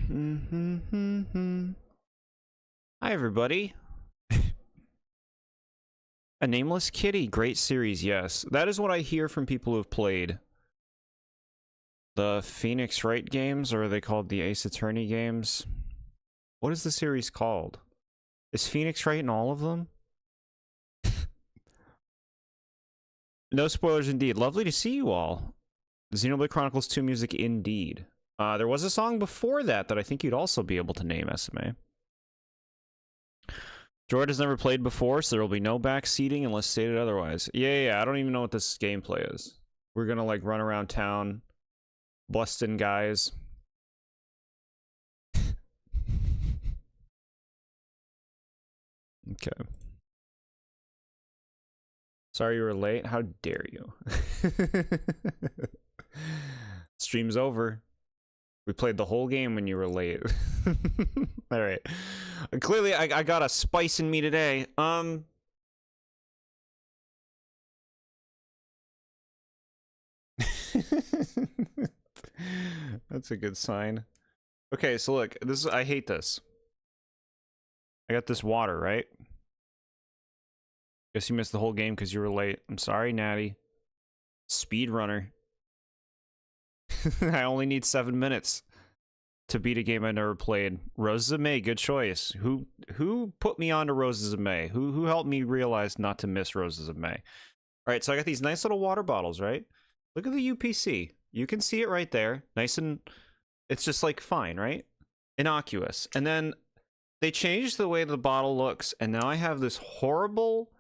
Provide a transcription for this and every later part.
Hi, everybody. A Nameless Kitty, great series, yes. That is what I hear from people who have played the Phoenix Wright games, or are they called the Ace Attorney games? What is the series called? Is Phoenix Wright in all of them? No spoilers indeed. Lovely to see you all. Xenoblade Chronicles 2 music indeed. There was a song before that I think you'd also be able to name, SMA. Jord has never played before, so there will be no backseating unless stated otherwise. Yeah, I don't even know what this gameplay is. We're gonna, like, run around town, busting guys. Okay. Sorry you were late. How dare you? Stream's over. We played the whole game when you were late. All right. Clearly, I got a spice in me today. That's a good sign. Okay, so look, I hate this. I got this water, right? Guess you missed the whole game because you were late. I'm sorry, Natty. Speedrunner. I only need 7 minutes to beat a game I never played. Roses of May, good choice. Who put me on to Roses of May? Who helped me realize not to miss Roses of May? All right, so I got these nice little water bottles, right? Look at the UPC. You can see it right there. Nice and... It's just, like, fine, right? Innocuous. And then they changed the way the bottle looks, and now I have this horrible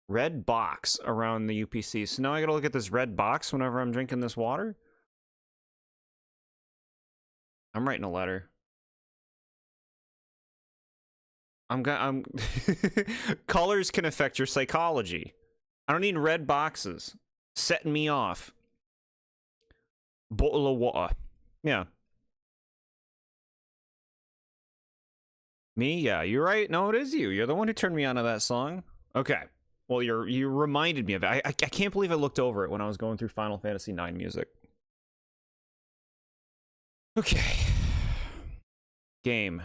red box around the UPC. So now I gotta look at this red box whenever I'm drinking this water? I'm writing a letter. I'm colors can affect your psychology. I don't need red boxes setting me off. Bottle of water. Yeah. Me? Yeah, you're right. No, it is you. You're the one who turned me on to that song. Okay. Well, you reminded me of it. I can't believe I looked over it when I was going through Final Fantasy IX music. Okay. Game.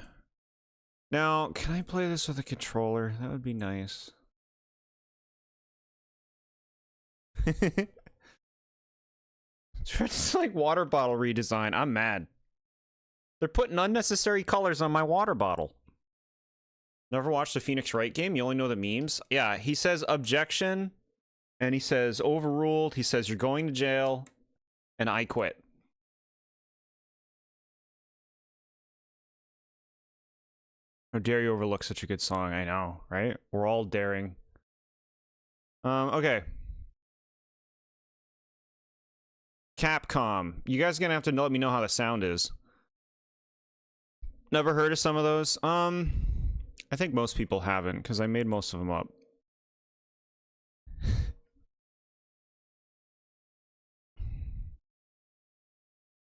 Now, can I play this with a controller? That would be nice. It's like water bottle redesign. I'm mad. They're putting unnecessary colors on my water bottle. Never watched the Phoenix Wright game? You only know the memes? Yeah, he says objection, and he says overruled, he says you're going to jail, and I quit. How dare you overlook such a good song? I know, right? We're all daring. Okay. Capcom. You guys are gonna have to let me know how the sound is. Never heard of some of those? I think most people haven't, because I made most of them up.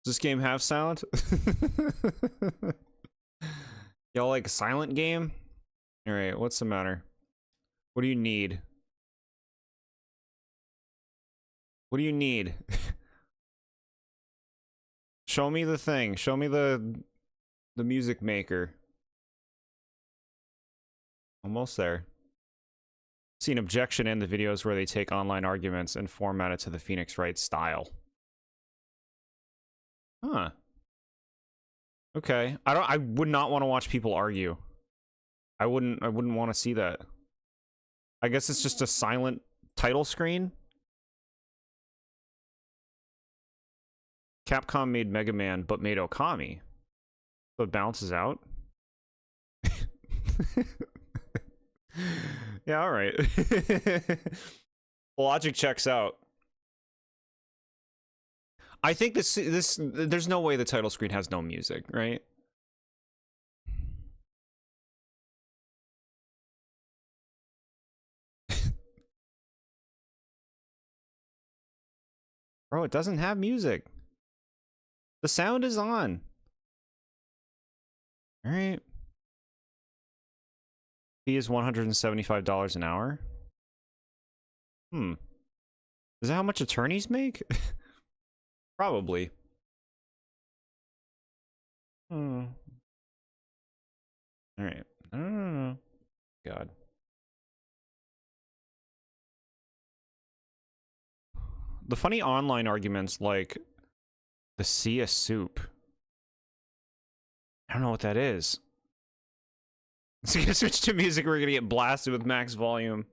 Does this game have sound? Y'all like a silent game? Alright, what's the matter? What do you need? What do you need? Show me the thing. Show me the music maker. Almost there. See an objection in the videos where they take online arguments and format it to the Phoenix Wright style. Huh. Okay. I would not want to watch people argue. I wouldn't want to see that. I guess it's just a silent title screen. Capcom made Mega Man, but made Okami. So it balances out. Yeah, alright. Logic checks out. I think there's no way the title screen has no music, right? Bro, it doesn't have music. The sound is on. Alright. Fee is $175 an hour. Is that how much attorneys make? Probably. All right. Oh, God. The funny online arguments like the sea of soup. I don't know what that is. So you switch to music, we're gonna get blasted with max volume.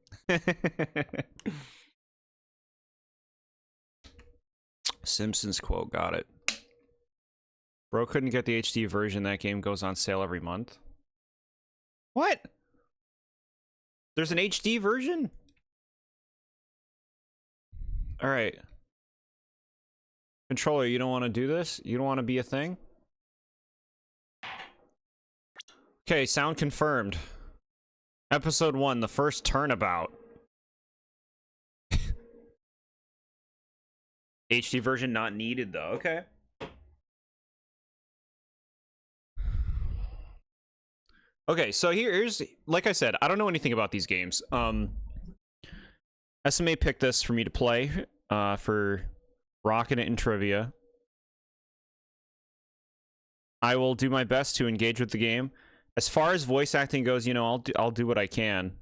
Simpsons quote, got it. Bro couldn't get the HD version. That game goes on sale every month. What? There's an HD version? Alright. Controller, you don't want to do this? You don't want to be a thing? Okay, sound confirmed. Episode 1, the first turnabout. HD version not needed, though. Okay. Okay, so here's... Like I said, I don't know anything about these games. SMA picked this for me to play for rocking it in trivia. I will do my best to engage with the game. As far as voice acting goes, you know, I'll do what I can.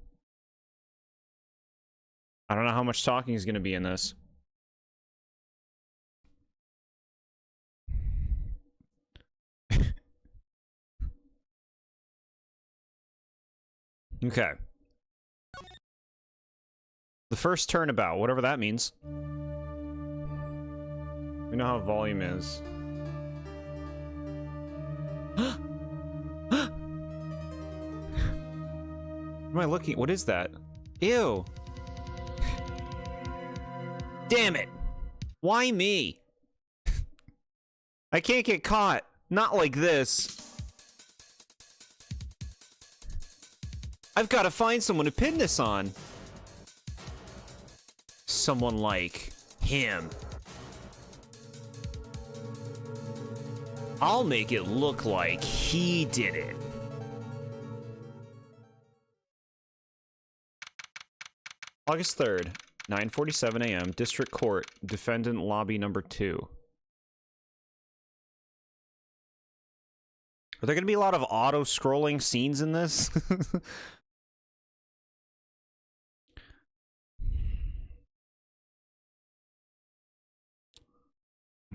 I don't know how much talking is going to be in this. Okay. The first turnabout, whatever that means. We know how volume is. Am I looking? What is that? Ew. Damn it. Why me? I can't get caught. Not like this. I've got to find someone to pin this on. Someone like him. I'll make it look like he did it. August 3rd, 9:47 a.m. District Court, Defendant Lobby number 2. Are there going to be a lot of auto-scrolling scenes in this?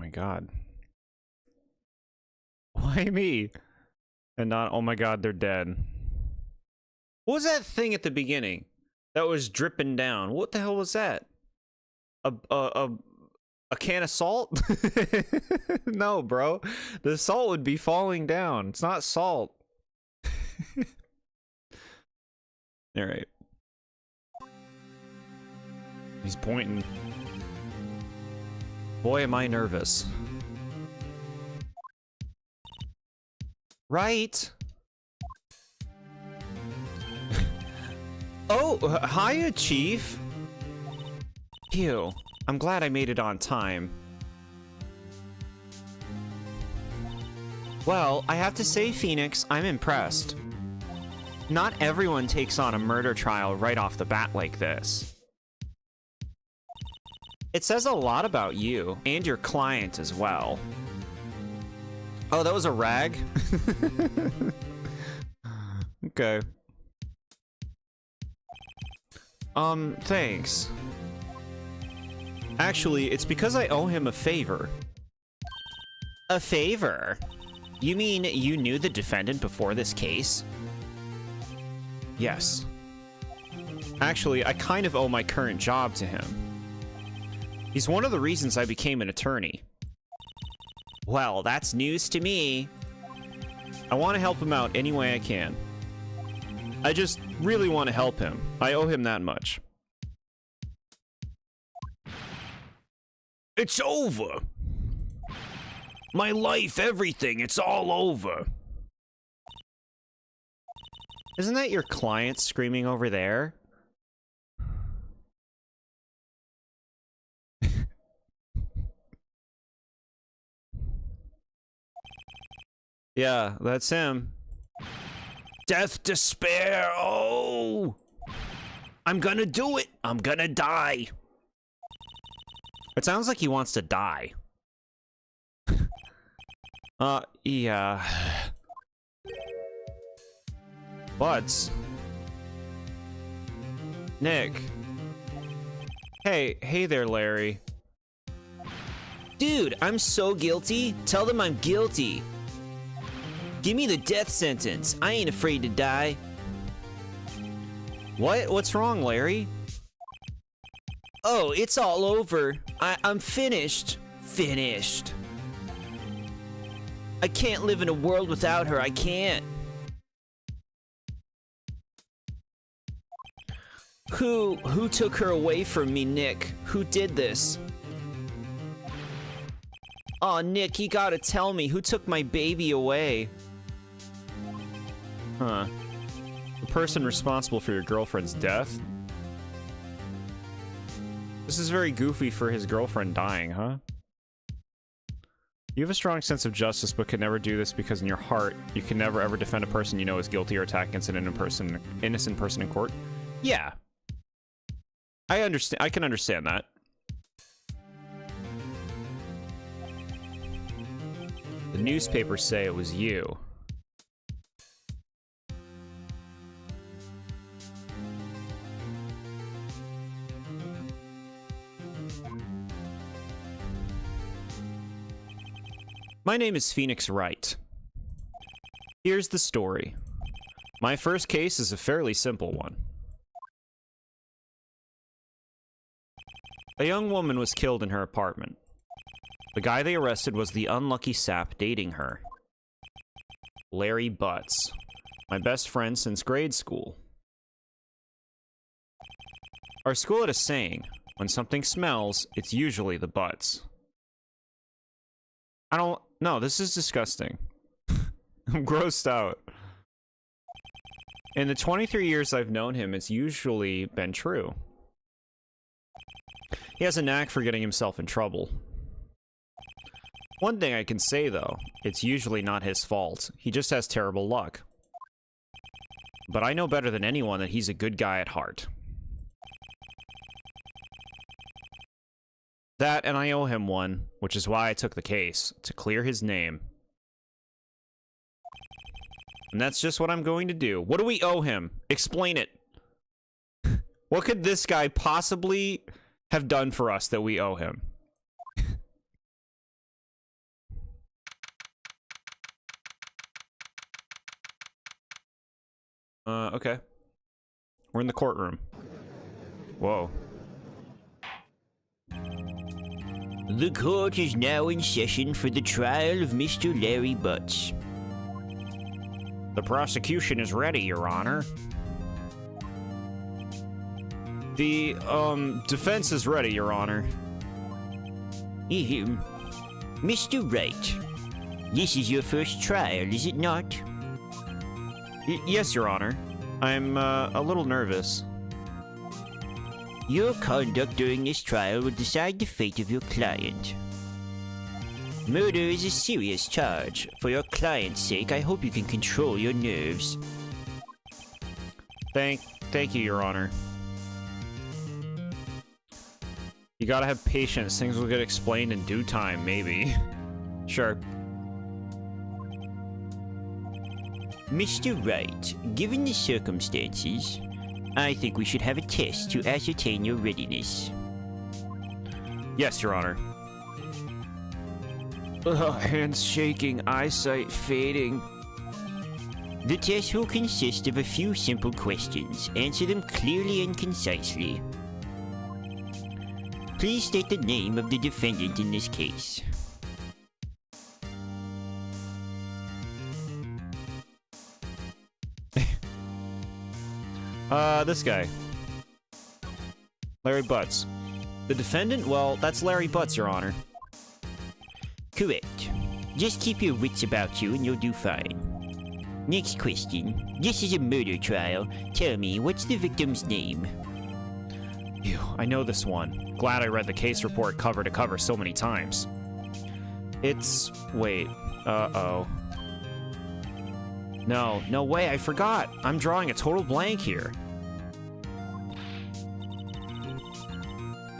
Oh my god. Why me? And not, oh my god, they're dead. What was that thing at the beginning that was dripping down? What the hell was that? A can of salt? No, bro. The salt would be falling down. It's not salt. Alright. He's pointing. Boy, am I nervous. Right. Oh, hiya, Chief. Phew. I'm glad I made it on time. Well, I have to say, Phoenix, I'm impressed. Not everyone takes on a murder trial right off the bat like this. It says a lot about you, and your client as well. Oh, that was a rag? Okay. Thanks. Actually, it's because I owe him a favor. A favor? You mean you knew the defendant before this case? Yes. Actually, I kind of owe my current job to him. He's one of the reasons I became an attorney. Well, that's news to me. I want to help him out any way I can. I just really want to help him. I owe him that much. It's over. My life, everything, it's all over. Isn't that your client screaming over there? Yeah, that's him. Death, despair, oh! I'm gonna do it! I'm gonna die! It sounds like he wants to die. Yeah. Butts? Nick. Hey there, Larry. Dude, I'm so guilty. Tell them I'm guilty. Give me the death sentence. I ain't afraid to die. What? What's wrong, Larry? Oh, it's all over. I'm finished. Finished. I can't live in a world without her. I can't. Who took her away from me, Nick? Who did this? Aw, Nick, you gotta tell me. Who took my baby away? Huh. The person responsible for your girlfriend's death? This is very goofy for his girlfriend dying, huh? You have a strong sense of justice, but can never do this because in your heart, you can never ever defend a person you know is guilty or attack against an innocent person in court. Yeah. I understand. I can understand that. The newspapers say it was you. My name is Phoenix Wright. Here's the story. My first case is a fairly simple one. A young woman was killed in her apartment. The guy they arrested was the unlucky sap dating her. Larry Butts, my best friend since grade school. Our school had a saying, when something smells, it's usually the butts. No, this is disgusting. I'm grossed out. In the 23 years I've known him, it's usually been true. He has a knack for getting himself in trouble. One thing I can say, though, it's usually not his fault. He just has terrible luck. But I know better than anyone that he's a good guy at heart. That, and I owe him one, which is why I took the case, to clear his name. And that's just what I'm going to do. What do we owe him? Explain it. What could this guy possibly have done for us that we owe him? Okay. We're in the courtroom. Whoa. The court is now in session for the trial of Mr. Larry Butts. The prosecution is ready, Your Honor. The, defense is ready, Your Honor. Mr. Wright, this is your first trial, is it not? Yes, Your Honor. I'm, a little nervous. Your conduct during this trial will decide the fate of your client. Murder is a serious charge. For your client's sake, I hope you can control your nerves. Thank you, Your Honor. You gotta have patience. Things will get explained in due time, maybe. Sure. Mr. Wright, given the circumstances, I think we should have a test to ascertain your readiness. Yes, Your Honor. Hands shaking, eyesight fading. The test will consist of a few simple questions. Answer them clearly and concisely. Please state the name of the defendant in this case. This guy. Larry Butts. The defendant? Well, that's Larry Butts, Your Honor. Correct. Just keep your wits about you and you'll do fine. Next question. This is a murder trial. Tell me, what's the victim's name? Ew, I know this one. Glad I read the case report cover to cover so many times. It's... wait. Uh-oh. No way, I forgot. I'm drawing a total blank here.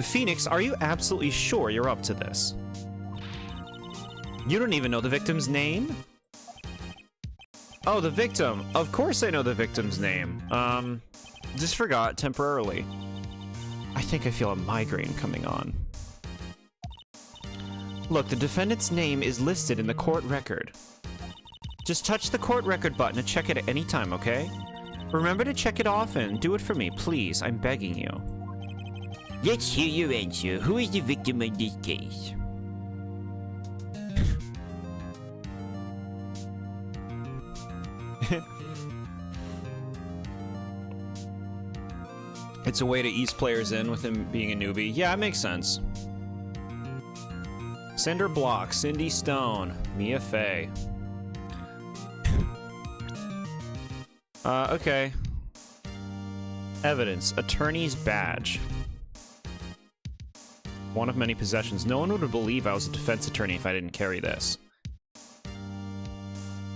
Phoenix, are you absolutely sure you're up to this? You don't even know the victim's name? Oh, the victim. Of course I know the victim's name. Just forgot temporarily. I think I feel a migraine coming on. Look, the defendant's name is listed in the court record. Just touch the court record button to check it at any time, okay? Remember to check it often. Do it for me, please. I'm begging you. Let's hear your answer. Who is the victim in this case? It's a way to ease players in with him being a newbie. Yeah, it makes sense. Cinder Block, Cindy Stone, Mia Fey. Okay. Evidence. Attorney's badge. One of many possessions. No one would believe I was a defense attorney if I didn't carry this.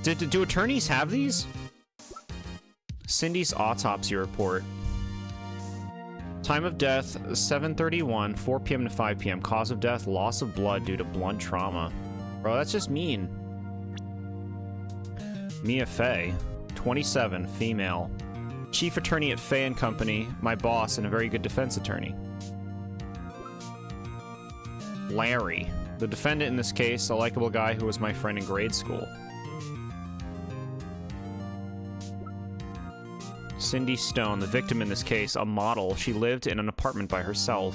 Do attorneys have these? Cindy's autopsy report. Time of death, 7:31, 4 p.m. to 5 p.m. Cause of death, loss of blood due to blunt trauma. Bro, that's just mean. Mia Fey, 27, female. Chief attorney at Fey & Company, my boss, and a very good defense attorney. Larry, the defendant in this case, a likable guy who was my friend in grade school. Cindy Stone, the victim in this case, a model. She lived in an apartment by herself.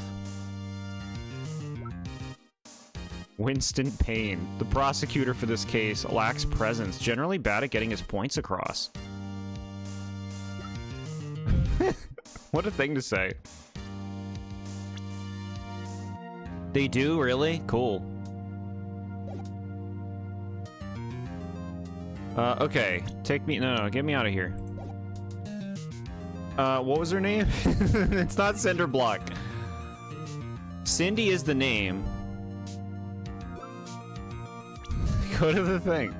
Winston Payne, the prosecutor for this case, lacks presence, generally bad at getting his points across. What a thing to say. They do, really? Cool. Okay. Take me... No, get me out of here. What was her name? It's not Cinder Block. Cindy is the name. Go to the thing.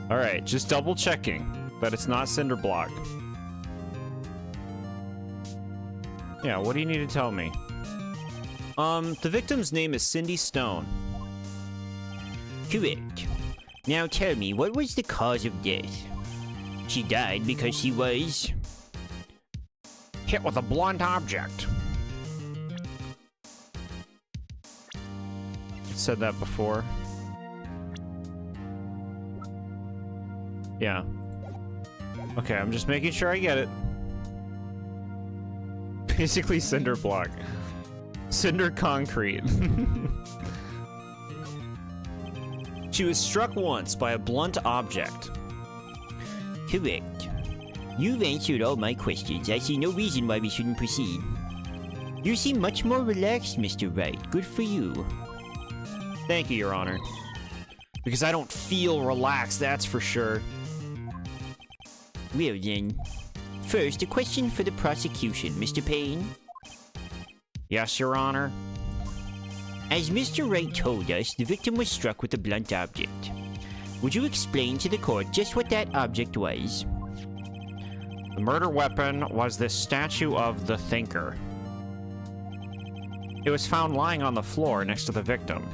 Alright, just double checking that it's not Cinder Block. Yeah, what do you need to tell me? The victim's name is Cindy Stone. Correct. Now tell me, what was the cause of death? She died because she was... hit with a blunt object. Said that before. Yeah. Okay, I'm just making sure I get it. Basically cinder block. Cinder concrete. She was struck once by a blunt object. Correct. You've answered all my questions. I see no reason why we shouldn't proceed. You seem much more relaxed, Mr. Wright. Good for you. Thank you, Your Honor. Because I don't feel relaxed, that's for sure. Well then, first a question for the prosecution, Mr. Payne. Yes, Your Honor. As Mr. Wright told us, the victim was struck with a blunt object. Would you explain to the court just what that object was? The murder weapon was this statue of the Thinker. It was found lying on the floor next to the victim.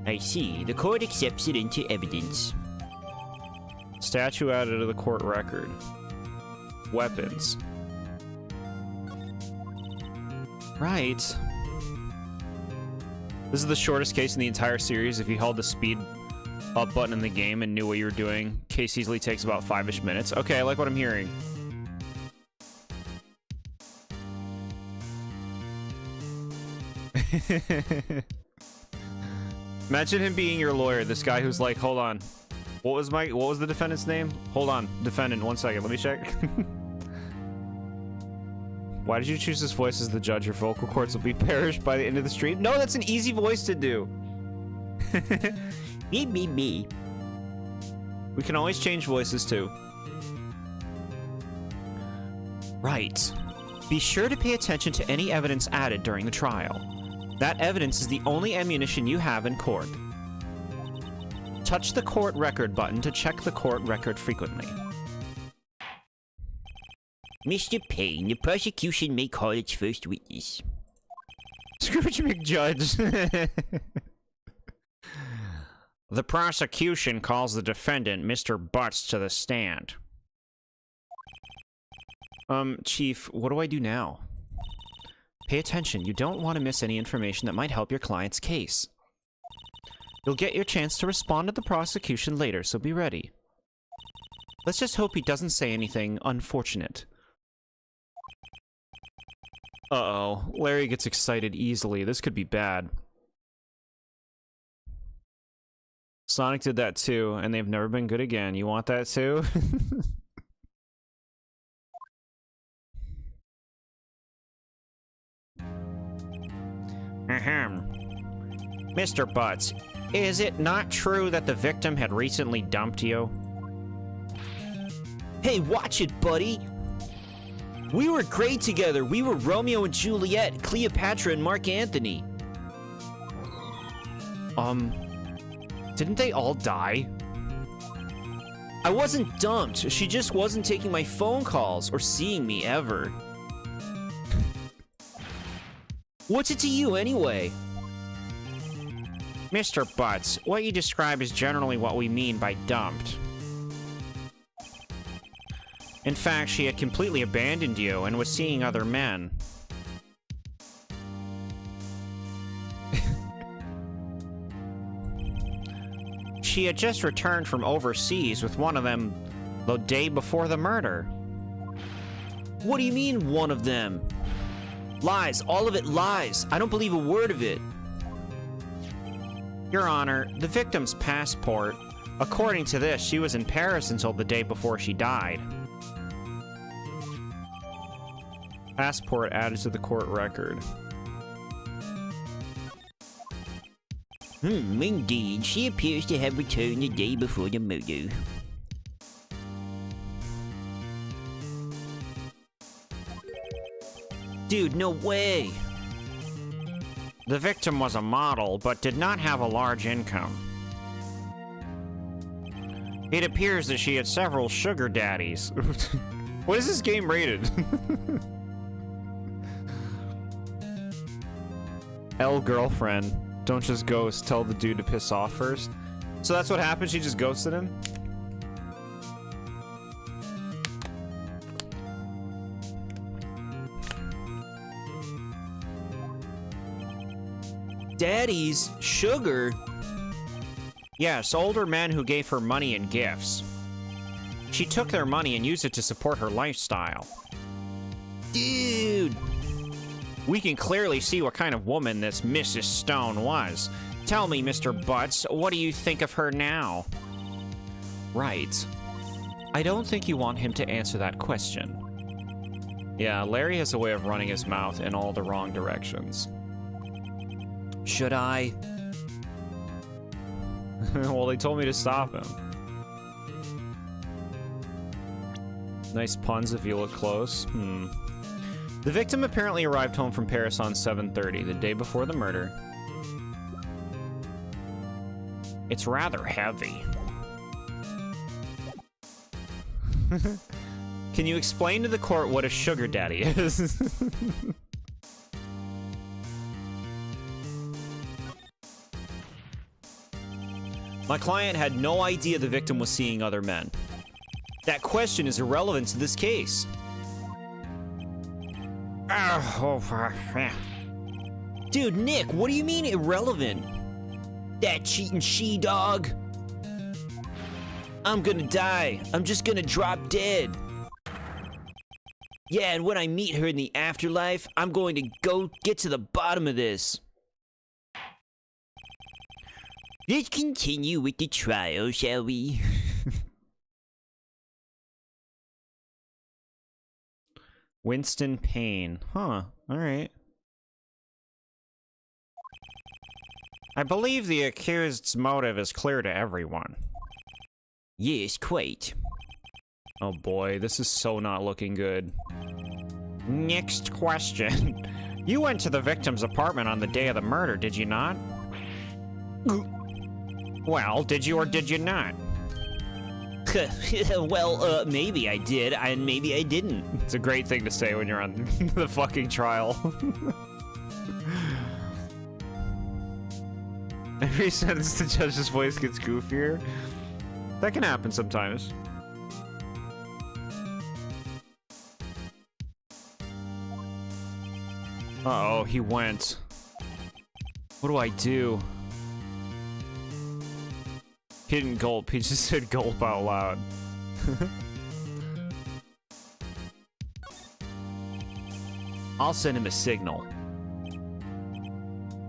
I see. The court accepts it into evidence. Statue added to the court record. Weapons. Right. This is the shortest case in the entire series. If you held the speed up button in the game and knew what you were doing, case easily takes about 5-ish minutes. Okay, I like what I'm hearing. Imagine him being your lawyer, this guy who's like, hold on. What was the defendant's name? Hold on, defendant, 1 second, let me check. Why did you choose this voice as the judge? Your vocal cords will be perished by the end of the stream. No, that's an easy voice to do. Me. We can always change voices too. Right. Be sure to pay attention to any evidence added during the trial. That evidence is the only ammunition you have in court. Touch the court record button to check the court record frequently. Mr. Payne, the prosecution may call its first witness. Scrooge McJudge. The prosecution calls the defendant, Mr. Butts, to the stand. Chief, what do I do now? Pay attention. You don't want to miss any information that might help your client's case. You'll get your chance to respond to the prosecution later, so be ready. Let's just hope he doesn't say anything unfortunate. Uh-oh. Larry gets excited easily. This could be bad. Sonic did that too, and they've never been good again. You want that too? Ahem. Mr. Butts, is it not true that the victim had recently dumped you? Hey, watch it, buddy! We were great together. We were Romeo and Juliet, Cleopatra and Mark Antony. Didn't they all die? I wasn't dumped. She just wasn't taking my phone calls or seeing me ever. What's it to you anyway? Mr. Butts, what you describe is generally what we mean by dumped. In fact, she had completely abandoned you and was seeing other men. She had just returned from overseas with one of them the day before the murder. What do you mean, one of them? Lies. All of it lies. I don't believe a word of it. Your Honor, the victim's passport. According to this, she was in Paris until the day before she died. Passport added to the court record. Indeed. She appears to have returned the day before the murder. Dude, no way! The victim was a model, but did not have a large income. It appears that she had several sugar daddies. What is this game rated? L girlfriend. Don't just ghost. Tell the dude to piss off first. So that's what happened? She just ghosted him? Daddies? Sugar? Yes, older men who gave her money and gifts. She took their money and used it to support her lifestyle. Dude! We can clearly see what kind of woman this Mrs. Stone was. Tell me, Mr. Butts, what do you think of her now? Right. I don't think you want him to answer that question. Yeah, Larry has a way of running his mouth in all the wrong directions. Should I? Well, they told me to stop him. Nice puns if you look close. The victim apparently arrived home from Paris on 7:30, the day before the murder. It's rather heavy. Can you explain to the court what a sugar daddy is? My client had no idea the victim was seeing other men. That question is irrelevant to this case. Dude, Nick, what do you mean irrelevant? That cheating she-dog? I'm gonna die. I'm just gonna drop dead. Yeah, and when I meet her in the afterlife, I'm going to go get to the bottom of this. Let's continue with the trial, shall we? Winston Payne. Huh. Alright. I believe the accused's motive is clear to everyone. Yes, quite. Oh boy, this is so not looking good. Next question. You went to the victim's apartment on the day of the murder, did you not? Well, did you or did you not? Well, maybe I did, and maybe I didn't. It's a great thing to say when you're on the fucking trial. Every sentence the judge's voice gets goofier. That can happen sometimes. Uh-oh, he went. What do I do? He didn't gulp, he just said gulp out loud. I'll send him a signal.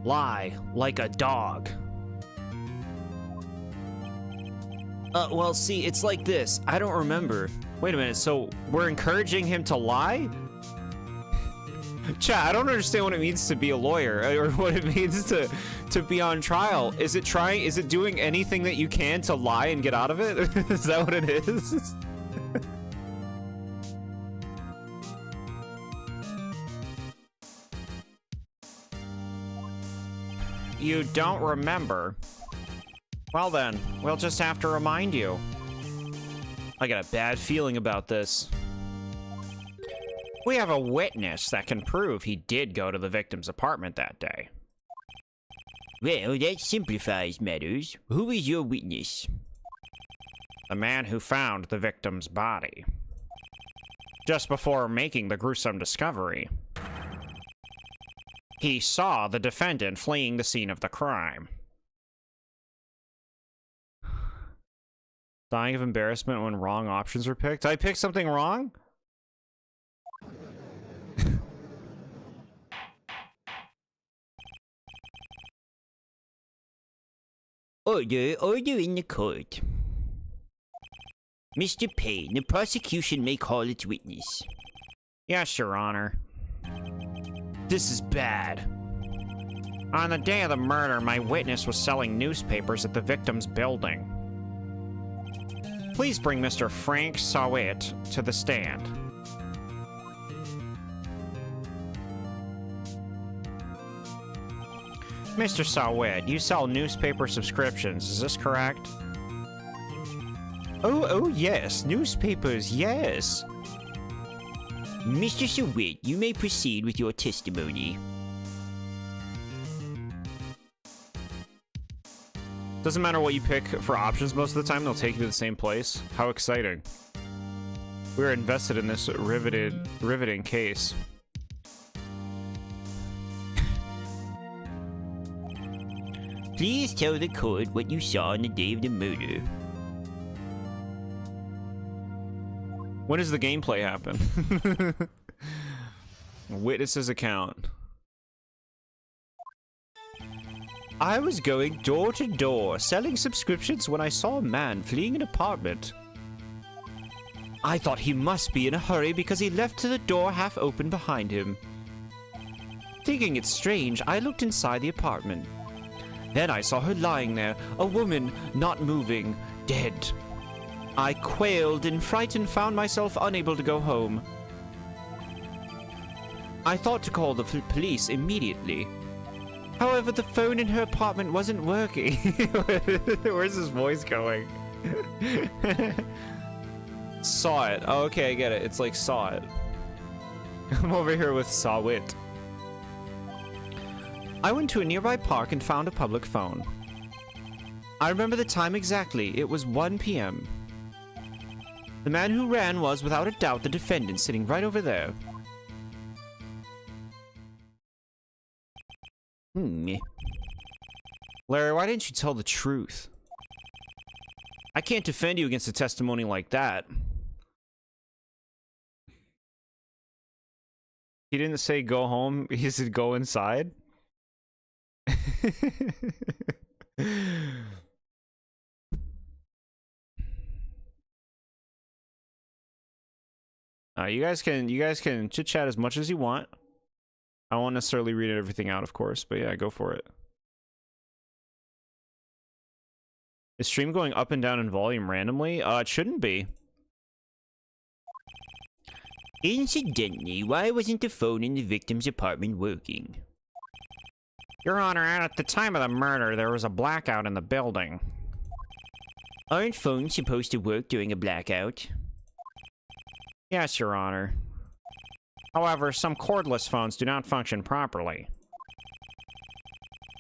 Lie like a dog. Well, see, it's like this. I don't remember. Wait a minute, so we're encouraging him to lie? Chat, I don't understand what it means to be a lawyer, or what it means to be on trial. Is it doing anything that you can to lie and get out of it? Is that what it is? You don't remember? Well then, we'll just have to remind you. I got a bad feeling about this. We have a witness that can prove he did go to the victim's apartment that day. Well, that simplifies matters. Who is your witness? The man who found the victim's body. Just before making the gruesome discovery, he saw the defendant fleeing the scene of the crime. Dying of embarrassment when wrong options were picked? I picked something wrong? Order in the court. Mr. Payne, the prosecution may call its witness. Yes, Your Honor. This is bad. On the day of the murder, my witness was selling newspapers at the victim's building. Please bring Mr. Frank Sawit to the stand. Mr. Sawit, you sell newspaper subscriptions, is this correct? Oh, yes, newspapers, yes. Mr. Sawit, you may proceed with your testimony. Doesn't matter what you pick for options most of the time, they'll take you to the same place. How exciting. We're invested in this riveting case. Please tell the court what you saw on the day of the murder. When does the gameplay happen? Witness's account. I was going door to door, selling subscriptions when I saw a man fleeing an apartment. I thought he must be in a hurry because he left the door half open behind him. Thinking it strange, I looked inside the apartment. Then I saw her lying there, a woman not moving, dead. I quailed and frightened, found myself unable to go home. I thought to call the police immediately. However, the phone in her apartment wasn't working. Where's his voice going? Saw it. Oh, okay, I get it. It's like saw it. I'm over here with saw it. I went to a nearby park and found a public phone. I remember the time exactly. It was 1 p.m. The man who ran was, without a doubt, the defendant sitting right over there. Larry, why didn't you tell the truth? I can't defend you against a testimony like that. He didn't say go home, he said go inside. You guys can chit chat as much as you want. I won't necessarily read everything out, of course, but yeah, go for it. Is stream going up and down in volume randomly? It shouldn't be. Incidentally, why wasn't the phone in the victim's apartment working? Your Honor, at the time of the murder, there was a blackout in the building. Aren't phones supposed to work during a blackout? Yes, Your Honor. However, some cordless phones do not function properly.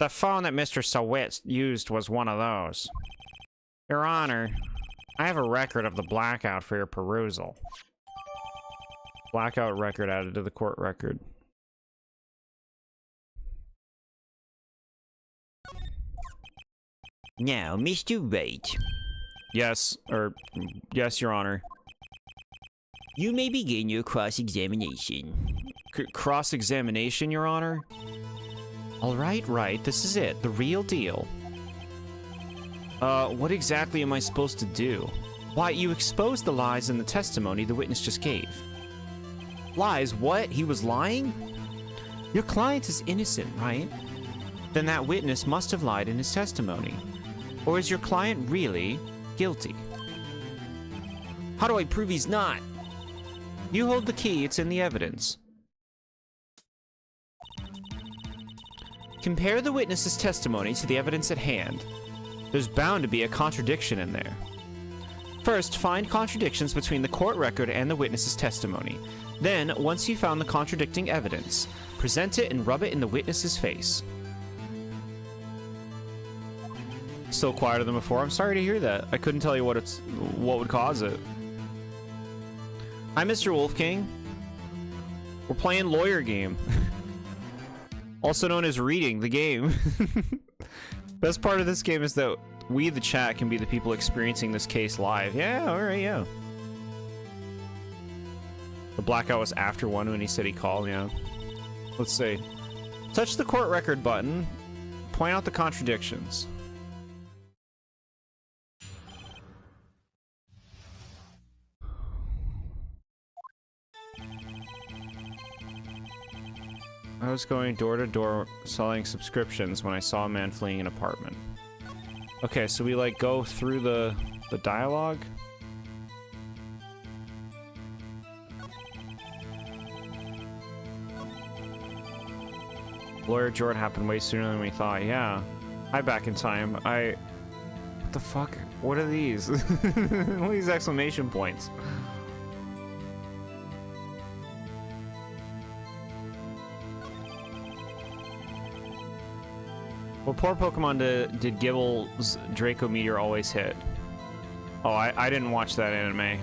The phone that Mr. Sawit used was one of those. Your Honor, I have a record of the blackout for your perusal. Blackout record added to the court record. Now, Mr. Wright. Yes, Your Honor. You may begin your cross-examination. Cross-examination, Your Honor? All right, Wright, this is it. The real deal. What exactly am I supposed to do? Why, you exposed the lies in the testimony the witness just gave. Lies? What? He was lying? Your client is innocent, right? Then that witness must have lied in his testimony. Or is your client really guilty? How do I prove he's not? You hold the key, it's in the evidence. Compare the witness's testimony to the evidence at hand. There's bound to be a contradiction in there. First, find contradictions between the court record and the witness's testimony. Then, once you've found the contradicting evidence, present it and rub it in the witness's face. Still quieter than before. I'm sorry to hear that. I couldn't tell you what would cause it. Hi, Mr. Wolfking. We're playing lawyer game. Also known as reading the game. Best part of this game is that we, the chat, can be the people experiencing this case live. Yeah, alright, yeah. The blackout was after 1 when he said he called, yeah. Let's see. Touch the court record button. Point out the contradictions. I was going door to door selling subscriptions when I saw a man fleeing an apartment. Okay, so we like go through the dialogue. TheBoredJord happened way sooner than we thought. Yeah. Hi, back in time. What the fuck? What are these? What are these exclamation points? What poor Pokemon did Gibble's Draco Meteor always hit? Oh, I didn't watch that anime.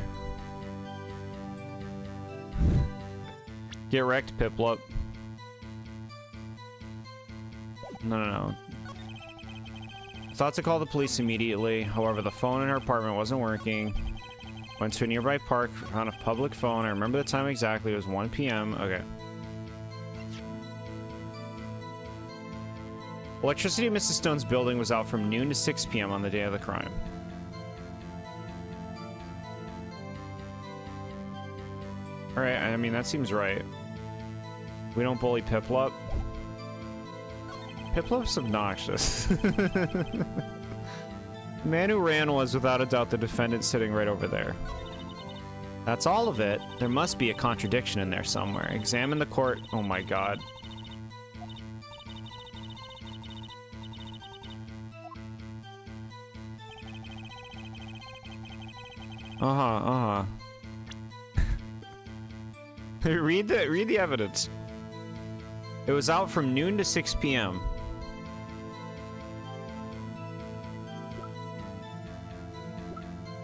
Get wrecked, Piplup. No. Thought to call the police immediately. However, the phone in her apartment wasn't working. Went to a nearby park, found a public phone. I remember the time exactly. It was 1 p.m. Okay. Electricity in Mrs. Stone's building was out from noon to 6 p.m. on the day of the crime. Alright, I mean, that seems right. We don't bully Piplup. Piplup's obnoxious. The man who ran was, without a doubt, the defendant sitting right over there. That's all of it. There must be a contradiction in there somewhere. Examine the court. Oh my god. Read the evidence. It was out from noon to 6 p.m.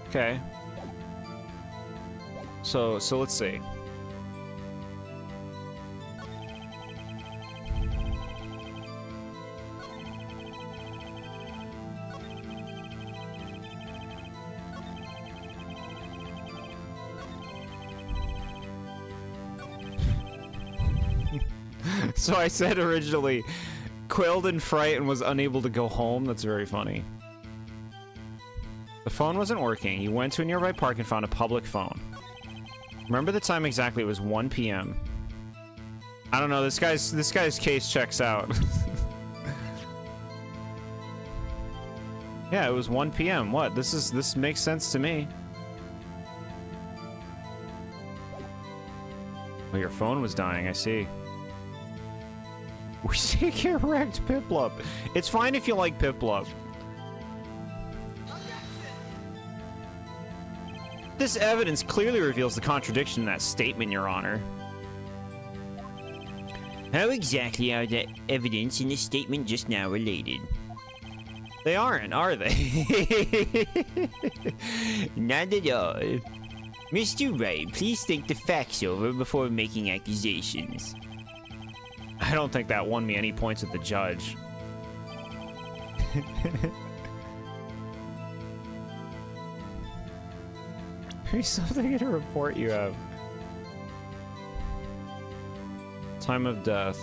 Okay. So let's see. So I said originally, quilled in fright and was unable to go home. That's very funny. The phone wasn't working. He went to a nearby park and found a public phone. Remember the time exactly? It was 1 p.m. I don't know. This guy's case checks out. Yeah, it was 1 p.m. What? This makes sense to me. Oh, your phone was dying. I see. We see get wrecked, Piplup. It's fine if you like Piplup. This evidence clearly reveals the contradiction in that statement, Your Honor. How exactly are the evidence in the statement just now related? They aren't, are they? Not at all. Mr. Wright, please think the facts over before making accusations. I don't think that won me any points with the judge. There's something in a report you have. Time of death.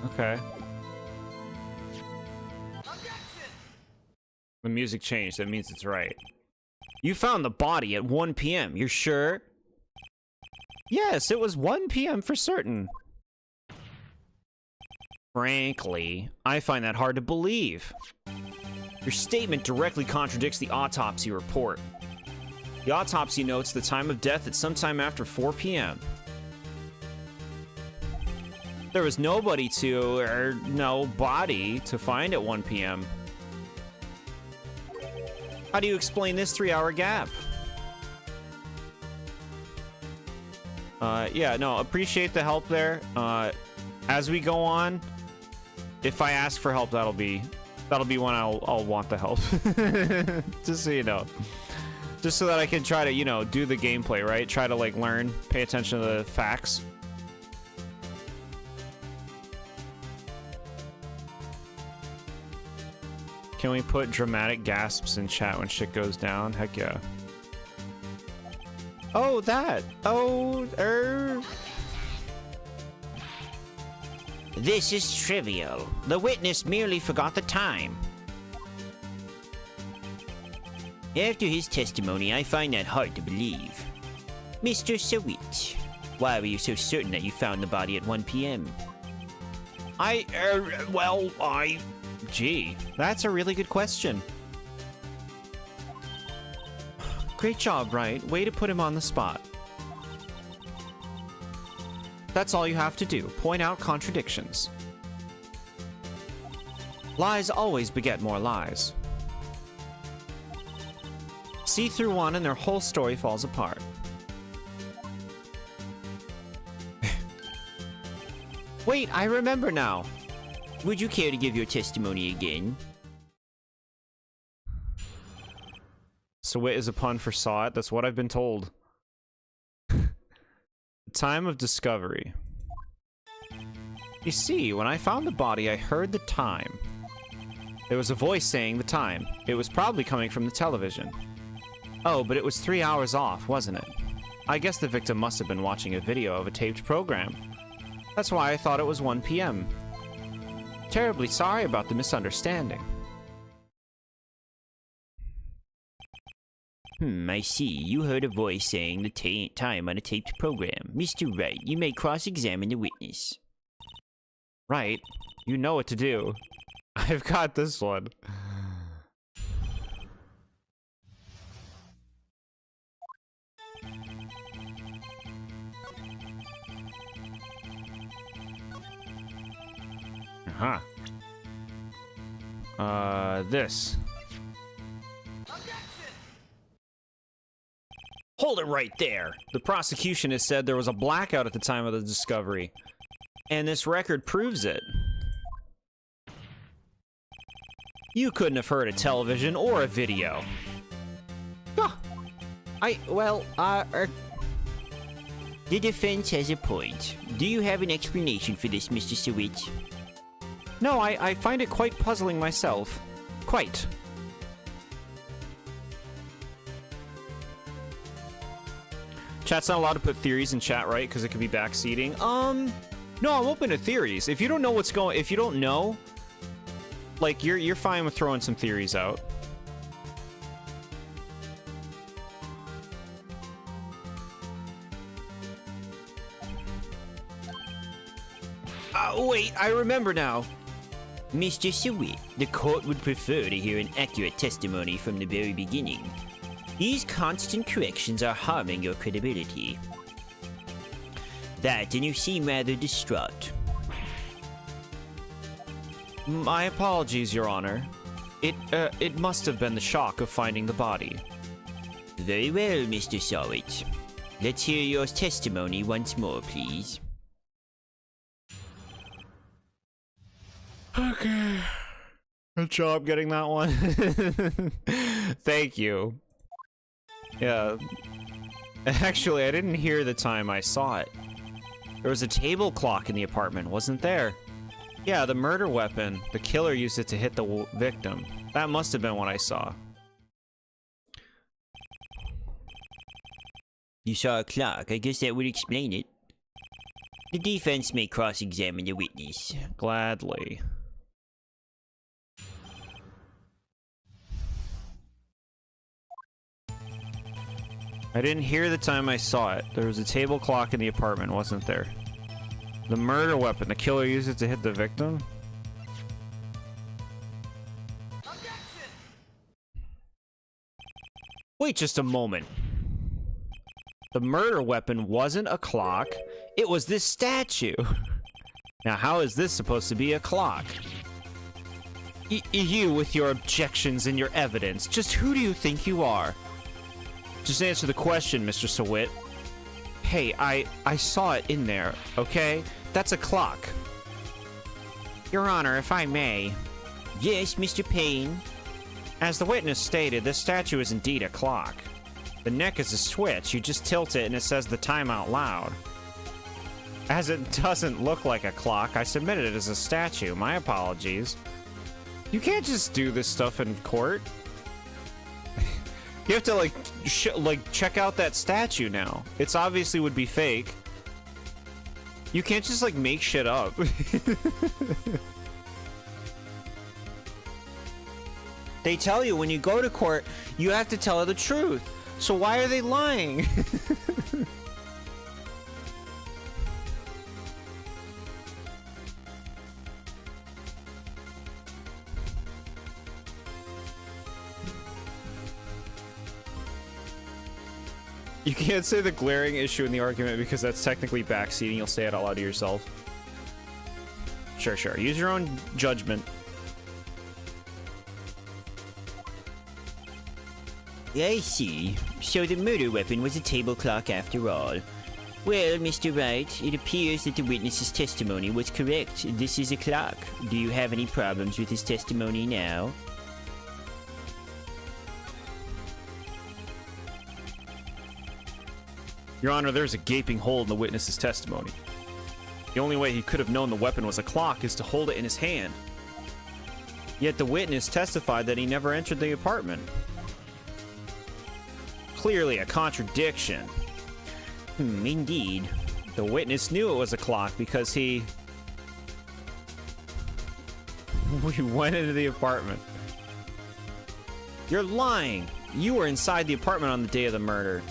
Okay. The music changed. That means it's right. You found the body at 1 p.m. You're sure? Yes, it was 1 p.m. for certain. Frankly, I find that hard to believe. Your statement directly contradicts the autopsy report. The autopsy notes the time of death at sometime after 4 p.m. There was nobody to, or no body to find at 1 p.m. How do you explain this 3-hour gap? Yeah, no, appreciate the help there. As we go on, if I ask for help, that'll be when I'll want the help. Just so you know. Just so that I can try to, you know, do the gameplay, right? Try to, like, learn, pay attention to the facts. Can we put dramatic gasps in chat when shit goes down? Heck yeah. Oh, that! Oh, This is trivial. The witness merely forgot the time. After his testimony, I find that hard to believe. Mr. Sawit, why were you so certain that you found the body at 1 p.m.? Gee, that's a really good question. Great job, Wright. Way to put him on the spot. That's all you have to do. Point out contradictions. Lies always beget more lies. See through one and their whole story falls apart. Wait, I remember now. Would you care to give your testimony again? Sawit is a pun for saw it. That's what I've been told. Time of discovery. You see, when I found the body, I heard the time. There was a voice saying the time. It was probably coming from the television. Oh, but it was 3 hours off, wasn't it? I guess the victim must have been watching a video of a taped program. That's why I thought it was 1 p.m. Terribly sorry about the misunderstanding. I see. You heard a voice saying the time on a taped program. Mr. Wright, you may cross-examine the witness. Right. You know what to do. I've got this one. Uh-huh. This. Hold it right there! The prosecution has said there was a blackout at the time of the discovery. And this record proves it. You couldn't have heard a television or a video. Ah, The defense has a point. Do you have an explanation for this, Mr. Sawit? No, I find it quite puzzling myself. Quite. Chat's not allowed to put theories in chat, right? Because it could be backseating. No, I'm open to theories. If you don't know what's going, if you don't know, like you're fine with throwing some theories out. Wait, I remember now. Mr. Sawit, the court would prefer to hear an accurate testimony from the very beginning. These constant corrections are harming your credibility. That, and you seem rather distraught. My apologies, Your Honor. It must have been the shock of finding the body. Very well, Mr. Sawit. Let's hear your testimony once more, please. Okay. Good job getting that one. Thank you. Yeah. Actually, I didn't hear the time I saw it. There was a table clock in the apartment, wasn't there? Yeah, the murder weapon. The killer used it to hit the victim. That must have been what I saw. You saw a clock. I guess that would explain it. The defense may cross-examine the witness. Gladly. I didn't hear the time I saw it. There was a table clock in the apartment, wasn't there? The murder weapon. The killer used it to hit the victim? Wait just a moment. The murder weapon wasn't a clock. It was this statue. Now, how is this supposed to be a clock? You with your objections and your evidence. Just who do you think you are? Just answer the question, Mr. Sawit. Hey, I saw it in there, okay? That's a clock. Your Honor, if I may. Yes, Mr. Payne. As the witness stated, this statue is indeed a clock. The neck is a switch. You just tilt it and it says the time out loud. As it doesn't look like a clock, I submitted it as a statue. My apologies. You can't just do this stuff in court. You have to, like, check out that statue now. It's obviously would be fake. You can't just, like, make shit up. They tell you when you go to court, you have to tell the truth. So why are they lying? You can't say the glaring issue in the argument because that's technically backseating. You'll say it out loud to yourself. Sure, sure. Use your own judgment. I see. So the murder weapon was a table clock after all. Well, Mr. Wright, it appears that the witness's testimony was correct. This is a clock. Do you have any problems with his testimony now? Your Honor, there's a gaping hole in the witness's testimony. The only way he could have known the weapon was a clock is to hold it in his hand. Yet the witness testified that he never entered the apartment. Clearly a contradiction. Indeed. The witness knew it was a clock because we went into the apartment. You're lying. You were inside the apartment on the day of the murder.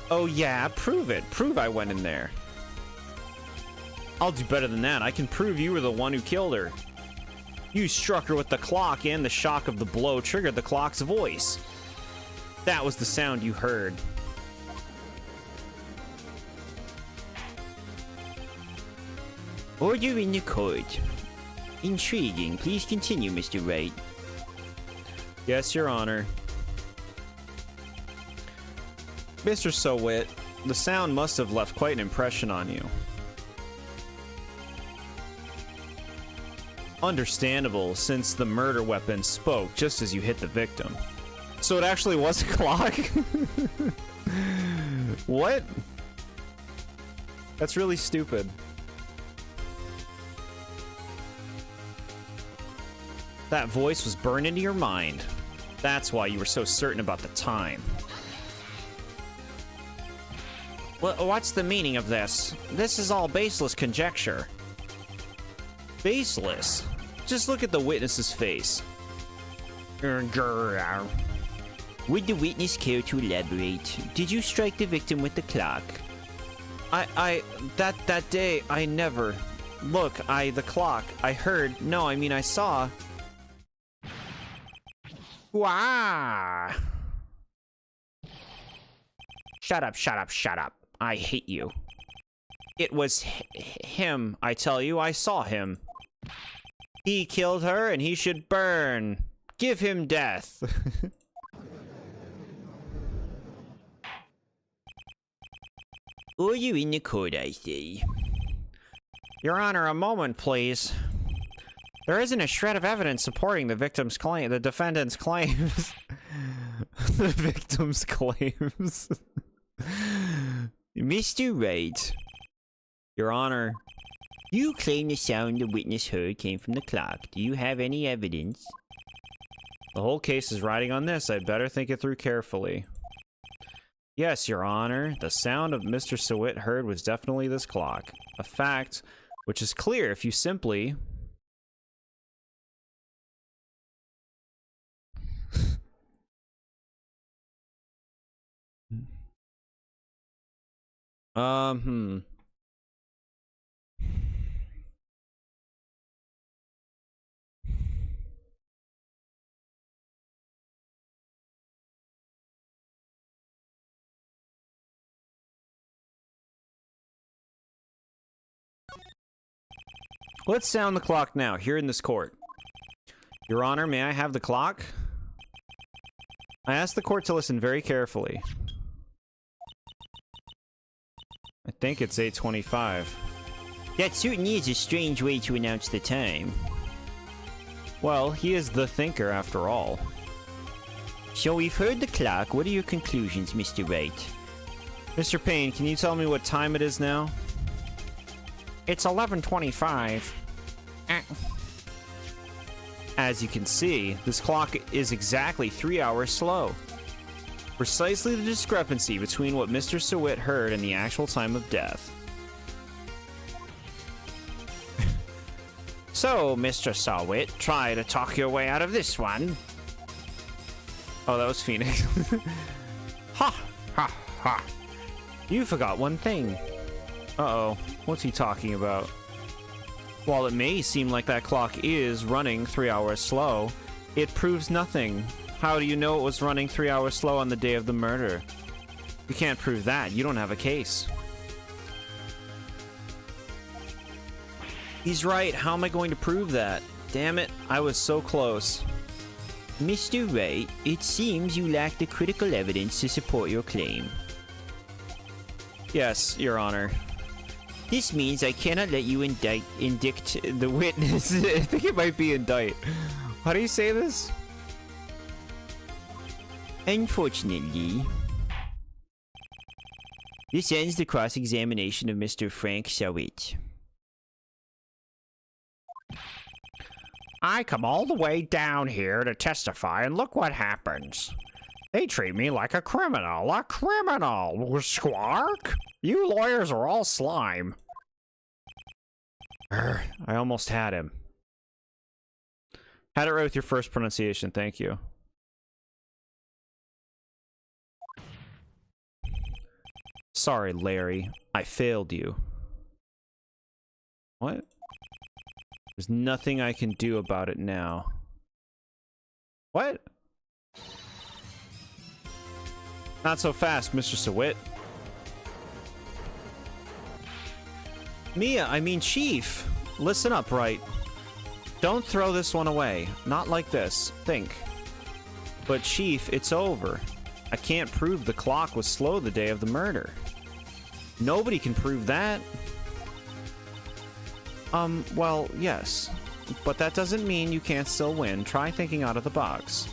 Oh yeah, prove it. Prove I went in there. I'll do better than that. I can prove you were the one who killed her. You struck her with the clock, and the shock of the blow triggered the clock's voice. That was the sound you heard. Order in the court. Intriguing. Please continue, Mr. Wright. Yes, Your Honor. Mr. Sowit, the sound must have left quite an impression on you. Understandable, since the murder weapon spoke just as you hit the victim. So it actually was a clock? What? That's really stupid. That voice was burned into your mind. That's why you were so certain about the time. Well, what's the meaning of this? This is all baseless conjecture. Baseless? Just look at the witness's face. Would the witness care to elaborate? Did you strike the victim with the clock? That day, I never. Look, the clock, I heard, no, I mean I saw. Wah! Shut up, shut up, shut up. I hate you. It was him, I tell you, I saw him. He killed her and he should burn. Give him death. Or you're in the court, I say. Your Honor, a moment, please. There isn't a shred of evidence supporting the victim's claim, the defendant's claims. The victim's claims. Mr. Wright. Your Honor. You claim the sound the witness heard came from the clock. Do you have any evidence? The whole case is riding on this. I'd better think it through carefully. Yes, Your Honor. The sound of Mr. Sawit heard was definitely this clock. A fact which is clear if you simply... Let's sound the clock now, here in this court. Your Honor, may I have the clock? I ask the court to listen very carefully. I think it's 8:25. That certainly is a strange way to announce the time. Well, he is the thinker after all. So we've heard the clock. What are your conclusions, Mr. Wright? Mr. Payne, can you tell me what time it is now? It's 11:25. As you can see, this clock is exactly 3 hours slow. Precisely the discrepancy between what Mr. Sawit heard and the actual time of death. So, Mr. Sawit, try to talk your way out of this one. Oh, that was Phoenix. Ha! Ha! Ha! You forgot one thing. Uh-oh. What's he talking about? While it may seem like that clock is running 3 hours slow, it proves nothing. How do you know it was running 3 hours slow on the day of the murder? You can't prove that. You don't have a case. He's right. How am I going to prove that? Damn it. I was so close. Mr. Wright, it seems you lack the critical evidence to support your claim. Yes, Your Honor. This means I cannot let you indict The witness. I think it might be indict. How do you say this? Unfortunately, this ends the cross-examination of Mr. Frank Sawit. I come all the way down here to testify, and look what happens. They treat me like a criminal. A criminal! Squark! You lawyers are all slime. I almost had him. Had it right with your first pronunciation, thank you. Sorry, Larry. I failed you. What? There's nothing I can do about it now. What? Not so fast, Mr. Sawit. I mean Chief. Listen up, Wright. Don't throw this one away. Not like this. Think. But Chief, it's over. I can't prove the clock was slow the day of the murder. Nobody can prove that. Well, yes. But that doesn't mean you can't still win. Try thinking out of the box.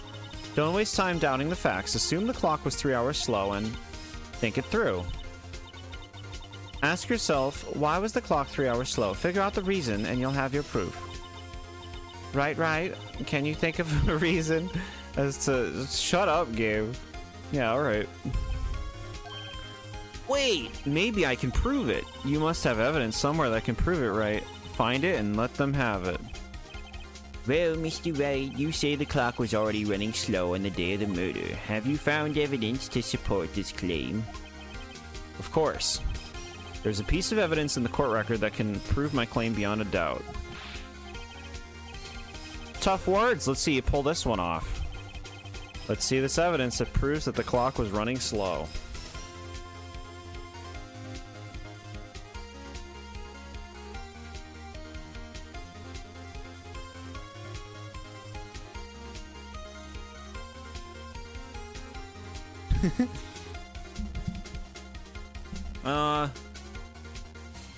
Don't waste time doubting the facts. Assume the clock was 3 hours slow and think it through. Ask yourself, why was the clock 3 hours slow? Figure out the reason and you'll have your proof. Right. Can you think of a reason as to... Shut up, Gabe. Yeah, alright. Wait, maybe I can prove it. You must have evidence somewhere that can prove it, right? Find it and let them have it. Well, Mr. Wright, you say the clock was already running slow on the day of the murder. Have you found evidence to support this claim? Of course. There's a piece of evidence in the court record that can prove my claim beyond a doubt. Tough words. Let's see you pull this one off. Let's see this evidence that proves that the clock was running slow.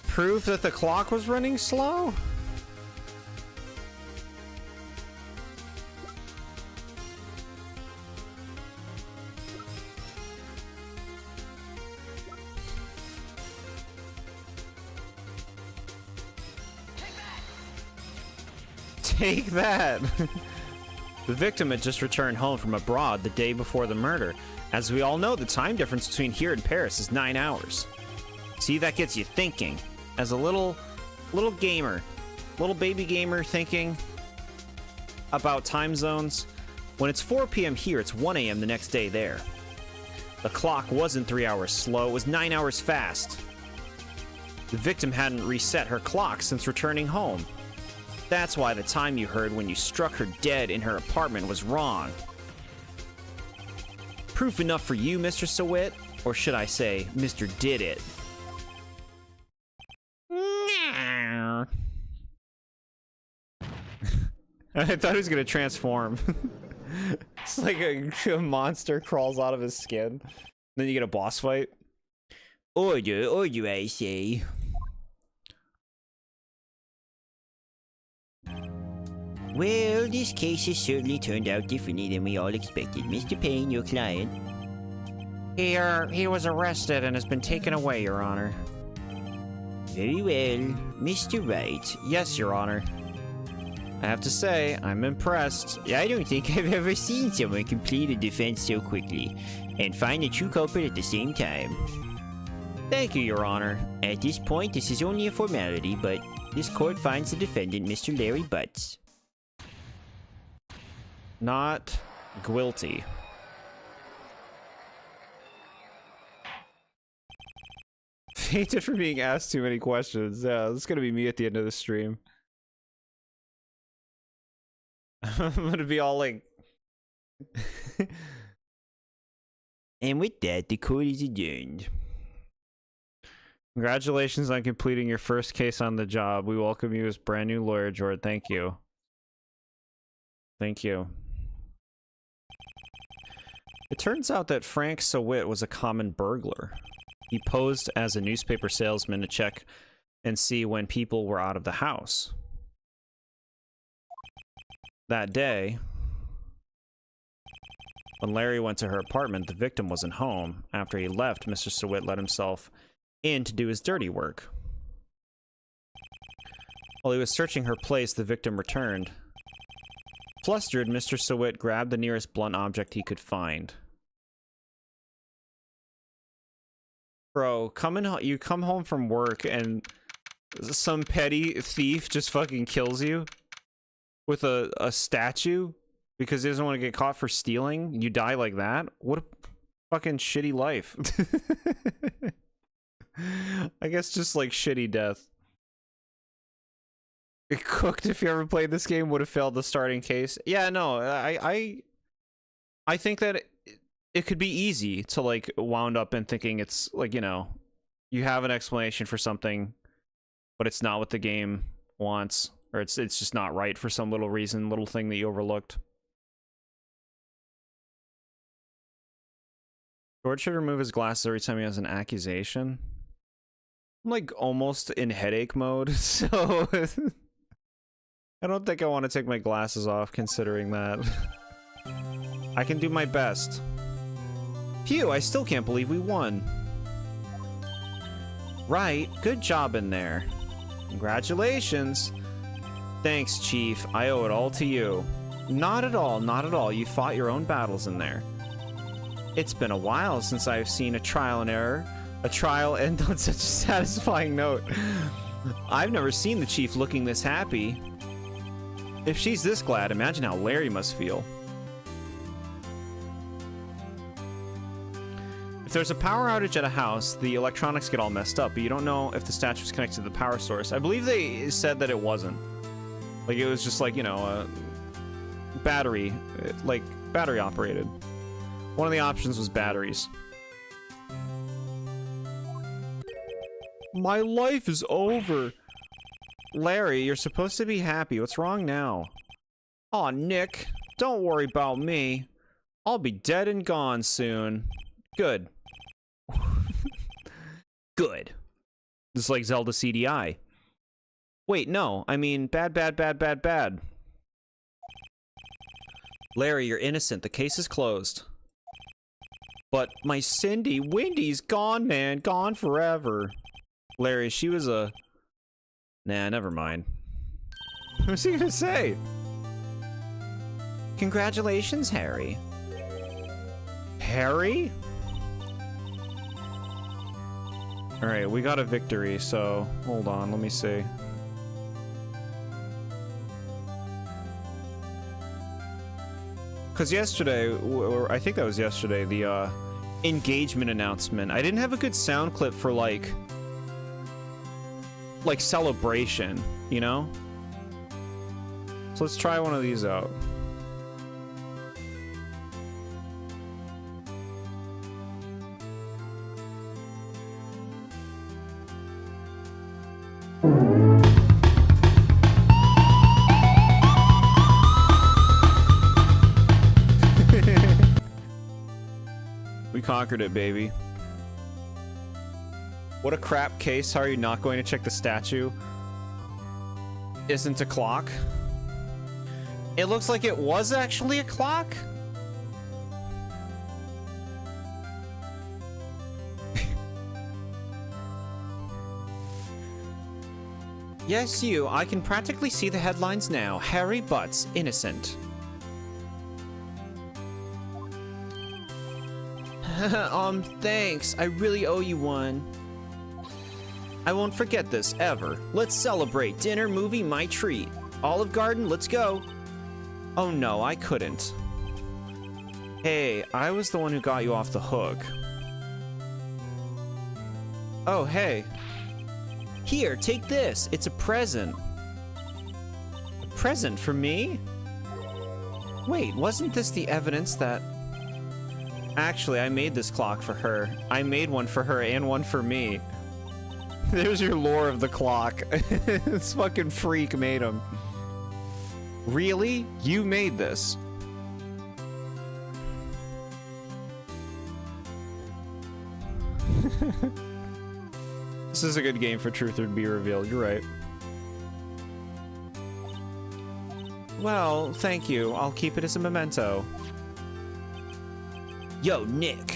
Proof that the clock was running slow? Take that! The victim had just returned home from abroad the day before the murder. As we all know, the time difference between here and Paris is 9 hours. See, that gets you thinking. As a little gamer, little baby gamer thinking about time zones. When it's 4 p.m. here, it's 1 a.m. the next day there. The clock wasn't 3 hours slow, it was 9 hours fast. The victim hadn't reset her clock since returning home. That's why the time you heard when you struck her dead in her apartment was wrong. Proof enough for you, Mr. Sowit? Or should I say, Mr. Did It? I thought he was gonna transform. It's like a monster crawls out of his skin. Then you get a boss fight. Order, I say. Well, this case has certainly turned out differently than we all expected. Mr. Payne, your client. He was arrested and has been taken away, Your Honor. Very well. Mr. Wright. Yes, Your Honor. I have to say, I'm impressed. I don't think I've ever seen someone complete a defense so quickly and find a true culprit at the same time. Thank you, Your Honor. At this point, this is only a formality, but this court finds the defendant, Mr. Larry Butts. Not guilty. Fainted for being asked too many questions. Yeah, this is gonna be me at the end of the stream. I'm gonna be all like... And with that, the court is adjourned. Congratulations on completing your first case on the job. We welcome you as brand new lawyer, Jord. Thank you. Thank you. It turns out that Frank Sowit was a common burglar. He posed as a newspaper salesman to check and see when people were out of the house. That day, when Larry went to her apartment, the victim wasn't home. After he left, Mr. Sowit let himself in to do his dirty work. While he was searching her place, the victim returned. Flustered, Mr. Sowit grabbed the nearest blunt object he could find. Bro, you come home from work and some petty thief just fucking kills you with a statue because he doesn't want to get caught for stealing. You die like that? What a fucking shitty life. I guess just like shitty death. Cooked, if you ever played this game, would have failed the starting case. Yeah, no, I think that it could be easy to like wound up in thinking it's like, you know, you have an explanation for something, but it's not what the game wants, or it's just not right for some little reason, little thing that you overlooked. George should remove his glasses every time he has an accusation. I'm like almost in headache mode, so I don't think I want to take my glasses off considering that. I can do my best. Phew, I still can't believe we won. Right, good job in there. Congratulations. Thanks, Chief. I owe it all to you. Not at all, not at all. You fought your own battles in there. It's been a while since I've seen a trial and error. A trial end on such a satisfying note. I've never seen the Chief looking this happy. If she's this glad, imagine how Larry must feel. If there's a power outage at a house, the electronics get all messed up, but you don't know if the statue is connected to the power source. I believe they said that it wasn't. Like, it was just like, you know, a battery, like, battery operated. One of the options was batteries. My life is over. Larry, you're supposed to be happy. What's wrong now? Aw, Nick, don't worry about me. I'll be dead and gone soon. Good. Good. This is like Zelda CDI. Wait, no. I mean, bad, bad, bad, bad, bad. Larry, you're innocent. The case is closed. But my Cindy, Wendy's gone, man. Gone forever. Larry, she was a... Nah, never mind. What's he gonna say? Congratulations, Harry. Harry? Alright, we got a victory, so... Hold on, let me see. Because yesterday, or I think that was yesterday, the engagement announcement, I didn't have a good sound clip for like celebration, you know? So let's try one of these out. We conquered it, baby. What a crap case. How are you not going to check the statue? Isn't a clock? It looks like it was actually a clock? Yes, you. I can practically see the headlines now. Harry Butts, innocent. Thanks. I really owe you one. I won't forget this, ever. Let's celebrate. Dinner, movie, my treat. Olive Garden, let's go. Oh no, I couldn't. Hey, I was the one who got you off the hook. Oh, hey. Here, take this. It's a present. A present for me? Wait, wasn't this the evidence that... Actually, I made this clock for her. I made one for her and one for me. There's your lore of the clock. This fucking freak made him. Really? You made this? This is a good game for truth or be revealed. You're right. Well, thank you. I'll keep it as a memento. Yo, Nick.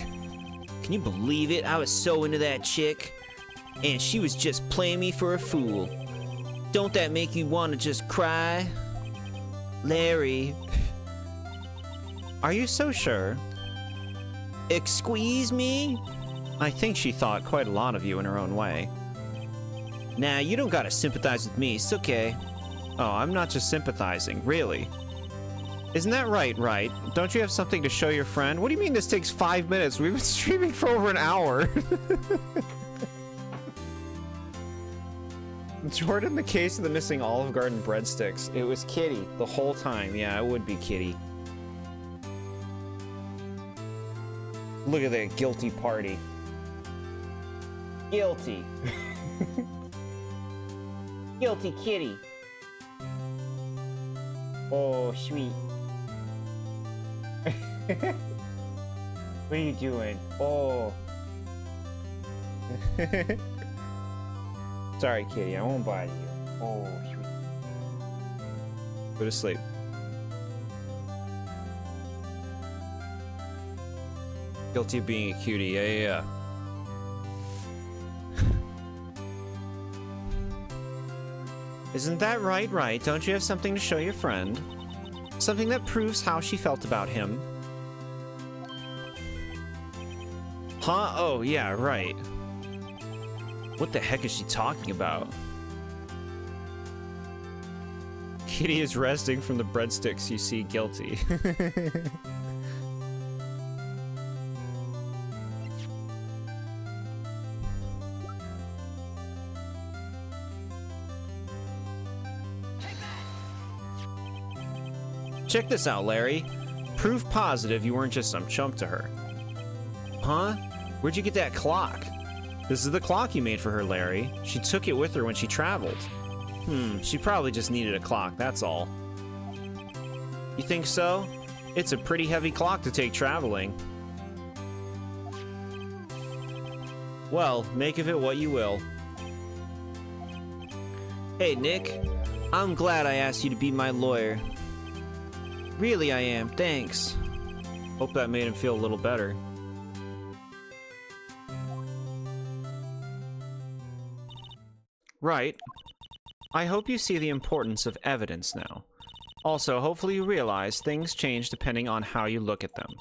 Can you believe it? I was so into that chick, and she was just playing me for a fool. Don't that make you want to just cry? Larry. Are you so sure? Squeeze me? I think she thought quite a lot of you in her own way. Nah, you don't gotta sympathize with me. It's okay. Oh, I'm not just sympathizing, really. Isn't that right, Wright? Don't you have something to show your friend? What do you mean this takes 5 minutes? We've been streaming for over an hour. Jordan, the case of the missing Olive Garden breadsticks. It was Kitty the whole time. Yeah, it would be Kitty. Look at that guilty party. Guilty. Guilty kitty. Oh, sweet. What are you doing? Oh. Sorry, Kitty. I won't bother you. Oh, sweet. Go to sleep. Guilty of being a cutie. Yeah, yeah, yeah. Isn't that right, Wright? Don't you have something to show your friend? Something that proves how she felt about him? Huh? Oh, yeah, right. What the heck is she talking about? Kitty is resting from the breadsticks you see guilty. Check this out, Larry. Proof positive you weren't just some chump to her. Huh? Where'd you get that clock? This is the clock you made for her, Larry. She took it with her when she traveled. She probably just needed a clock, that's all. You think so? It's a pretty heavy clock to take traveling. Well, make of it what you will. Hey, Nick. I'm glad I asked you to be my lawyer. Really, I am. Thanks. Hope that made him feel a little better. Right. I hope you see the importance of evidence now. Also, hopefully you realize things change depending on how you look at them.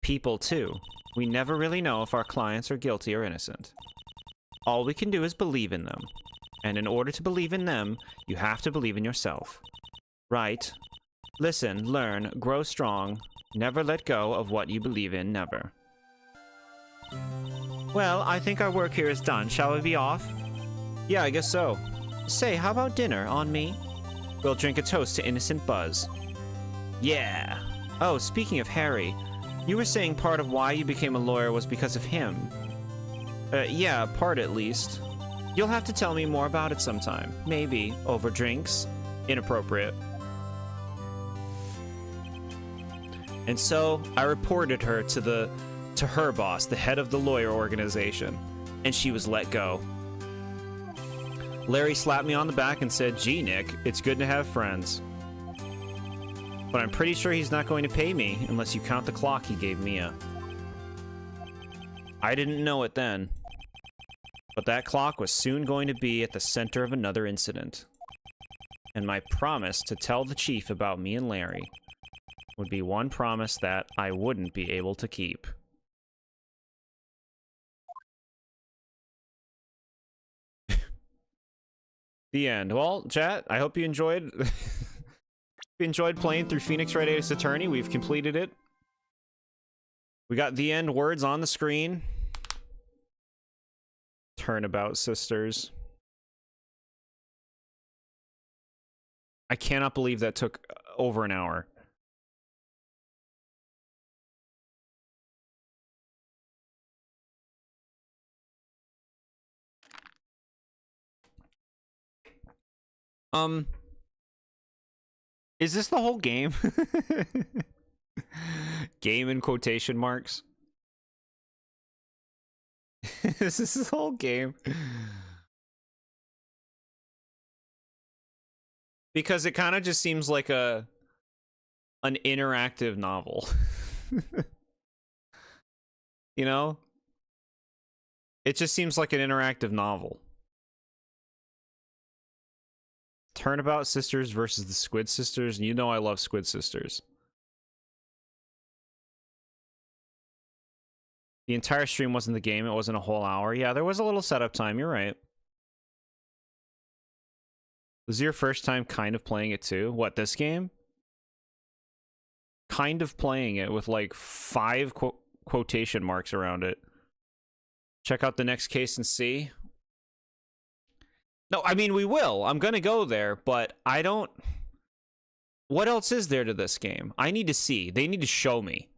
People, too. We never really know if our clients are guilty or innocent. All we can do is believe in them. And in order to believe in them, you have to believe in yourself. Right? Listen, learn, grow strong. Never let go of what you believe in, never. Well, I think our work here is done. Shall we be off? Yeah, I guess so. Say, how about dinner on me? We'll drink a toast to innocent Buzz. Yeah. Oh, speaking of Harry, you were saying part of why you became a lawyer was because of him. Yeah, part at least. You'll have to tell me more about it sometime. Maybe over drinks. Inappropriate. And so I reported her to her boss, the head of the lawyer organization, and she was let go. Larry slapped me on the back and said, "Gee, Nick, it's good to have friends." But I'm pretty sure he's not going to pay me unless you count the clock he gave Mia. I didn't know it then, but that clock was soon going to be at the center of another incident. And my promise to tell the chief about me and Larry would be one promise that I wouldn't be able to keep. The end. Well, chat, I hope you enjoyed you enjoyed playing through Phoenix Wright Ace Attorney. We've completed it. We got the end words on the screen. Turnabout sisters. I cannot believe that took over an hour. Is this the whole game? Game in quotation marks. Is this the whole game? Because it kind of just seems like an interactive novel. You know? It just seems like an interactive novel. Turnabout Sisters versus the Squid Sisters, and you know I love Squid Sisters. The entire stream wasn't the game, it wasn't a whole hour. Yeah, there was a little setup time, you're right. This is your first time kind of playing it too? What, this game? Kind of playing it with like 5 quotation marks around it. Check out the next case and see. No, I mean, we will. I'm gonna go there, but I don't... What else is there to this game? I need to see. They need to show me.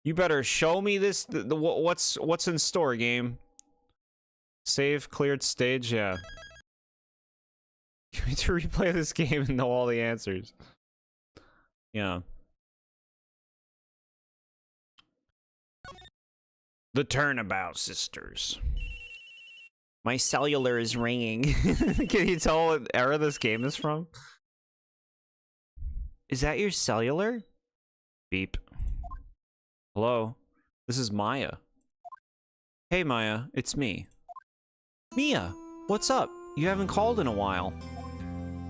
You better show me this. What's in store, game? Save, cleared stage, yeah. You need to replay this game and know all the answers. Yeah. The Turnabout Sisters. My cellular is ringing. Can you tell what era this game is from? Is that your cellular? Beep. Hello? This is Maya. Hey Maya, it's me. Mia, what's up? You haven't called in a while.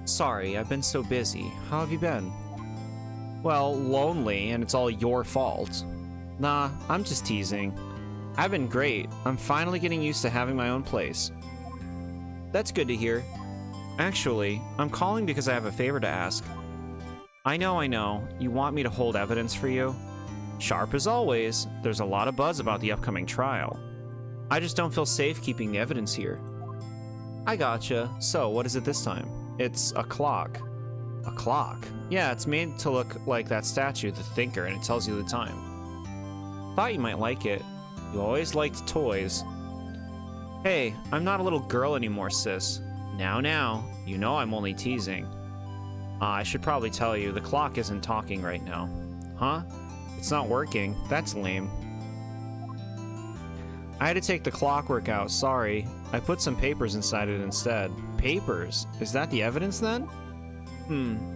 Sorry, I've been so busy. How have you been? Well, lonely, and it's all your fault. Nah, I'm just teasing. I've been great. I'm finally getting used to having my own place. That's good to hear. Actually, I'm calling because I have a favor to ask. I know. You want me to hold evidence for you? Sharp as always, there's a lot of buzz about the upcoming trial. I just don't feel safe keeping the evidence here. I gotcha. So, what is it this time? It's a clock. A clock? Yeah, it's made to look like that statue, the Thinker, and it tells you the time. Thought you might like it. You always liked toys. Hey, I'm not a little girl anymore, sis. Now, you know I'm only teasing. I should probably tell you, the clock isn't talking right now. Huh? It's not working. That's lame. I had to take the clockwork out, sorry. I put some papers inside it instead. Papers? Is that the evidence then?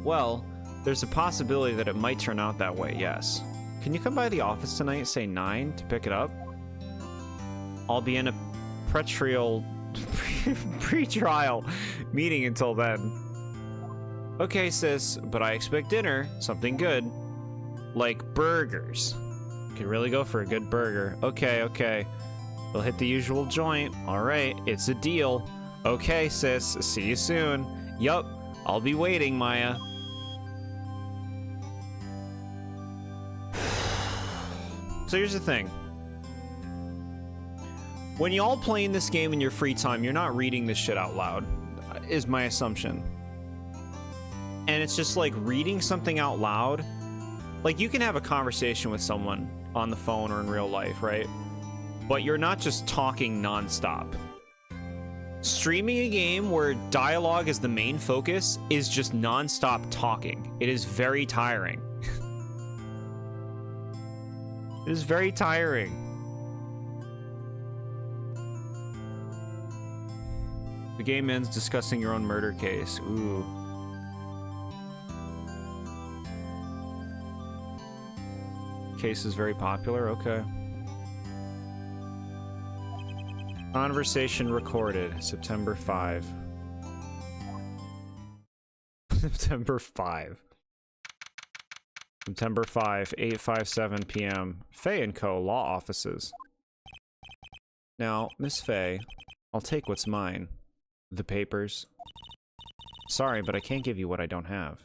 Well, there's a possibility that it might turn out that way, yes. Can you come by the office tonight, say 9, to pick it up? I'll be in a pretrial meeting until then. Okay, sis, but I expect dinner, something good. Like burgers. Could really go for a good burger. Okay. We'll hit the usual joint. Alright, it's a deal. Okay, sis, see you soon. Yup, I'll be waiting, Maya. So here's the thing. When y'all playing this game in your free time, you're not reading this shit out loud, is my assumption. And it's just like reading something out loud. Like you can have a conversation with someone on the phone or in real life, right? But you're not just talking nonstop. Streaming a game where dialogue is the main focus is just nonstop talking. It is very tiring. It is very tiring. The game ends discussing your own murder case. Ooh. Case is very popular. Okay. Conversation recorded. September 5. September 5. September 5, 8:57 p.m. Faye & Co. Law Offices. Now, Miss Faye, I'll take what's mine. The papers. Sorry, but I can't give you what I don't have.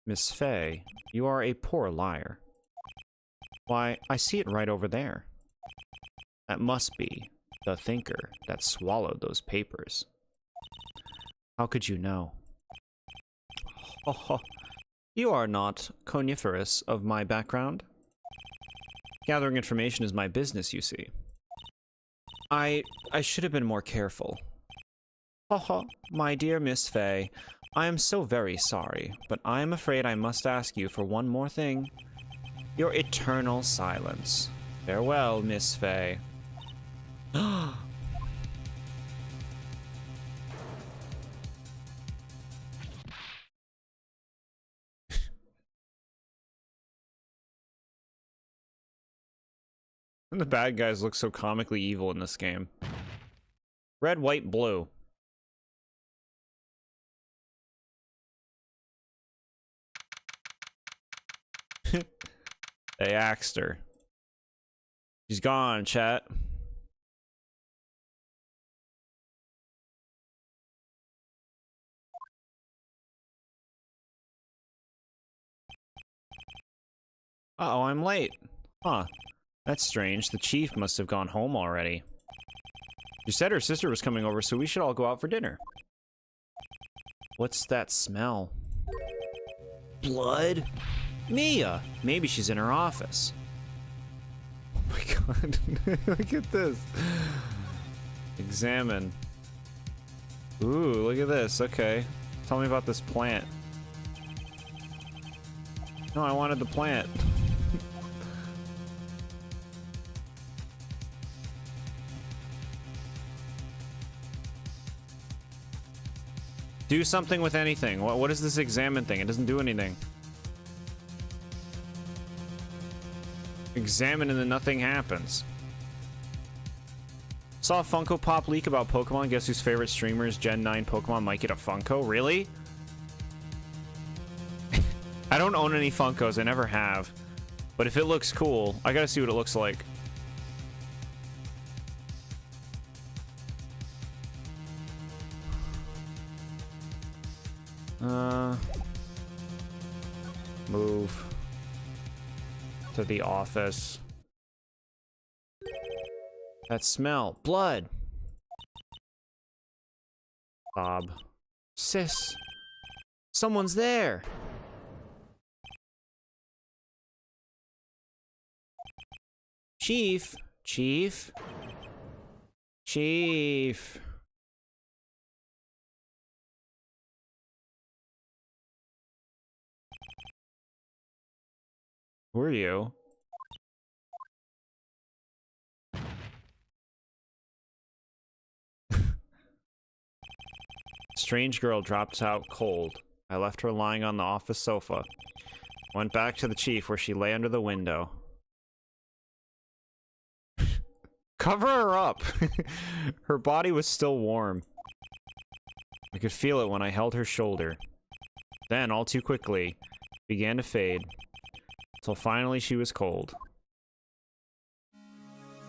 Miss Faye, you are a poor liar. Why, I see it right over there. That must be the thinker that swallowed those papers. How could you know? Oh, you are not coniferous of my background. Gathering information is my business, you see. I should have been more careful. Haha, my dear Miss Faye, I am so very sorry, but I am afraid I must ask you for one more thing. Your eternal silence. Farewell, Miss Faye. The bad guys look so comically evil in this game. Red, white, blue. They axed her. She's gone, chat. Uh-oh, I'm late. Huh. That's strange. The chief must have gone home already. She said her sister was coming over, so we should all go out for dinner. What's that smell? Blood? Mia! Maybe she's in her office. Oh my god. Look at this. Examine. Ooh, look at this. Okay. Tell me about this plant. No, I wanted the plant. Do something with anything. What is this examine thing? It doesn't do anything. Examine and then nothing happens. Saw a Funko Pop leak about Pokemon. Guess whose favorite streamers Gen 9 Pokemon might get a Funko? Really? I don't own any Funkos. I never have. But if it looks cool, I gotta see what it looks like. Move to the office. That smell. Blood. Bob. Sis. Someone's there. Chief. Chief. Chief. Who are you? Strange girl dropped out cold. I left her lying on the office sofa. Went back to the chief where she lay under the window. Cover her up! Her body was still warm. I could feel it when I held her shoulder. Then, all too quickly, began to fade, until finally she was cold.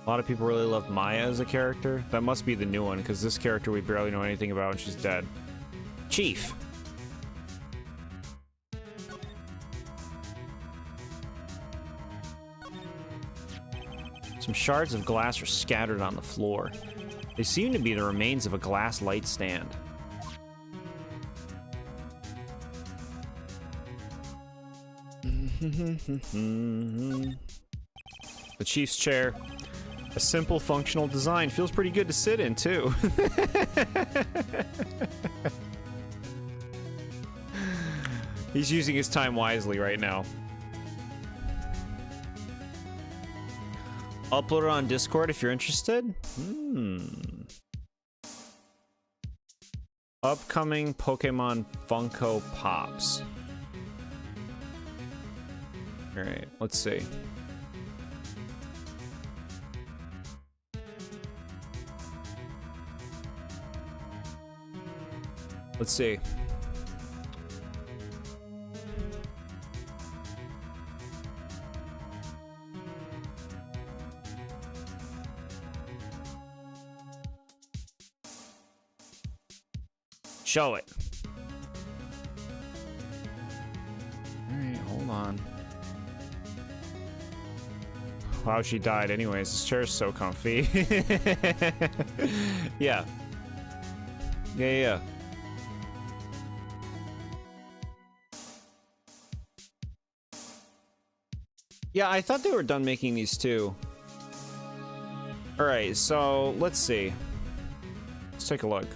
A lot of people really love Maya as a character. That must be the new one, because this character we barely know anything about and she's dead. Chief! Some shards of glass are scattered on the floor. They seem to be the remains of a glass light stand. The chief's chair. A simple, functional design. Feels pretty good to sit in, too. He's using his time wisely right now. Upload it on Discord if you're interested. Upcoming Pokemon Funko Pops. Alright, let's see. Let's see. Show it. Alright, hold on. Wow, she died anyways. This chair's so comfy. Yeah. Yeah. Yeah, I thought they were done making these too. Alright, so let's see. Let's take a look.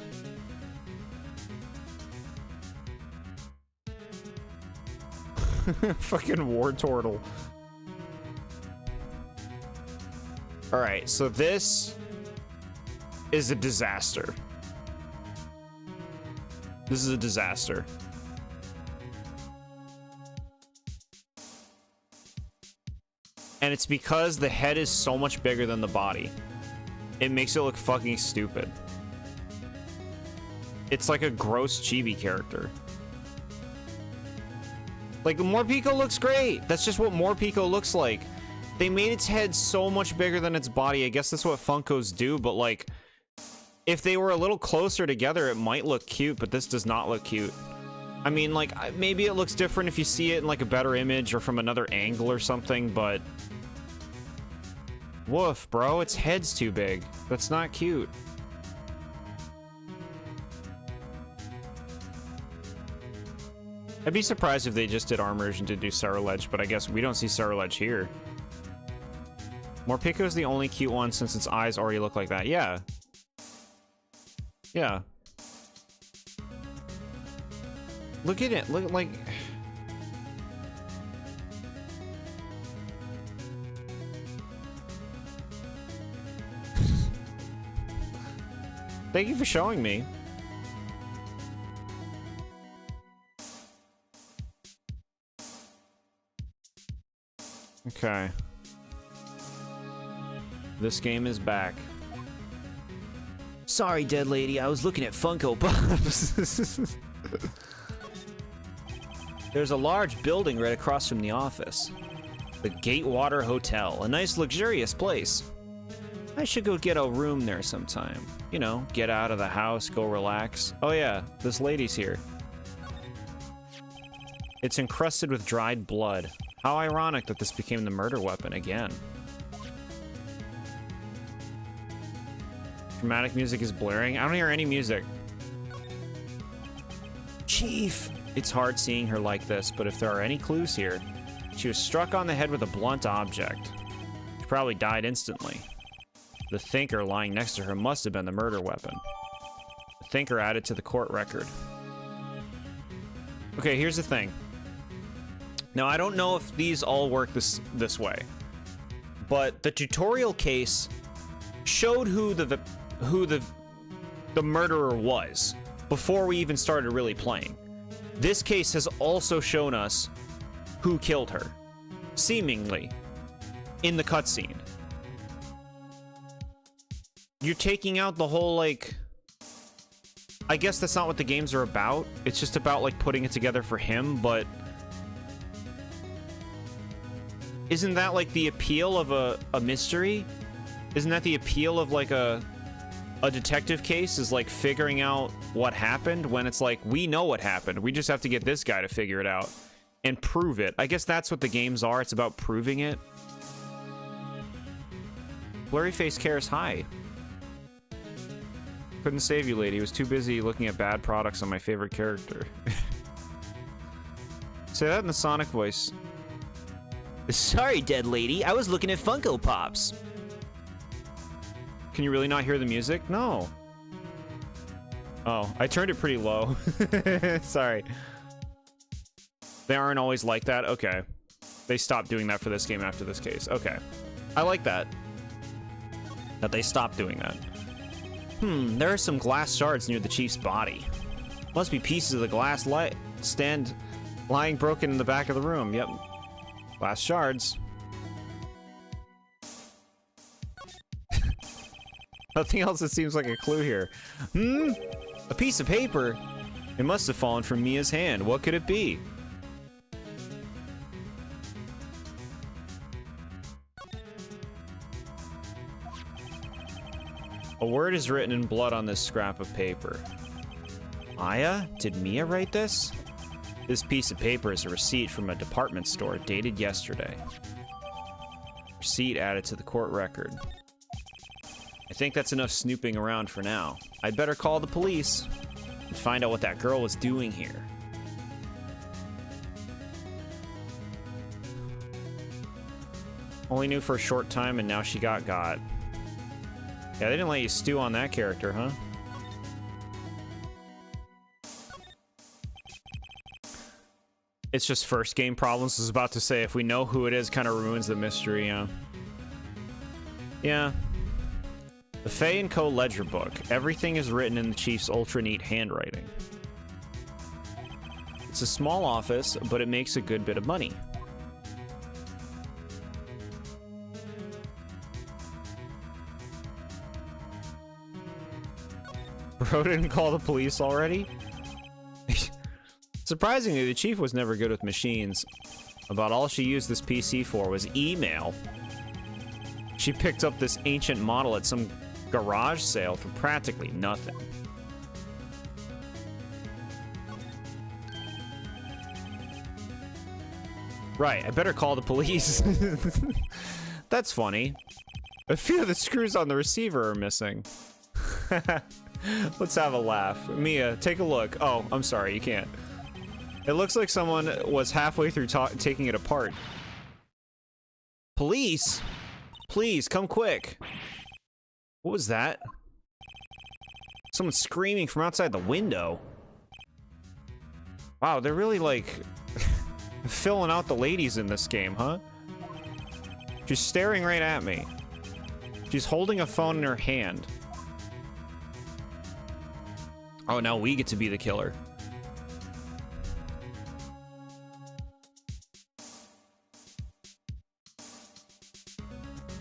Fucking Wartortle. Alright, so this is a disaster. This is a disaster. And it's because the head is so much bigger than the body. It makes it look fucking stupid. It's like a gross chibi character. Like, Morpeko looks great. That's just what Morpeko looks like. They made its head so much bigger than its body. I guess that's what Funkos do, but like, if they were a little closer together, it might look cute, but this does not look cute. I mean, like, maybe it looks different if you see it in like a better image or from another angle or something, but woof, bro, its head's too big. That's not cute. I'd be surprised if they just did Armors and did do Ceruledge, but I guess we don't see Ceruledge here. Morpeko's the only cute one since its eyes already look like that. Yeah. Yeah. Look at it. Look, like... Thank you for showing me. Okay. This game is back. Sorry, dead lady. I was looking at Funko Pops. There's a large building right across from the office. The Gatewater Hotel. A nice, luxurious place. I should go get a room there sometime. You know, get out of the house, go relax. Oh yeah, this lady's here. It's encrusted with dried blood. How ironic that this became the murder weapon again. Dramatic music is blaring. I don't hear any music. Chief! It's hard seeing her like this, but if there are any clues here, she was struck on the head with a blunt object. She probably died instantly. The thinker lying next to her must have been the murder weapon. The thinker added to the court record. Okay, here's the thing. Now, I don't know if these all work this way, but the tutorial case showed who the murderer was. before we even started really playing. This case has also shown us who killed her, seemingly, in the cutscene. You're taking out the whole, like... I guess that's not what the games are about. It's just about, like, putting it together for him, but... Isn't that, like, the appeal of a mystery? Isn't that the appeal of, like, a detective case, is, like, figuring out what happened, when it's like, we know what happened. We just have to get this guy to figure it out and prove it. I guess that's what the games are. It's about proving it. Blurry face cares. Hi. Couldn't save you, lady. Was too busy looking at bad products on my favorite character. Say that in the Sonic voice. Sorry, dead lady. I was looking at Funko Pops. Can you really not hear the music? No. Oh, I turned it pretty low. Sorry. They aren't always like that? Okay. They stopped doing that for this game after this case. Okay. I like that. That they stopped doing that. There are some glass shards near the chief's body. Must be pieces of the glass stand lying broken in the back of the room. Yep. Glass shards. Nothing else that seems like a clue here. A piece of paper. It must have fallen from Mia's hand. What could it be? A word is written in blood on this scrap of paper. Aya? Did Mia write this? This piece of paper is a receipt from a department store dated yesterday. Receipt added to the court record. I think that's enough snooping around for now. I'd better call the police and find out what that girl was doing here. Only knew for a short time and now she got. Yeah, they didn't let you stew on that character, huh? It's just first game problems. I was about to say, if we know who it is, kind of ruins the mystery, yeah. Yeah. The Faye & Co. ledger book. Everything is written in the chief's ultra-neat handwriting. It's a small office, but it makes a good bit of money. Bro didn't call the police already? Surprisingly, the chief was never good with machines. About all she used this PC for was email. She picked up this ancient model at some garage sale for practically nothing. Right, I better call the police. That's funny. A few of the screws on the receiver are missing. Let's have a laugh. Mia, take a look. Oh, I'm sorry, you can't. It looks like someone was halfway through taking it apart. Police? Please, come quick. What was that? Someone screaming from outside the window. Wow, they're really, like, filling out the ladies in this game, huh? She's staring right at me. She's holding a phone in her hand. Oh, now we get to be the killer.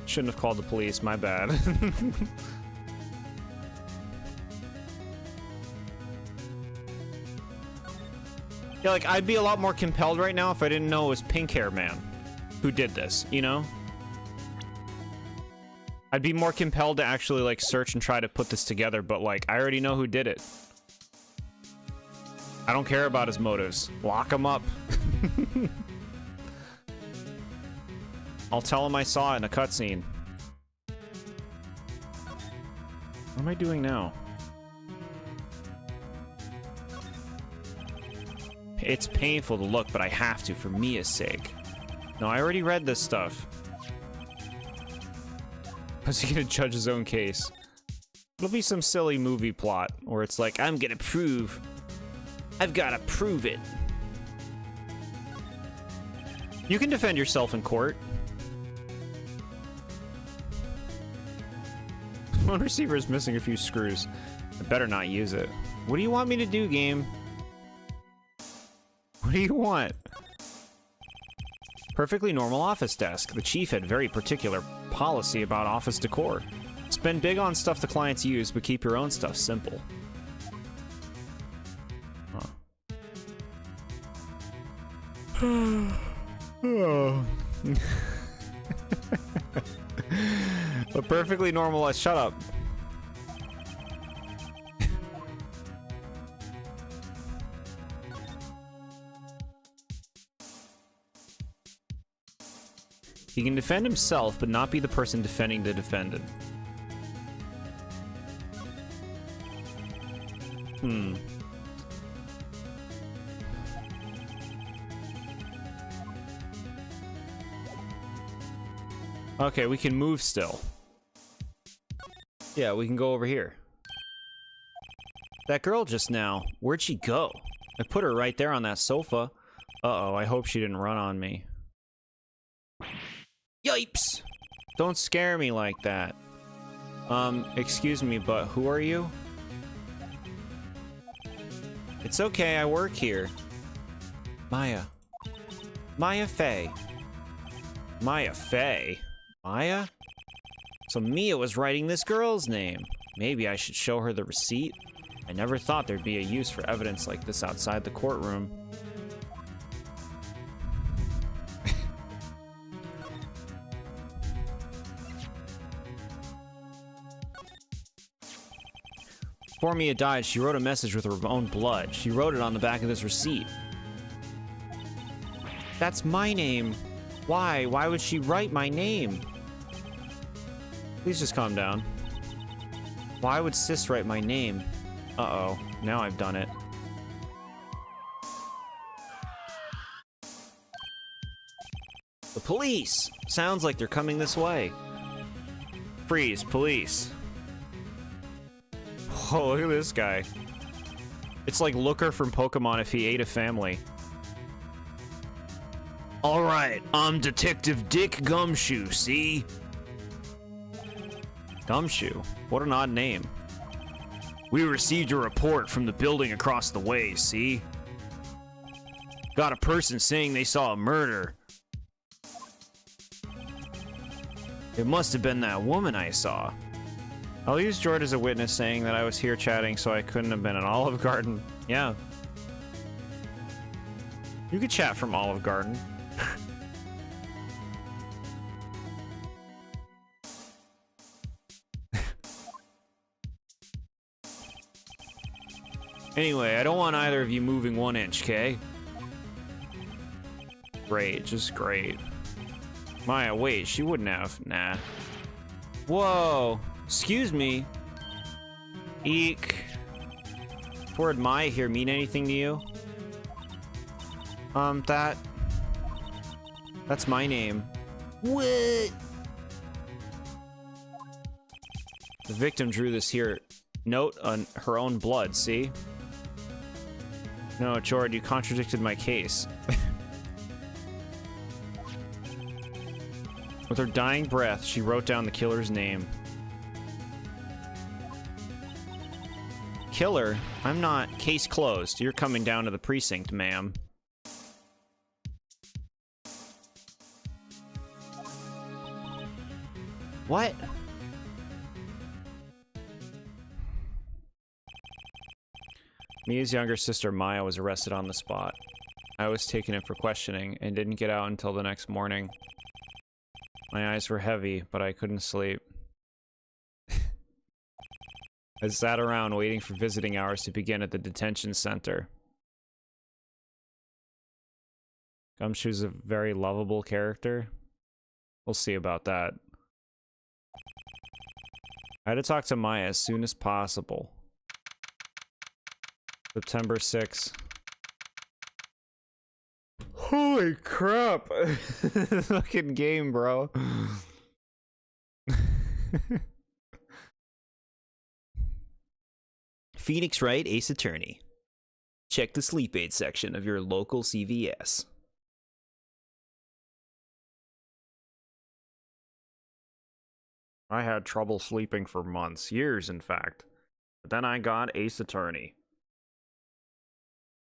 Shouldn't have called the police, my bad. Yeah, like, I'd be a lot more compelled right now if I didn't know it was Pink Hair Man who did this, you know? I'd be more compelled to actually, like, search and try to put this together, but, like, I already know who did it. I don't care about his motives. Lock him up. I'll tell him I saw it in a cutscene. What am I doing now? It's painful to look, but I have to for Mia's sake. No, I already read this stuff. How's he gonna judge his own case? It'll be some silly movie plot where it's like, I've gotta prove it. You can defend yourself in court. One receiver is missing a few screws. I better not use it. What do you want me to do, game? What do you want? Perfectly normal office desk. The chief had very particular policy about office decor. Spend big on stuff the clients use, but keep your own stuff simple. Oh. A perfectly normal. Shut up. He can defend himself, but not be the person defending the defendant. Okay, we can move still. Yeah, we can go over here. That girl just now, where'd she go? I put her right there on that sofa. Uh-oh, I hope she didn't run on me. Yipes! Don't scare me like that. Excuse me, but who are you? It's okay, I work here. Maya. Maya Fey. Maya Fey? Maya? So Mia was writing this girl's name. Maybe I should show her the receipt. I never thought there'd be a use for evidence like this outside the courtroom. Before Mia died, she wrote a message with her own blood. She wrote it on the back of this receipt. That's my name. Why? Why would she write my name? Please just calm down. Why would Sis write my name? Uh-oh. Now I've done it. The police! Sounds like they're coming this way. Freeze, police. Oh, look at this guy. It's like Looker from Pokemon if he ate a family. Alright, I'm Detective Dick Gumshoe, see? Gumshoe? What an odd name. We received a report from the building across the way, see? Got a person saying they saw a murder. It must have been that woman I saw. I'll use Jord as a witness saying that I was here chatting, so I couldn't have been in Olive Garden. Yeah. You could chat from Olive Garden. Anyway, I don't want either of you moving 1 inch, okay? Great, just great. Maya, wait, she wouldn't have. Nah. Whoa! Excuse me. Eek. Word Maya here mean anything to you? That's my name. What? The victim drew this here note on her own blood, see? No, Jord, you contradicted my case. With her dying breath, she wrote down the killer's name. Killer? I'm not. Case closed. You're coming down to the precinct, ma'am. What? Mia's younger sister, Maya, was arrested on the spot. I was taken in for questioning and didn't get out until the next morning. My eyes were heavy, but I couldn't sleep. I sat around waiting for visiting hours to begin at the detention center. Gumshoe's a very lovable character. We'll see about that. I had to talk to Maya as soon as possible. September 6th. Holy crap! Fucking game, bro. Phoenix Wright, Ace Attorney. Check the sleep aid section of your local CVS. I had trouble sleeping for months, years in fact. But then I got Ace Attorney.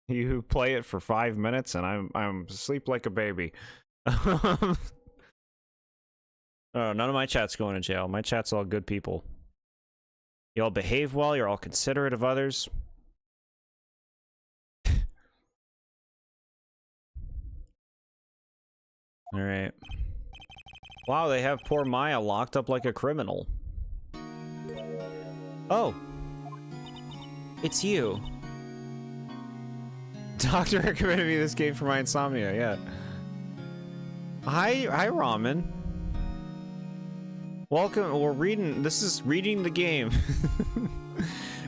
You play it for 5 minutes, and I'm asleep like a baby. Oh, none of my chat's going to jail. My chat's all good people. You all behave well. You're all considerate of others. All right. Wow, they have poor Maya locked up like a criminal. Oh. It's you. Doctor recommended me this game for my insomnia, yeah. Hi, Ramen. Welcome, we're reading, this is reading the game.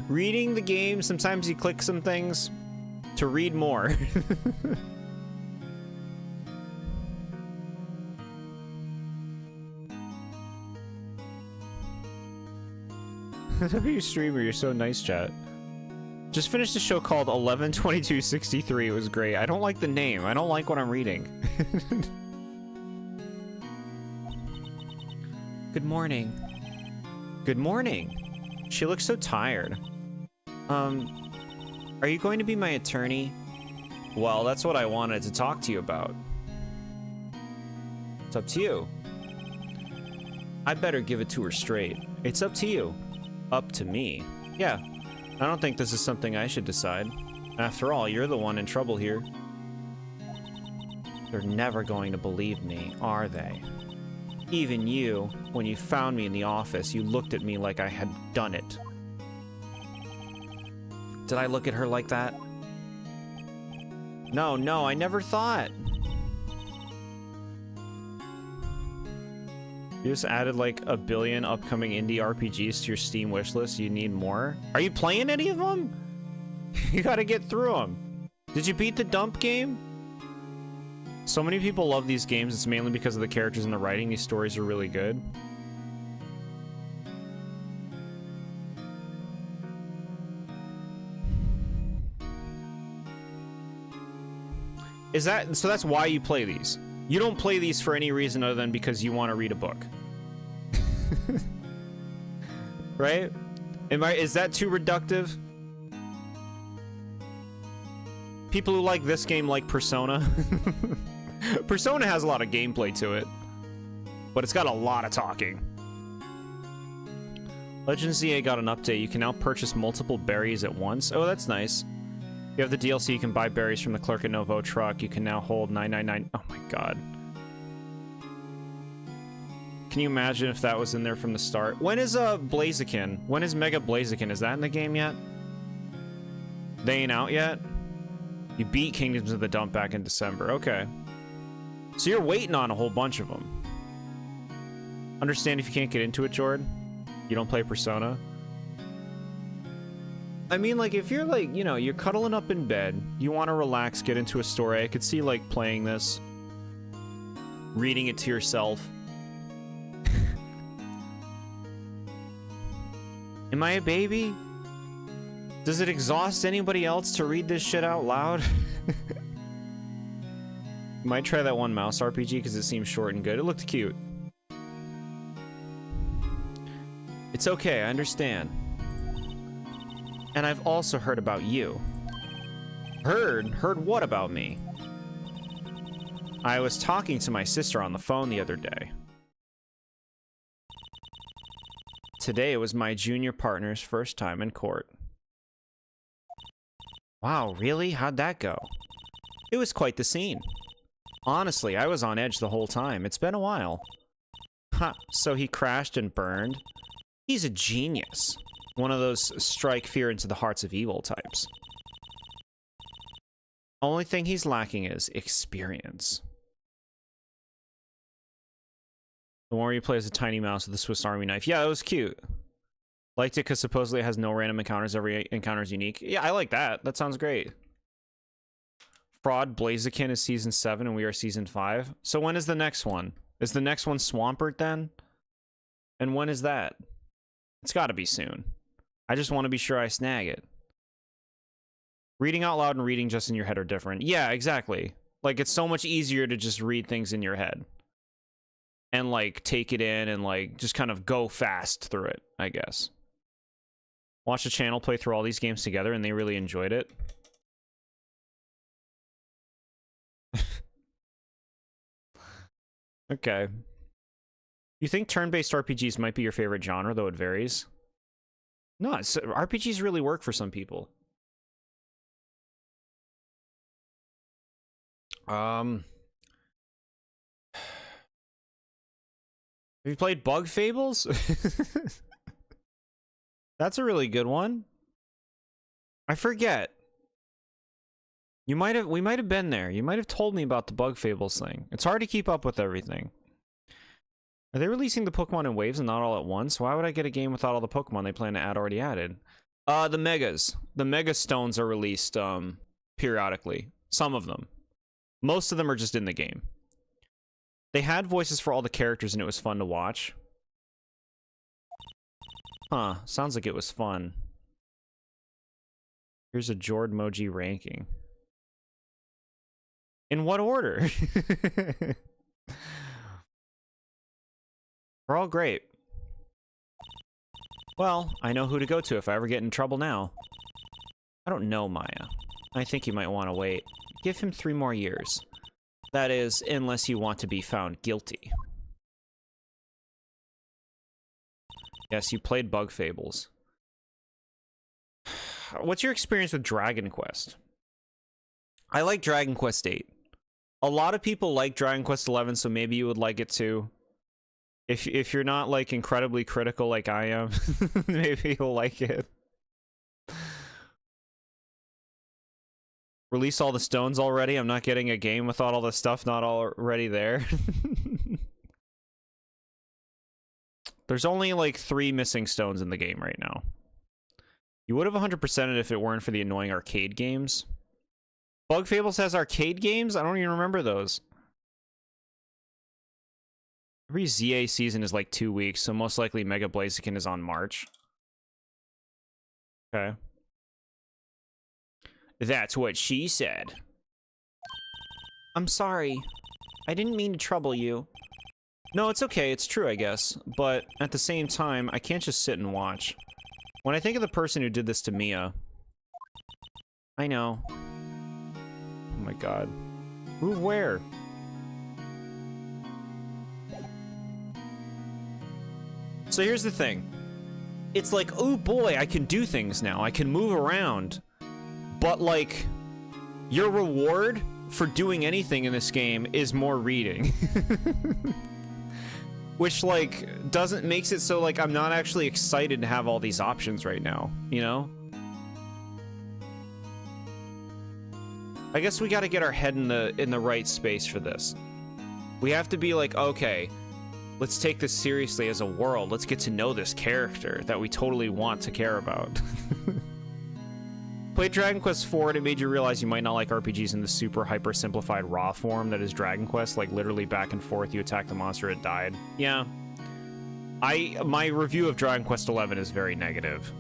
Reading the game, sometimes you click some things to read more. W streamer, you're so nice, chat. Just finished a show called 11/22/63. It was great. I don't like the name. I don't like what I'm reading. Good morning. Good morning. She looks so tired. Are you going to be my attorney? Well, that's what I wanted to talk to you about. It's up to you. I better give it to her straight. It's up to you. Up to me. Yeah. I don't think this is something I should decide. After all, you're the one in trouble here. They're never going to believe me, are they? Even you, when you found me in the office, you looked at me like I had done it. Did I look at her like that? No, I never thought. You just added like 1 billion upcoming indie RPGs to your Steam wishlist. You need more? Are you playing any of them? You gotta get through them. Did you beat the dump game? So many people love these games. It's mainly because of the characters and the writing. These stories are really good. Is that so? That's why you play these. You don't play these for any reason other than because you want to read a book. Right? Is that too reductive? People who like this game like Persona. Persona has a lot of gameplay to it, but it's got a lot of talking. Legend ZA got an update. You can now purchase multiple berries at once. Oh, that's nice. You have the DLC, you can buy berries from the Clerk at Novo truck. You can now hold 999. Oh my god. Can you imagine if that was in there from the start? When is Blaziken? When is Mega Blaziken? Is that in the game yet? They ain't out yet? You beat Kingdoms of the Dump back in December. Okay. So you're waiting on a whole bunch of them. Understand if you can't get into it, Jord? You don't play Persona? I mean, like, if you're, like, you know, you're cuddling up in bed, you want to relax, get into a story, I could see, like, playing this, reading it to yourself. Am I a baby? Does it exhaust anybody else to read this shit out loud? Might try that one mouse RPG because it seems short and good. It looked cute. It's okay, I understand. And I've also heard about you. Heard? Heard what about me? I was talking to my sister on the phone the other day. Today was my junior partner's first time in court. Wow, really? How'd that go? It was quite the scene. Honestly, I was on edge the whole time. It's been a while. Ha, so he crashed and burned? He's a genius. One of those strike fear into the hearts of evil types. Only thing he's lacking is experience. The more you play as a tiny mouse with a Swiss Army knife. Yeah, it was cute. Liked it because supposedly it has no random encounters. Every encounter is unique. Yeah, I like that. That sounds great. Fraud Blaziken is season 7 and we are season 5. So when is the next one? Is the next one Swampert then? And when is that? It's got to be soon. I just want to be sure I snag it. Reading out loud and reading just in your head are different. Yeah, exactly. Like, it's so much easier to just read things in your head. And, like, take it in and, like, just kind of go fast through it, I guess. Watch the channel play through all these games together and they really enjoyed it. Okay. You think turn-based RPGs might be your favorite genre, though it varies? No, RPGs really work for some people. Have you played Bug Fables? That's a really good one. I forget. We might have been there. You might have told me about the Bug Fables thing. It's hard to keep up with everything. Are they releasing the Pokemon in waves and not all at once? Why would I get a game without all the Pokemon they plan to add already added? The Megas. The Mega Stones are released periodically. Some of them. Most of them are just in the game. They had voices for all the characters and it was fun to watch. Huh. Sounds like it was fun. Here's a Jordmoji ranking. In what order? We're all great. Well, I know who to go to if I ever get in trouble now. I don't know Maya. I think you might want to wait. Give him 3 more years. That is, unless you want to be found guilty. Yes, you played Bug Fables. What's your experience with Dragon Quest? I like Dragon Quest VIII. A lot of people like Dragon Quest XI, so maybe you would like it too. If you're not like incredibly critical like I am, maybe you'll like it. Release all the stones already. I'm not getting a game without all the stuff not already there. There's only like 3 missing stones in the game right now. You would have 100%ed it if it weren't for the annoying arcade games. Bug Fables has arcade games? I don't even remember those. Every ZA season is like 2 weeks, so most likely Mega Blaziken is on March. Okay. That's what she said. I'm sorry. I didn't mean to trouble you. No, it's okay. It's true, I guess. But at the same time, I can't just sit and watch. When I think of the person who did this to Mia... I know. Oh my god. Move where? So here's the thing. It's like, oh boy, I can do things now. I can move around. But, like, your reward for doing anything in this game is more reading. Which, like, makes it so, like, I'm not actually excited to have all these options right now, you know? I guess we gotta get our head in the right space for this. We have to be like, okay, let's take this seriously as a world. Let's get to know this character that we totally want to care about. Played Dragon Quest IV and it made you realize you might not like RPGs in the super hyper simplified raw form that is Dragon Quest, like literally back and forth, you attack the monster, it died. Yeah. My review of Dragon Quest XI is very negative.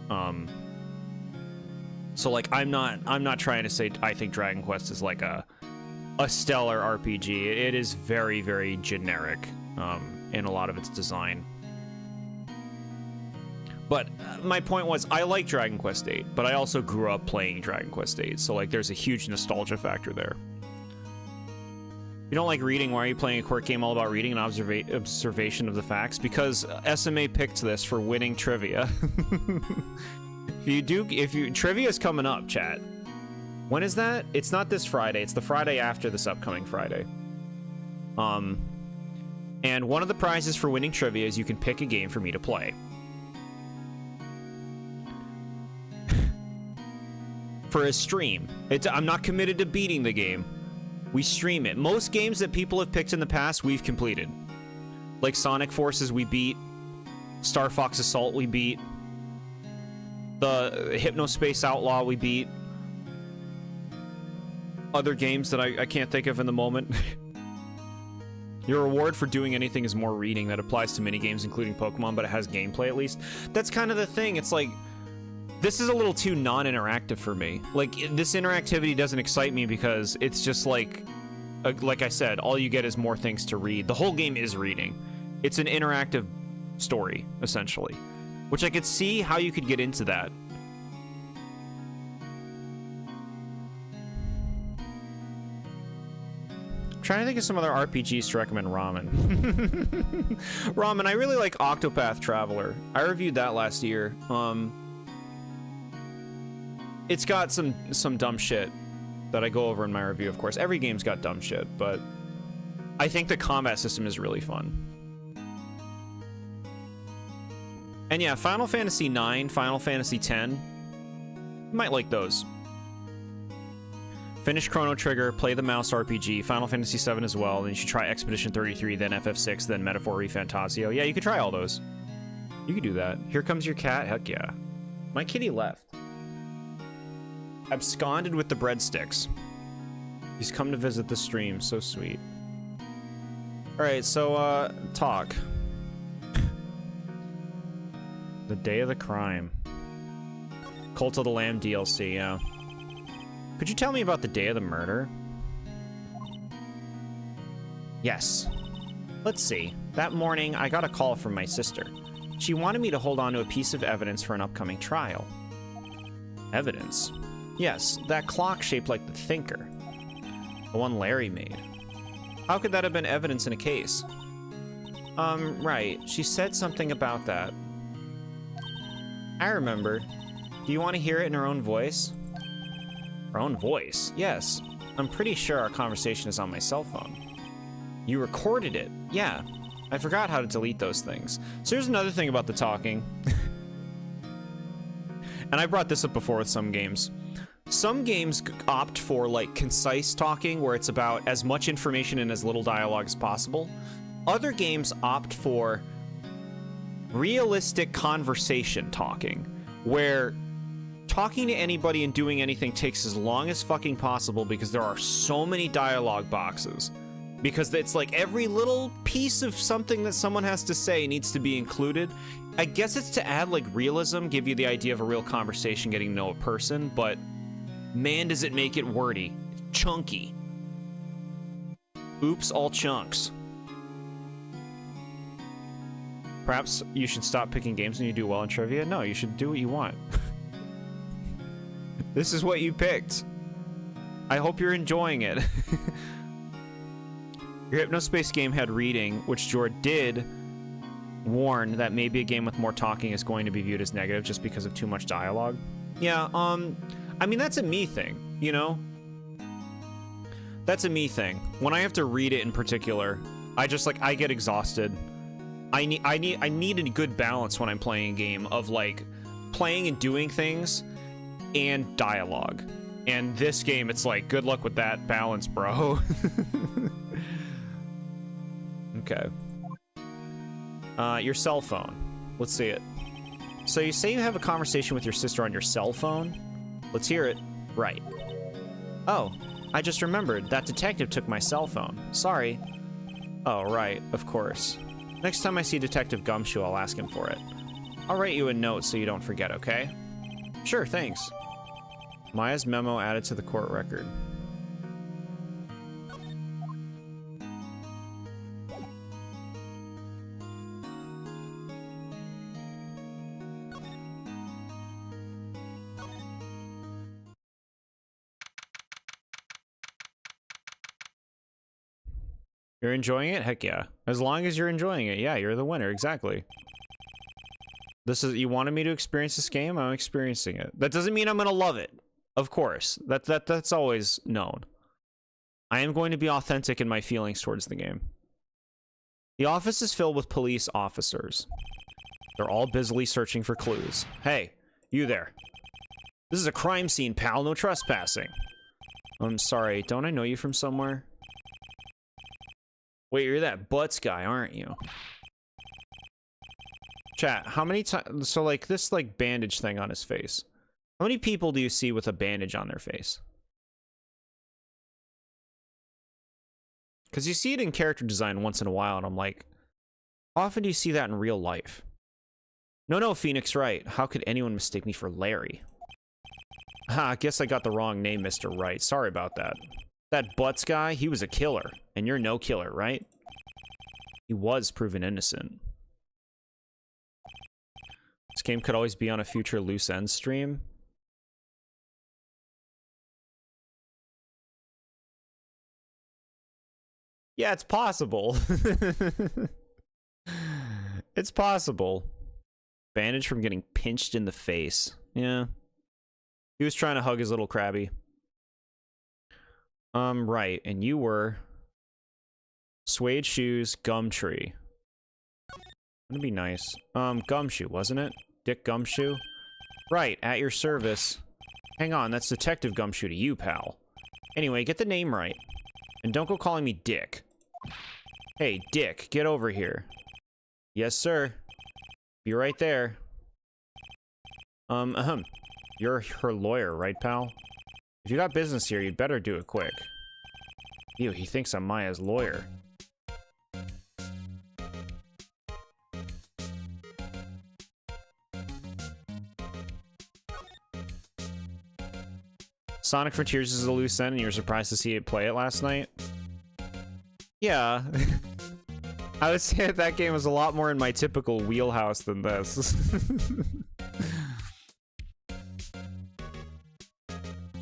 So like I'm not trying to say I think Dragon Quest is like a stellar RPG. It is very, very generic in a lot of its design. But my point was, I like Dragon Quest VIII, but I also grew up playing Dragon Quest VIII, so like there's a huge nostalgia factor there. You don't like reading, why are you playing a court game all about reading and observation of the facts? Because SMA picked this for winning trivia. Trivia's coming up, chat. When is that? It's not this Friday, it's the Friday after this upcoming Friday. And one of the prizes for winning trivia is you can pick a game for me to play. For a stream. I'm not committed to beating the game. We stream it. Most games that people have picked in the past, we've completed. Like Sonic Forces, we beat. Star Fox Assault, we beat. The Hypnospace Outlaw, we beat. Other games that I can't think of in the moment. Your reward for doing anything is more reading. That applies to many games, including Pokemon, but it has gameplay at least. That's kind of the thing. It's like, this is a little too non-interactive for me. Like, this interactivity doesn't excite me because it's just like I said, all you get is more things to read. The whole game is reading. It's an interactive story, essentially. Which I could see how you could get into that. Trying to think of some other RPGs to recommend. Ramen. Ramen, I really like Octopath Traveler. I reviewed that last year. It's got some dumb shit that I go over in my review, of course. Every game's got dumb shit, but I think the combat system is really fun. And yeah, Final Fantasy IX, Final Fantasy X, you might like those. Finish Chrono Trigger, play the mouse RPG, Final Fantasy VII as well, then you should try Expedition 33, then FF6, then Metaphor ReFantazio. Yeah, you could try all those. You could do that. Here comes your cat, heck yeah. My kitty left. Absconded with the breadsticks. He's come to visit the stream, so sweet. Alright, so, talk. The Day of the Crime. Cult of the Lamb DLC, yeah. Could you tell me about the day of the murder? Yes. Let's see. That morning, I got a call from my sister. She wanted me to hold on to a piece of evidence for an upcoming trial. Evidence? Yes, that clock shaped like the Thinker. The one Larry made. How could that have been evidence in a case? Right. She said something about that. I remember. Do you want to hear it in her own voice? Her own voice? Yes. I'm pretty sure our conversation is on my cell phone. You recorded it? Yeah. I forgot how to delete those things. So here's another thing about the talking. And I brought this up before with some games. Some games opt for, like, concise talking, where it's about as much information and as little dialogue as possible. Other games opt for realistic conversation talking, where talking to anybody and doing anything takes as long as fucking possible because there are so many dialogue boxes. Because it's like every little piece of something that someone has to say needs to be included. I guess it's to add, like, realism, give you the idea of a real conversation, getting to know a person, but man, does it make it wordy. Chunky. Oops, all chunks. Perhaps you should stop picking games when you do well in trivia? No, you should do what you want. This is what you picked. I hope you're enjoying it. Your Hypnospace game had reading, which Jord did warn that maybe a game with more talking is going to be viewed as negative just because of too much dialogue. Yeah, I mean, that's a me thing, you know? That's a me thing. When I have to read it in particular, I just, like, I get exhausted. I need a good balance when I'm playing a game of, like, playing and doing things and dialogue. And this game, it's like, good luck with that balance, bro. Okay. Your cell phone. Let's see it. So you say you have a conversation with your sister on your cell phone? Let's hear it. Right. Oh, I just remembered. That detective took my cell phone. Sorry. Oh, right. Of course. Next time I see Detective Gumshoe, I'll ask him for it. I'll write you a note so you don't forget, okay? Sure, thanks. Maya's memo added to the court record. You're enjoying it? Heck yeah. As long as you're enjoying it, yeah, you're the winner, exactly. This is, you wanted me to experience this game? I'm experiencing it. That doesn't mean I'm gonna love it. Of course. That's always known. I am going to be authentic in my feelings towards the game. The office is filled with police officers. They're all busily searching for clues. Hey, you there. This is a crime scene, pal. No trespassing. I'm sorry, don't I know you from somewhere? Wait, you're that Butts guy, aren't you? Chat, how many times... So, like, this, like, bandage thing on his face. How many people do you see with a bandage on their face? Because you see it in character design once in a while, and I'm like, how often do you see that in real life? No, Phoenix Wright. How could anyone mistake me for Larry? I guess I got the wrong name, Mr. Wright. Sorry about that. That Butts guy, he was a killer. And you're no killer, right? He was proven innocent. This game could always be on a future Loose Ends stream. Yeah, it's possible. It's possible. Bandage from getting pinched in the face. Yeah. He was trying to hug his little Krabby. Right. And you were... Suede shoes, Gumtree. That'd be nice. Gumshoe, wasn't it? Dick Gumshoe? Right, at your service. Hang on, that's Detective Gumshoe to you, pal. Anyway, get the name right. And don't go calling me Dick. Hey, Dick, get over here. Yes, sir. Be right there. You're her lawyer, right, pal? If you got business here, you'd better do it quick. Ew, he thinks I'm Maya's lawyer. Sonic Frontiers is a loose end, and you were surprised to see it play it last night? Yeah. I would say that game was a lot more in my typical wheelhouse than this.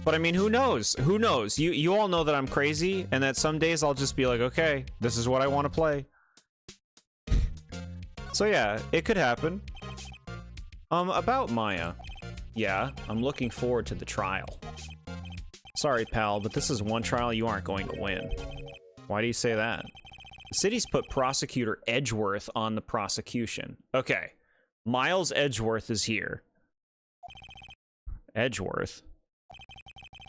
But I mean, who knows? Who knows? You all know that I'm crazy, and that some days I'll just be like, okay, this is what I want to play. So yeah, it could happen. About Maya. Yeah, I'm looking forward to the trial. Sorry, pal, but this is one trial you aren't going to win. Why do you say that? The city's put Prosecutor Edgeworth on the prosecution. Okay. Miles Edgeworth is here. Edgeworth?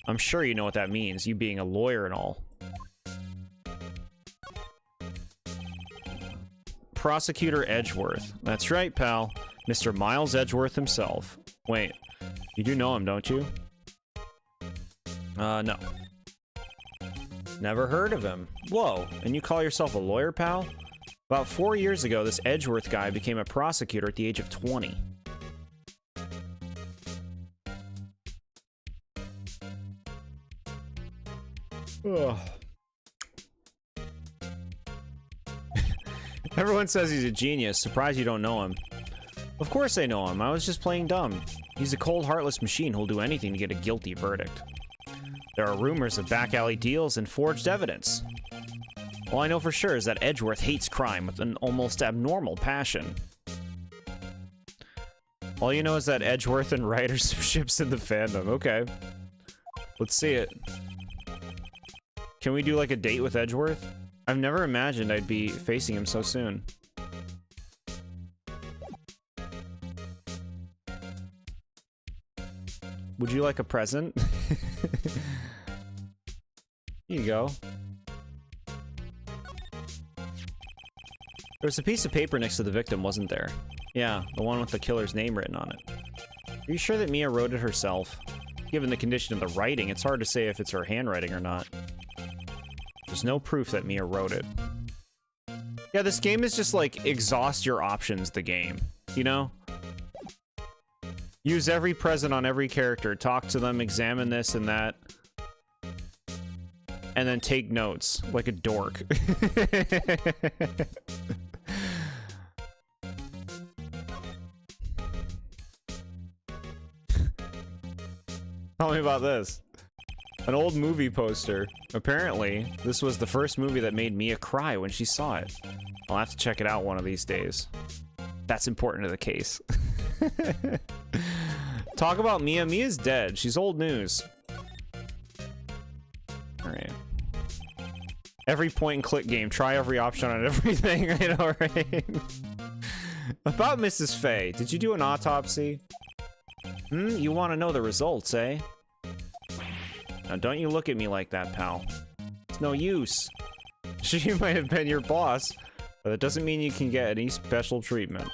I'm sure you know what that means, you being a lawyer and all. Prosecutor Edgeworth. That's right, pal. Mr. Miles Edgeworth himself. Wait, you do know him, don't you? No. Never heard of him. Whoa, and you call yourself a lawyer, pal? About 4 years ago, this Edgeworth guy became a prosecutor at the age of 20. Ugh. Everyone says he's a genius. Surprised you don't know him. Of course I know him. I was just playing dumb. He's a cold, heartless machine who'll do anything to get a guilty verdict. There are rumors of back alley deals and forged evidence. All I know for sure is that Edgeworth hates crime with an almost abnormal passion. All you know is that Edgeworth and Wright are some ships in the fandom. Okay. Let's see it. Can we do like a date with Edgeworth? I've never imagined I'd be facing him so soon. Would you like a present? Here you go. There was a piece of paper next to the victim, wasn't there? Yeah, the one with the killer's name written on it. Are you sure that Mia wrote it herself? Given the condition of the writing, it's hard to say if it's her handwriting or not. There's no proof that Mia wrote it. Yeah, this game is just like, exhaust your options, the game. You know? Use every present on every character, talk to them, examine this and that. And then take notes, like a dork. Tell me about this. An old movie poster. Apparently, this was the first movie that made Mia cry when she saw it. I'll have to check it out one of these days. That's important to the case. Talk about Mia. Mia's dead. She's old news. Alright. Every point-and-click game. Try every option on everything. I know, right? About Mrs. Faye. Did you do an autopsy? You want to know the results, eh? Now, don't you look at me like that, pal. It's no use. She might have been your boss, but that doesn't mean you can get any special treatment.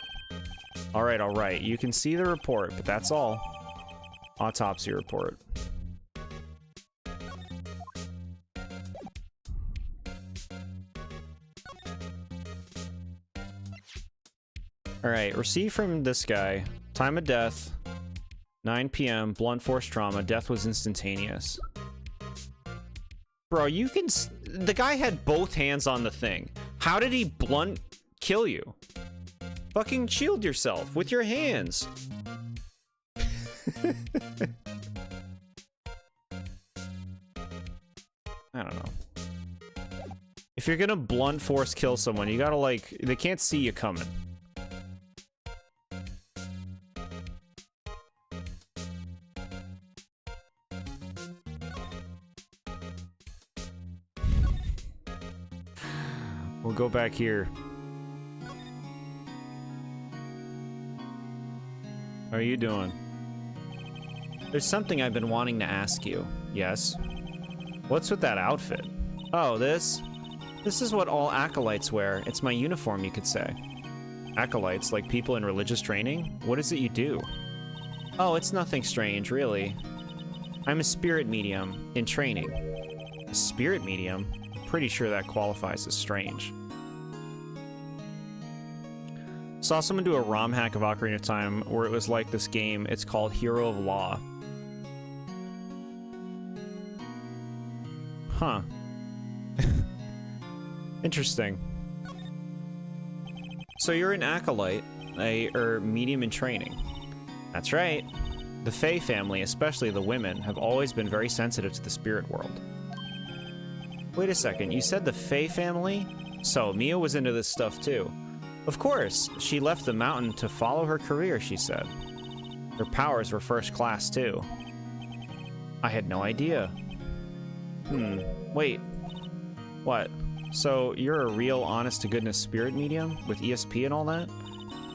Alright, alright. You can see the report, but that's all. Autopsy report. Alright, receive from this guy. Time of death. 9 p.m. Blunt force trauma. Death was instantaneous. Bro, you can... The guy had both hands on the thing. How did he blunt kill you? Fucking shield yourself with your hands. I don't know. If you're gonna blunt force kill someone, you gotta, like, they can't see you coming. We'll go back here. How are you doing? There's something I've been wanting to ask you. Yes? What's with that outfit? Oh, this? This is what all acolytes wear. It's my uniform, you could say. Acolytes, like people in religious training? What is it you do? Oh, it's nothing strange, really. I'm a spirit medium in training. A spirit medium? I'm pretty sure that qualifies as strange. Saw someone do a ROM hack of Ocarina of Time where it was like this game. It's called Hero of Law. Huh. Interesting. So you're an acolyte, or medium in training. That's right. The Fae family, especially the women, have always been very sensitive to the spirit world. Wait a second, you said the Fae family? So Mia was into this stuff too. Of course, she left the mountain to follow her career, she said. Her powers were first class too. I had no idea. Wait. What? So, you're a real, honest-to-goodness spirit medium? With ESP and all that?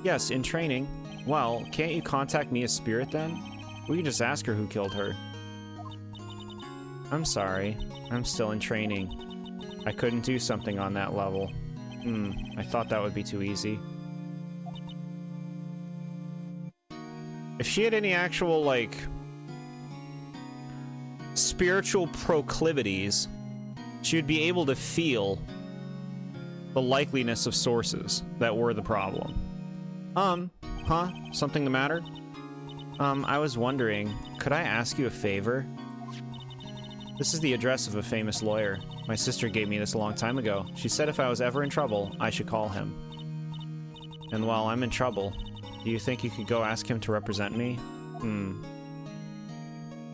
Yes, in training. Well, can't you contact me as spirit then? We can just ask her who killed her. I'm sorry. I'm still in training. I couldn't do something on that level. I thought that would be too easy. If she had any actual, like, spiritual proclivities, she would be able to feel the likeliness of sources that were the problem. Huh? Something the matter? I was wondering, could I ask you a favor? This is the address of a famous lawyer. My sister gave me this a long time ago. She said if I was ever in trouble, I should call him. And while I'm in trouble, do you think you could go ask him to represent me?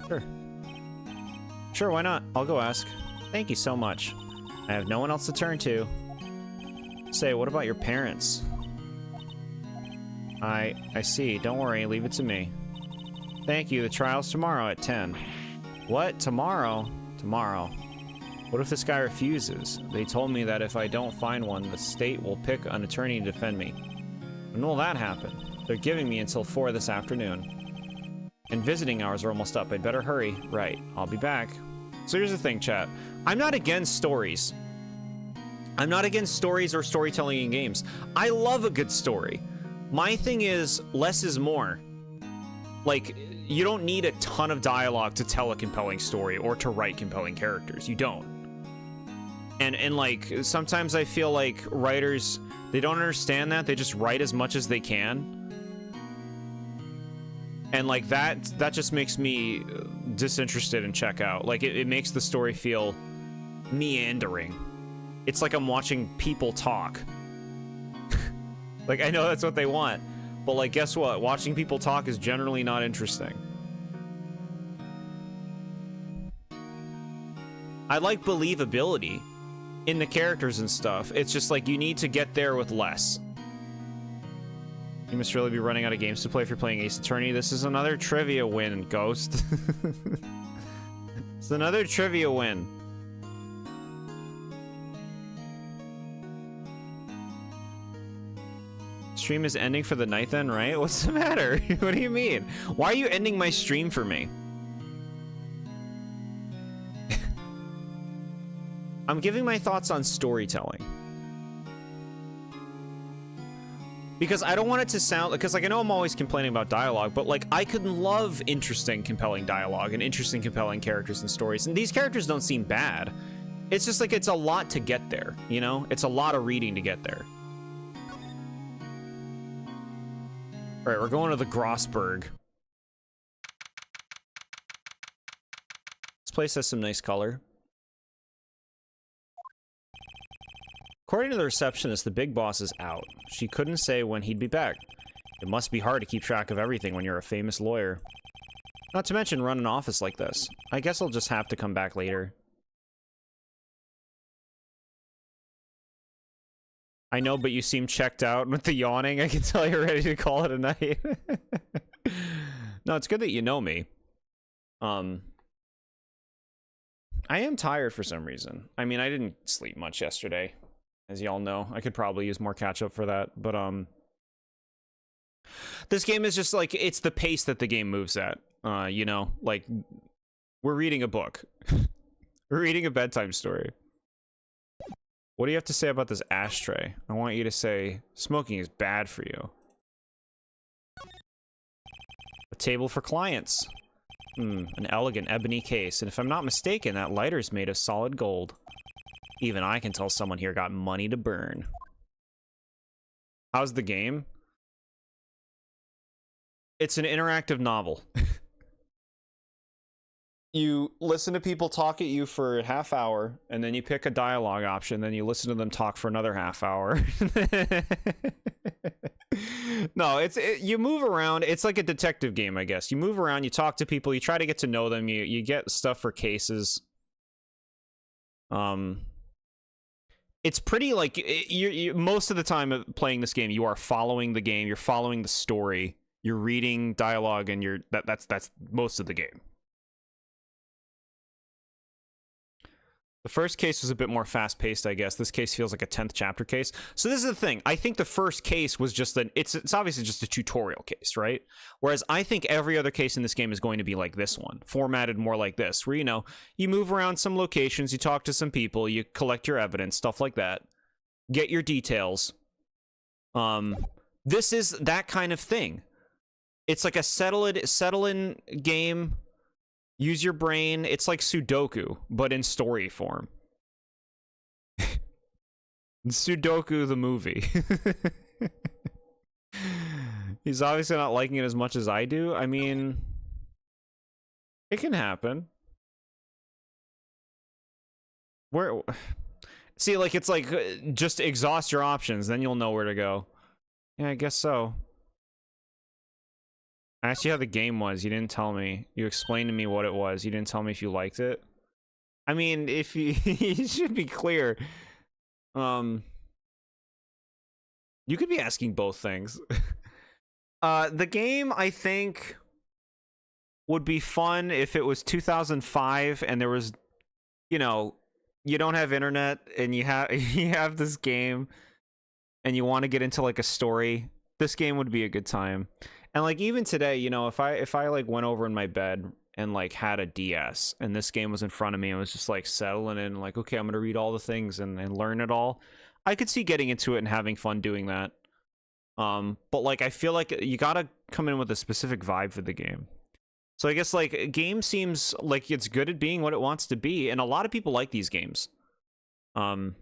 Sure. Sure, why not? I'll go ask. Thank you so much. I have no one else to turn to. Say, what about your parents? I see. Don't worry, leave it to me. Thank you. The trial's tomorrow at 10. What? Tomorrow? Tomorrow. What if this guy refuses? They told me that if I don't find one, the state will pick an attorney to defend me. When will that happen? They're giving me until 4 this afternoon. And visiting hours are almost up. I'd better hurry. Right. I'll be back. So here's the thing, chat. I'm not against stories. I'm not against stories or storytelling in games. I love a good story. My thing is, less is more. Like, you don't need a ton of dialogue to tell a compelling story or to write compelling characters. You don't. And like, sometimes I feel like writers, they don't understand that. They just write as much as they can. And like, that just makes me disinterested and check out. Like, it makes the story feel meandering. It's like I'm watching people talk. Like, I know that's what they want. But like, guess what? Watching people talk is generally not interesting. I like believability in the characters and stuff. It's just like, you need to get there with less. You must really be running out of games to play if you're playing Ace Attorney. This is another trivia win, Ghost. It's another trivia win. Stream is ending for the night then, right? What's the matter? What do you mean? Why are you ending my stream for me? I'm giving my thoughts on storytelling. Because I don't want it to sound, because like, I know I'm always complaining about dialogue, but like, I could love interesting, compelling dialogue and interesting, compelling characters and stories. And these characters don't seem bad. It's just like, it's a lot to get there, you know? It's a lot of reading to get there. All right, we're going to the Grossberg. This place has some nice color. According to the receptionist, the big boss is out. She couldn't say when he'd be back. It must be hard to keep track of everything when you're a famous lawyer. Not to mention run an office like this. I guess I'll just have to come back later. I know, but you seem checked out with the yawning. I can tell you're ready to call it a night. No, it's good that you know me. I am tired for some reason. I mean, I didn't sleep much yesterday, as y'all know. I could probably use more catch up for that, but this game is just like, it's the pace that the game moves at. You know, like, we're reading a book. We're reading a bedtime story. What do you have to say about this ashtray? I want you to say, smoking is bad for you. A table for clients. An elegant ebony case. And if I'm not mistaken, that lighter's made of solid gold. Even I can tell someone here got money to burn. How's the game? It's an interactive novel. You listen to people talk at you for a half hour, and then you pick a dialogue option, then you listen to them talk for another half hour. No, you move around. It's like a detective game, I guess. You move around, you talk to people, you try to get to know them, you get stuff for cases. It's pretty like you most of the time playing this game, you are following the game, you're following the story, you're reading dialogue, and that's most of the game. The first case was a bit more fast-paced, I guess. This case feels like a 10th chapter case. So this is the thing. I think the first case was just it's obviously just a tutorial case, right? Whereas I think every other case in this game is going to be like this one, formatted more like this, where, you know, you move around some locations, you talk to some people, you collect your evidence, stuff like that, get your details. This is that kind of thing. It's like a settle-in game. Use your brain. It's like Sudoku, but in story form. Sudoku the movie. He's obviously not liking it as much as I do. I mean, it can happen. See, like, it's like, just exhaust your options, then you'll know where to go. Yeah, I guess so. I asked you how the game was. You didn't tell me. You explained to me what it was. You didn't tell me if you liked it. I mean, if you, you should be clear. You could be asking both things. The game, I think, would be fun if it was 2005 and there was, you know, you don't have internet and you have this game and you want to get into like a story. This game would be a good time. And like even today, you know, if I like went over in my bed and like had a DS and this game was in front of me and was just like settling in, like, okay, I'm gonna read all the things and learn it all, I could see getting into it and having fun doing that. But like I feel like you gotta come in with a specific vibe for the game. So I guess like a game seems like it's good at being what it wants to be, and a lot of people like these games. So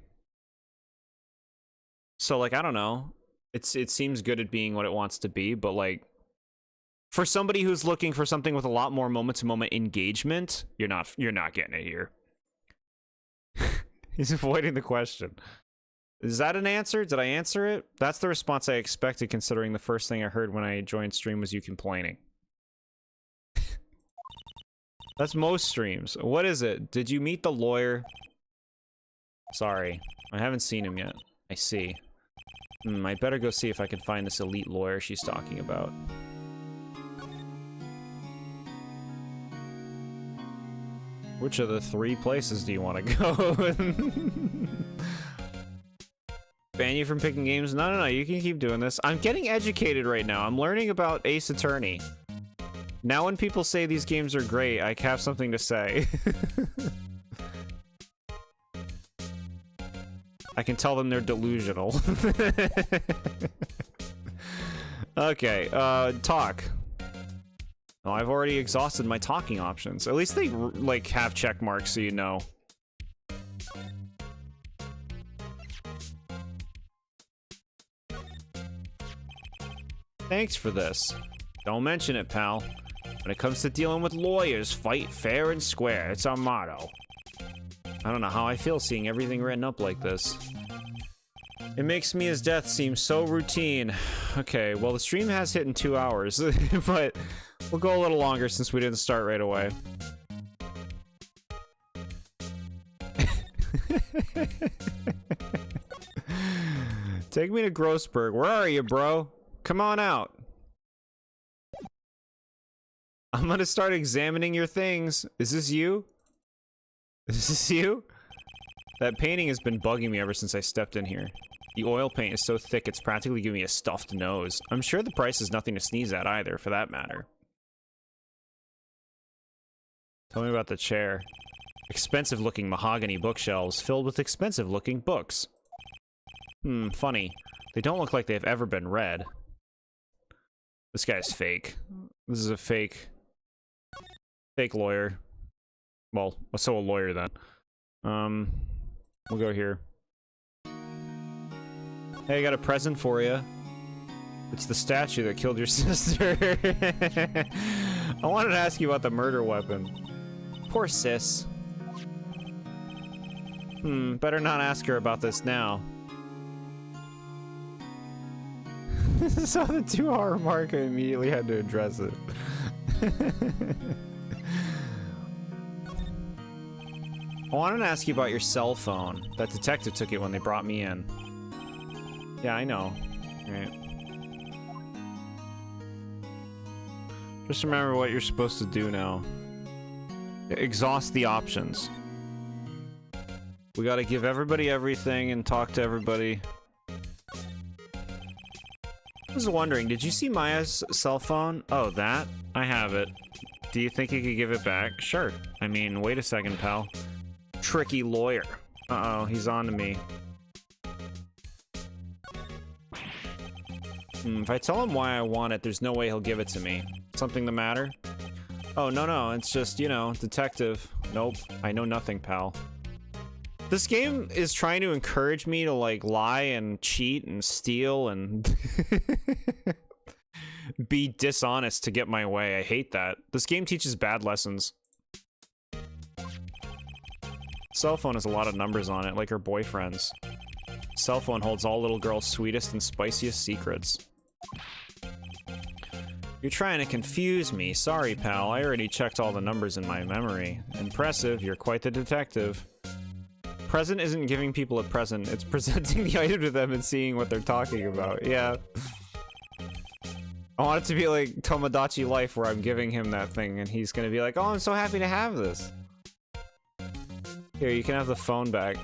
like I don't know. It seems good at being what it wants to be, but like for somebody who's looking for something with a lot more moment-to-moment engagement, you're not getting it here. He's avoiding the question. Is that an answer? Did I answer it? That's the response I expected, considering the first thing I heard when I joined stream was you complaining. That's most streams. What is it? Did you meet the lawyer? Sorry, I haven't seen him yet. I see. I better go see if I can find this elite lawyer she's talking about. Which of the 3 places do you want to go? Ban you from picking games? No, you can keep doing this. I'm getting educated right now. I'm learning about Ace Attorney. Now when people say these games are great, I have something to say. I can tell them they're delusional. Okay, talk. Oh, I've already exhausted my talking options. At least they, like, have check marks so you know. Thanks for this. Don't mention it, pal. When it comes to dealing with lawyers, fight fair and square. It's our motto. I don't know how I feel seeing everything written up like this. It makes Mia's death seem so routine. Okay, well the stream has hit in 2 hours, but we'll go a little longer since we didn't start right away. Take me to Grossberg. Where are you, bro? Come on out. I'm gonna start examining your things. Is this you? Is this you? That painting has been bugging me ever since I stepped in here. The oil paint is so thick it's practically giving me a stuffed nose. I'm sure the price is nothing to sneeze at either, for that matter. Tell me about the chair. Expensive-looking mahogany bookshelves filled with expensive-looking books. Funny. They don't look like they've ever been read. This guy's fake. This is a fake lawyer. Well, so a lawyer then. We'll go here. Hey, I got a present for you. It's the statue that killed your sister. I wanted to ask you about the murder weapon. Poor sis. Better not ask her about this now. Saw the 2-hour mark, I immediately had to address it. I wanted to ask you about your cell phone. That detective took it when they brought me in. Yeah, I know. Right. Just remember what you're supposed to do now. Exhaust the options. We gotta give everybody everything and talk to everybody. I was wondering, did you see Maya's cell phone? Oh, that? I have it. Do you think you could give it back? Sure. I mean, wait a second, pal. Tricky lawyer. Uh-oh, he's on to me. If I tell him why I want it, there's no way he'll give it to me. Something the matter? Oh, no, it's just, you know, detective. Nope, I know nothing, pal. This game is trying to encourage me to, like, lie and cheat and steal and be dishonest to get my way. I hate that. This game teaches bad lessons. Cell phone has a lot of numbers on it, like her boyfriend's. Cell phone holds all little girls' sweetest and spiciest secrets. You're trying to confuse me. Sorry, pal. I already checked all the numbers in my memory. Impressive. You're quite the detective. Present isn't giving people a present. It's presenting the item to them and seeing what they're talking about. Yeah. I want it to be like Tomodachi Life, where I'm giving him that thing and he's gonna be like, oh, I'm so happy to have this. Here, you can have the phone back.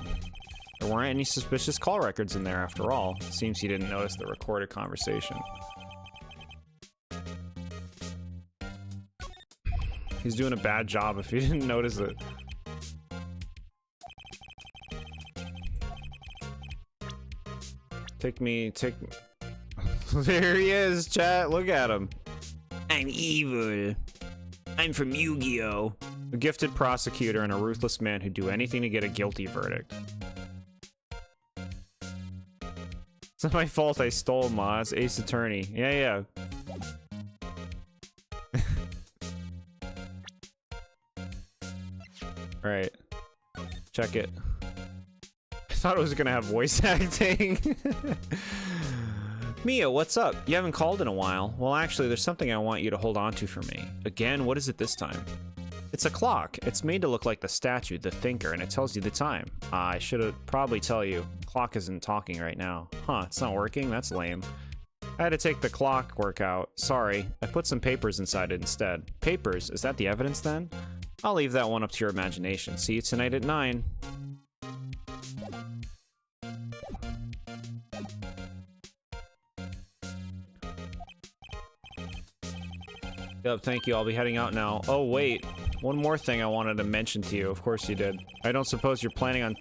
There weren't any suspicious call records in there after all. Seems he didn't notice the recorded conversation. He's doing a bad job if he didn't notice it. Take me. There he is, chat. Look at him. I'm evil. I'm from Yu-Gi-Oh! A gifted prosecutor and a ruthless man who'd do anything to get a guilty verdict. It's not my fault I stole Ma's Ace Attorney. Yeah. Right. Check it. I thought it was gonna have voice acting. Mia, what's up? You haven't called in a while. Well, actually, there's something I want you to hold on to for me. Again, what is it this time? It's a clock. It's made to look like the statue, the thinker, and it tells you the time. I should probably tell you. Clock isn't talking right now. Huh, it's not working? That's lame. I had to take the clock workout. Sorry. I put some papers inside it instead. Papers? Is that the evidence then? I'll leave that one up to your imagination. See you tonight at 9. Yep, thank you. I'll be heading out now. Oh, wait. One more thing I wanted to mention to you. Of course you did. I don't suppose you're planning on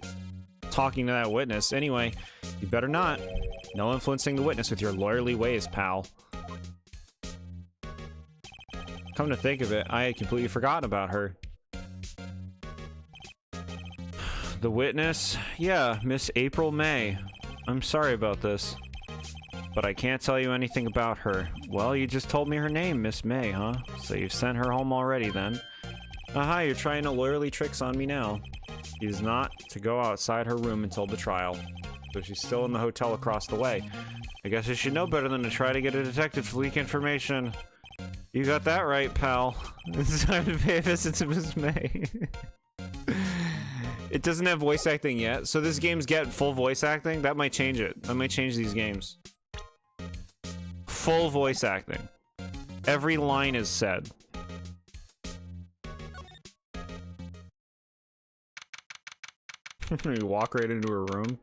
talking to that witness. Anyway, you better not. No influencing the witness with your lawyerly ways, pal. Come to think of it, I had completely forgotten about her. The witness? Yeah, Miss April May. I'm sorry about this, but I can't tell you anything about her. Well, you just told me her name, Miss May, huh? So you've sent her home already, then? Aha, you're trying to lawyerly tricks on me now. She's not to go outside her room until the trial, so she's still in the hotel across the way. I guess I should know better than to try to get a detective to leak information. You got that right, pal. It's time to pay a visit to Miss May. It doesn't have voice acting yet, so this game's get full voice acting. That might change it. That might change these games. Full voice acting. Every line is said. You walk right into her room.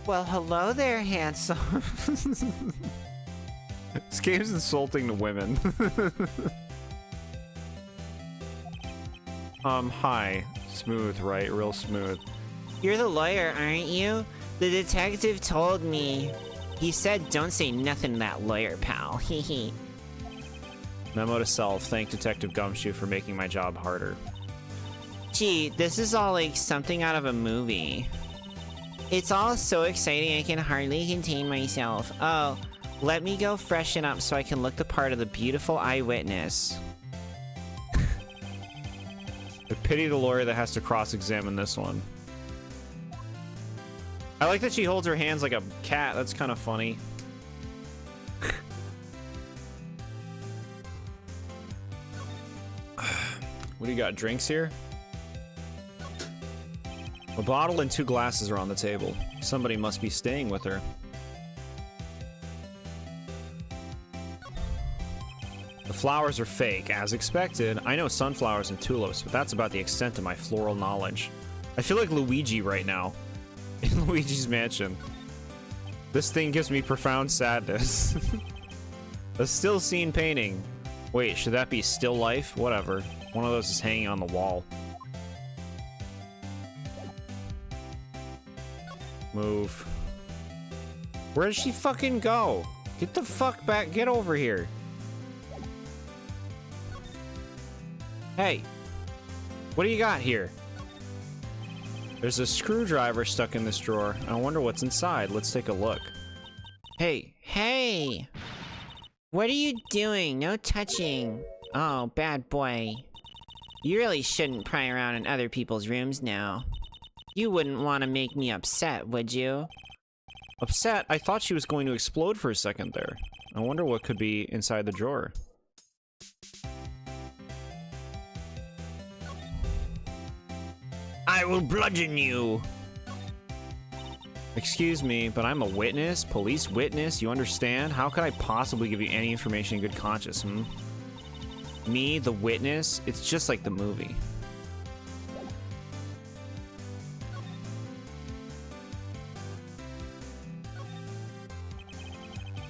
Well, hello there, handsome. This game's insulting to women. Hi. Smooth, right? Real smooth. You're the lawyer, aren't you? The detective told me. He said don't say nothing to that lawyer, pal. Hehe. Memo to self. Thank Detective Gumshoe for making my job harder. Gee, this is all like something out of a movie. It's all so exciting I can hardly contain myself. Oh, let me go freshen up so I can look the part of the beautiful eyewitness. I pity the lawyer that has to cross-examine this one. I like that she holds her hands like a cat. That's kind of funny. What do you got? Drinks here? A bottle and 2 glasses are on the table. Somebody must be staying with her. The flowers are fake, as expected. I know sunflowers and tulips, but that's about the extent of my floral knowledge. I feel like Luigi right now. In Luigi's Mansion. This thing gives me profound sadness. A still scene painting. Wait, should that be still life? Whatever. One of those is hanging on the wall. Move. Where did she fucking go? Get the fuck back. Get over here. Hey. What do you got here? There's a screwdriver stuck in this drawer. I wonder what's inside. Let's take a look. Hey. Hey! What are you doing? No touching. Oh, bad boy. You really shouldn't pry around in other people's rooms now. You wouldn't want to make me upset, would you? Upset? I thought she was going to explode for a second there. I wonder what could be inside the drawer. I will bludgeon you. Excuse me, but I'm a witness, police witness, you understand? How could I possibly give you any information in good conscience, Me, the witness? It's just like the movie.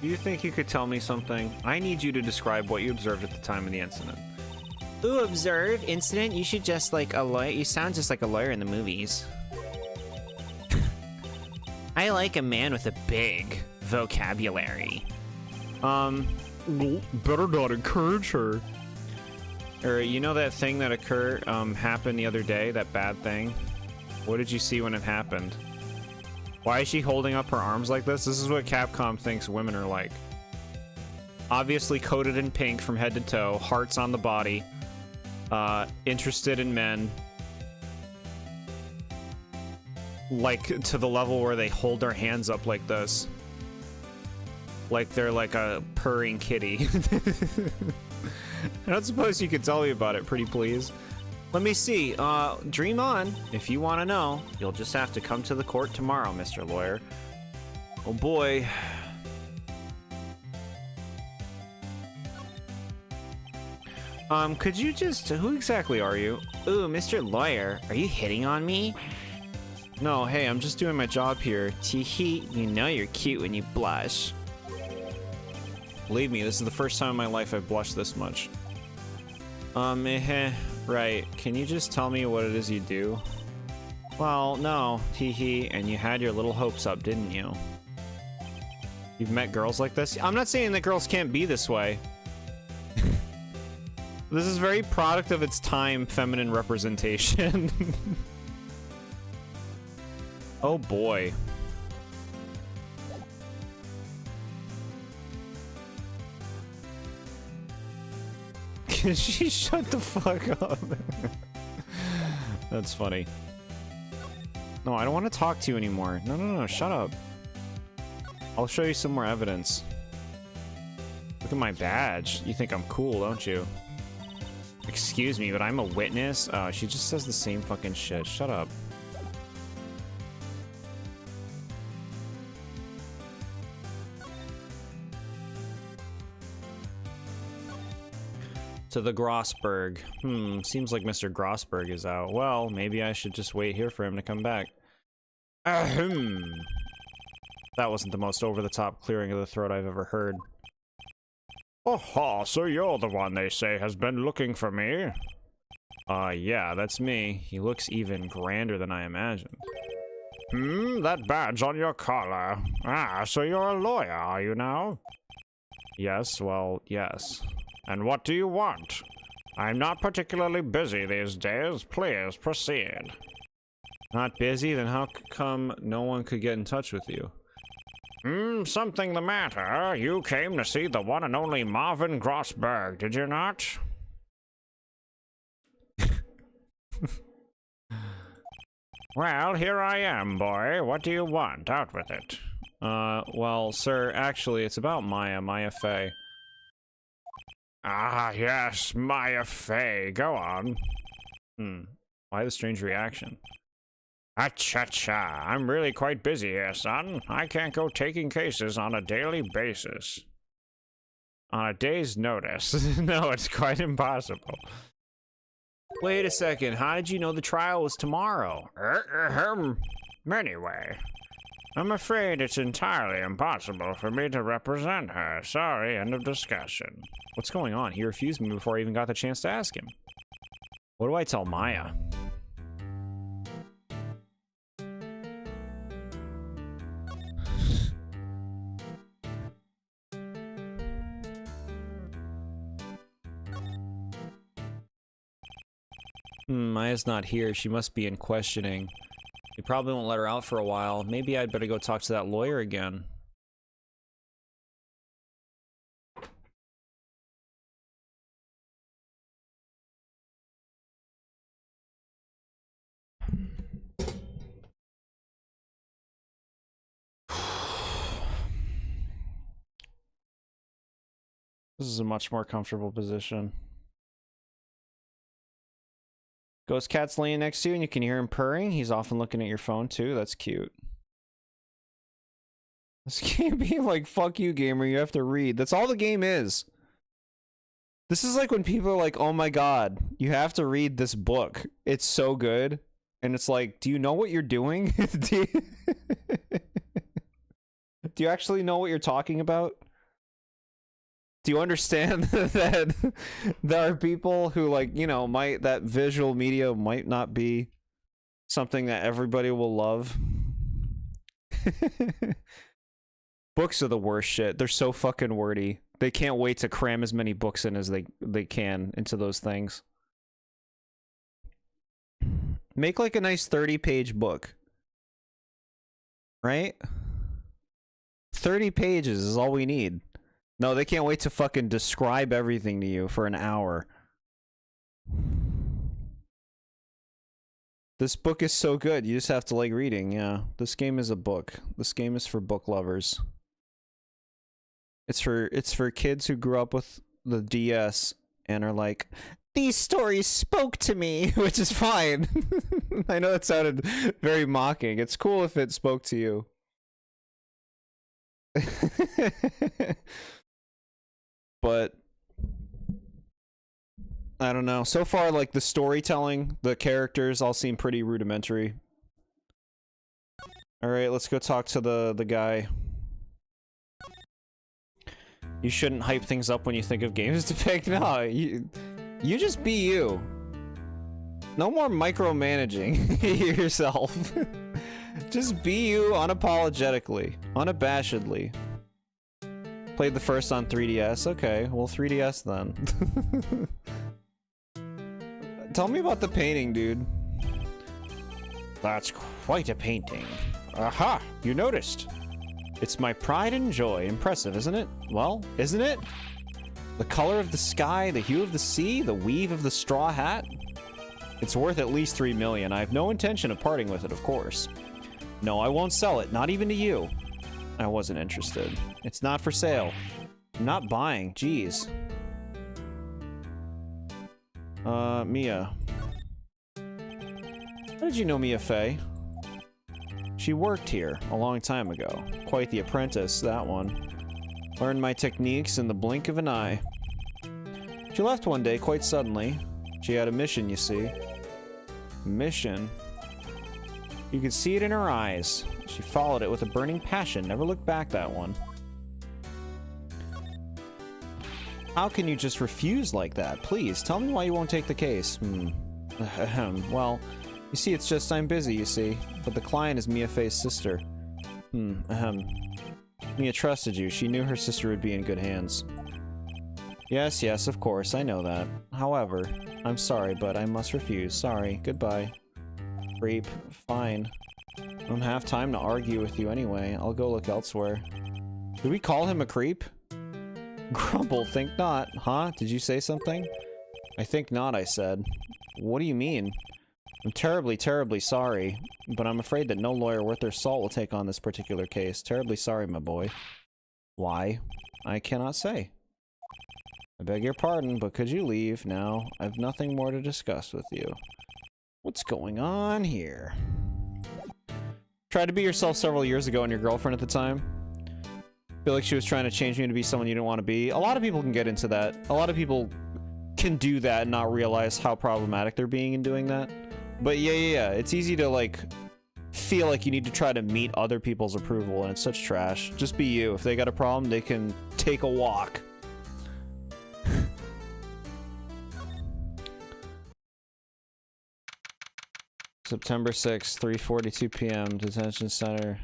Do you think you could tell me something? I need you to describe what you observed at the time of the incident. Ooh, observe, incident, you should just like a lawyer. You sound just like a lawyer in the movies. I like a man with a big vocabulary. Better not encourage her. Or, you know that thing that happened the other day, that bad thing? What did you see when it happened? Why is she holding up her arms like this? This is what Capcom thinks women are like. Obviously coated in pink from head to toe, hearts on the body, interested in men. Like, to the level where they hold their hands up like this. Like they're like a purring kitty. I don't suppose you could tell me about it, pretty please. Let me see. Dream on. If you want to know, you'll just have to come to the court tomorrow, Mr. Lawyer. Oh boy. Could you just... Who exactly are you? Ooh, Mr. Lawyer, are you hitting on me? No, hey, I'm just doing my job here. Tee-hee, you know you're cute when you blush. Believe me, this is the first time in my life I've blushed this much. Right. Can you just tell me what it is you do? Well, no, tee-hee, and you had your little hopes up, didn't you? You've met girls like this? I'm not saying that girls can't be this way. This is very product of its time feminine representation. Oh boy. Can she shut the fuck up? That's funny. No, I don't want to talk to you anymore. No, shut up. I'll show you some more evidence. Look at my badge. You think I'm cool, don't you? Excuse me, but I'm a witness? Oh, she just says the same fucking shit. Shut up. To the Grossberg. Seems like Mr. Grossberg is out. Well, maybe I should just wait here for him to come back. Ahem. That wasn't the most over-the-top clearing of the throat I've ever heard. Oh, so you're the one they say has been looking for me? Yeah, that's me. He looks even grander than I imagined. That badge on your collar. Ah, so you're a lawyer, are you now? Yes, well, yes. And what do you want? I'm not particularly busy these days. Please proceed. Not busy? Then how come no one could get in touch with you? Something the matter. You came to see the one and only Marvin Grossberg, did you not? Well, here I am, boy. What do you want? Out with it. Well, sir, actually, it's about Maya Fey. Ah, yes, Maya Fey. Go on. Why the strange reaction? Cha-cha. I'm really quite busy here, son. I can't go taking cases on a daily basis. On a day's notice. No, it's quite impossible. Wait a second, how did you know the trial was tomorrow? Anyway, I'm afraid it's entirely impossible for me to represent her. Sorry, end of discussion. What's going on? He refused me before I even got the chance to ask him. What do I tell Maya? Maya's not here. She must be in questioning. He probably won't let her out for a while. Maybe I'd better go talk to that lawyer again. This is a much more comfortable position. Ghost Cat's laying next to you and you can hear him purring. He's often looking at your phone too. That's cute. This game being like, fuck you, gamer, you have to read. That's all the game is. This is like when people are like, oh my god, you have to read this book. It's so good. And it's like, do you know what you're doing? do you actually know what you're talking about? Do you understand that there are people who, like, you know, that visual media might not be something that everybody will love? Books are the worst shit. They're so fucking wordy. They can't wait to cram as many books in as they can into those things. Make like a nice 30-page book. Right? 30 pages is all we need. No, they can't wait to fucking describe everything to you for an hour. This book is so good, you just have to like reading, yeah. This game is a book. This game is for book lovers. It's for kids who grew up with the DS and are like, these stories spoke to me, which is fine. I know that sounded very mocking. It's cool if it spoke to you. But I don't know. So far, like, the storytelling, the characters all seem pretty rudimentary. Alright, let's go talk to the guy. You shouldn't hype things up when you think of games to pick. No, you just be you. No more micromanaging yourself. Just be you unapologetically, unabashedly. Played the first on 3DS. Okay, well, 3DS then. Tell me about the painting, dude. That's quite a painting. Aha! You noticed. It's my pride and joy. Impressive, isn't it? Well, isn't it? The color of the sky, the hue of the sea, the weave of the straw hat. It's worth at least 3 million. I have no intention of parting with it, of course. No, I won't sell it, not even to you. I wasn't interested. It's not for sale. I'm not buying, jeez. Mia. How did you know Mia Fey? She worked here a long time ago. Quite the apprentice, that one. Learned my techniques in the blink of an eye. She left one day quite suddenly. She had a mission, you see. Mission? You could see it in her eyes. She followed it with a burning passion, never looked back, that one. How can you just refuse like that? Please, tell me why you won't take the case. Well, you see, it's just I'm busy, you see. But the client is Mia Fey's sister. Mia trusted you. She knew her sister would be in good hands. Yes, yes, of course, I know that. However, I'm sorry, but I must refuse. Sorry, goodbye. Creep. Fine. I don't have time to argue with you anyway. I'll go look elsewhere. Did we call him a creep? Grumble, think not. Huh? Did you say something? I think not, I said. What do you mean? I'm terribly, terribly sorry, but I'm afraid that no lawyer worth their salt will take on this particular case. Terribly sorry, my boy. Why? I cannot say. I beg your pardon, but could you leave now? I've nothing more to discuss with you. What's going on here? Tried to be yourself several years ago and your girlfriend at the time? Feel like she was trying to change me to be someone you didn't want to be? A lot of people can get into that. A lot of people can do that and not realize how problematic they're being in doing that. But yeah. It's easy to, like, feel like you need to try to meet other people's approval, and it's such trash. Just be you. If they got a problem, they can take a walk. September 6th, 3:42 p.m. Detention Center.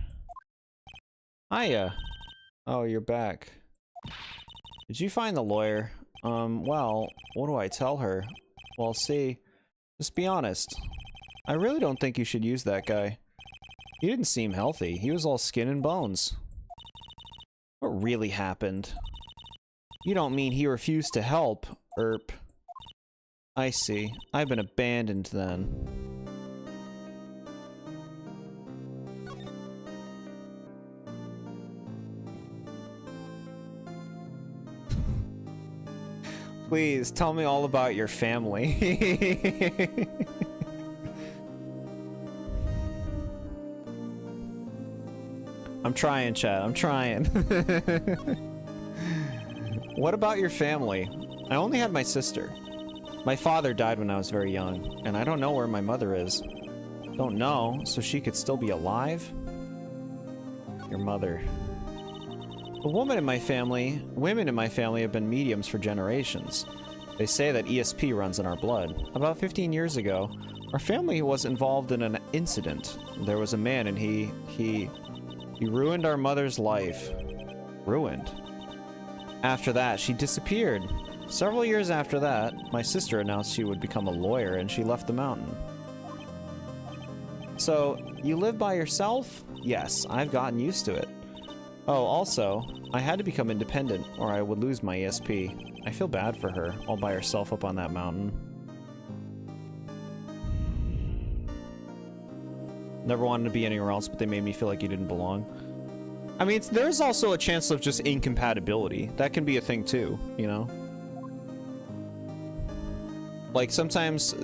Hiya. Oh, you're back. Did you find the lawyer? Well, what do I tell her? Well, see, just be honest. I really don't think you should use that guy. He didn't seem healthy. He was all skin and bones. What really happened? You don't mean he refused to help, Erp. I see. I've been abandoned then. Please, tell me all about your family. I'm trying, chat. I'm trying. What about your family? I only had my sister. My father died when I was very young, and I don't know where my mother is. Don't know, so she could still be alive? Your mother. Women in my family have been mediums for generations. They say that ESP runs in our blood. About 15 years ago, our family was involved in an incident. There was a man and he ruined our mother's life. Ruined. After that, she disappeared. Several years after that, my sister announced she would become a lawyer and she left the mountain. So, you live by yourself? Yes, I've gotten used to it. Oh, also, I had to become independent, or I would lose my ESP. I feel bad for her, all by herself up on that mountain. Never wanted to be anywhere else, but they made me feel like you didn't belong. I mean, there's also a chance of just incompatibility. That can be a thing too, you know? Like, sometimes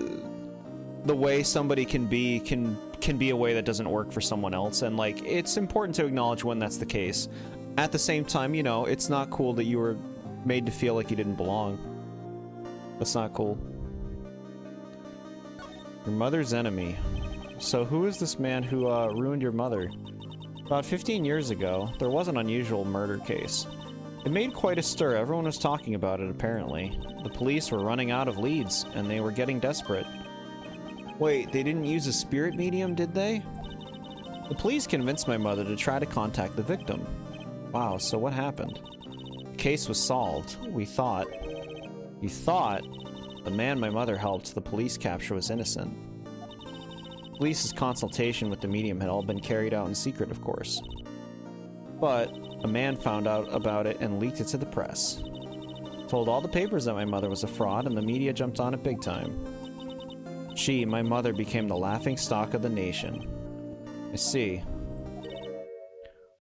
the way somebody can be a way that doesn't work for someone else, and like it's important to acknowledge when that's the case. At the same time, you know, it's not cool that you were made to feel like you didn't belong. That's not cool. Your mother's enemy. So who is this man who ruined your mother? About 15 years ago, there was an unusual murder case. It made quite a stir. Everyone was talking about it, apparently. The police were running out of leads, and they were getting desperate. Wait, they didn't use a spirit medium, did they? The police convinced my mother to try to contact the victim. Wow, so what happened? The case was solved. You thought the man my mother helped the police capture was innocent. Police's consultation with the medium had all been carried out in secret, of course. But a man found out about it and leaked it to the press. Told all the papers that my mother was a fraud, and the media jumped on it big time. She, my mother, became the laughing stock of the nation. I see.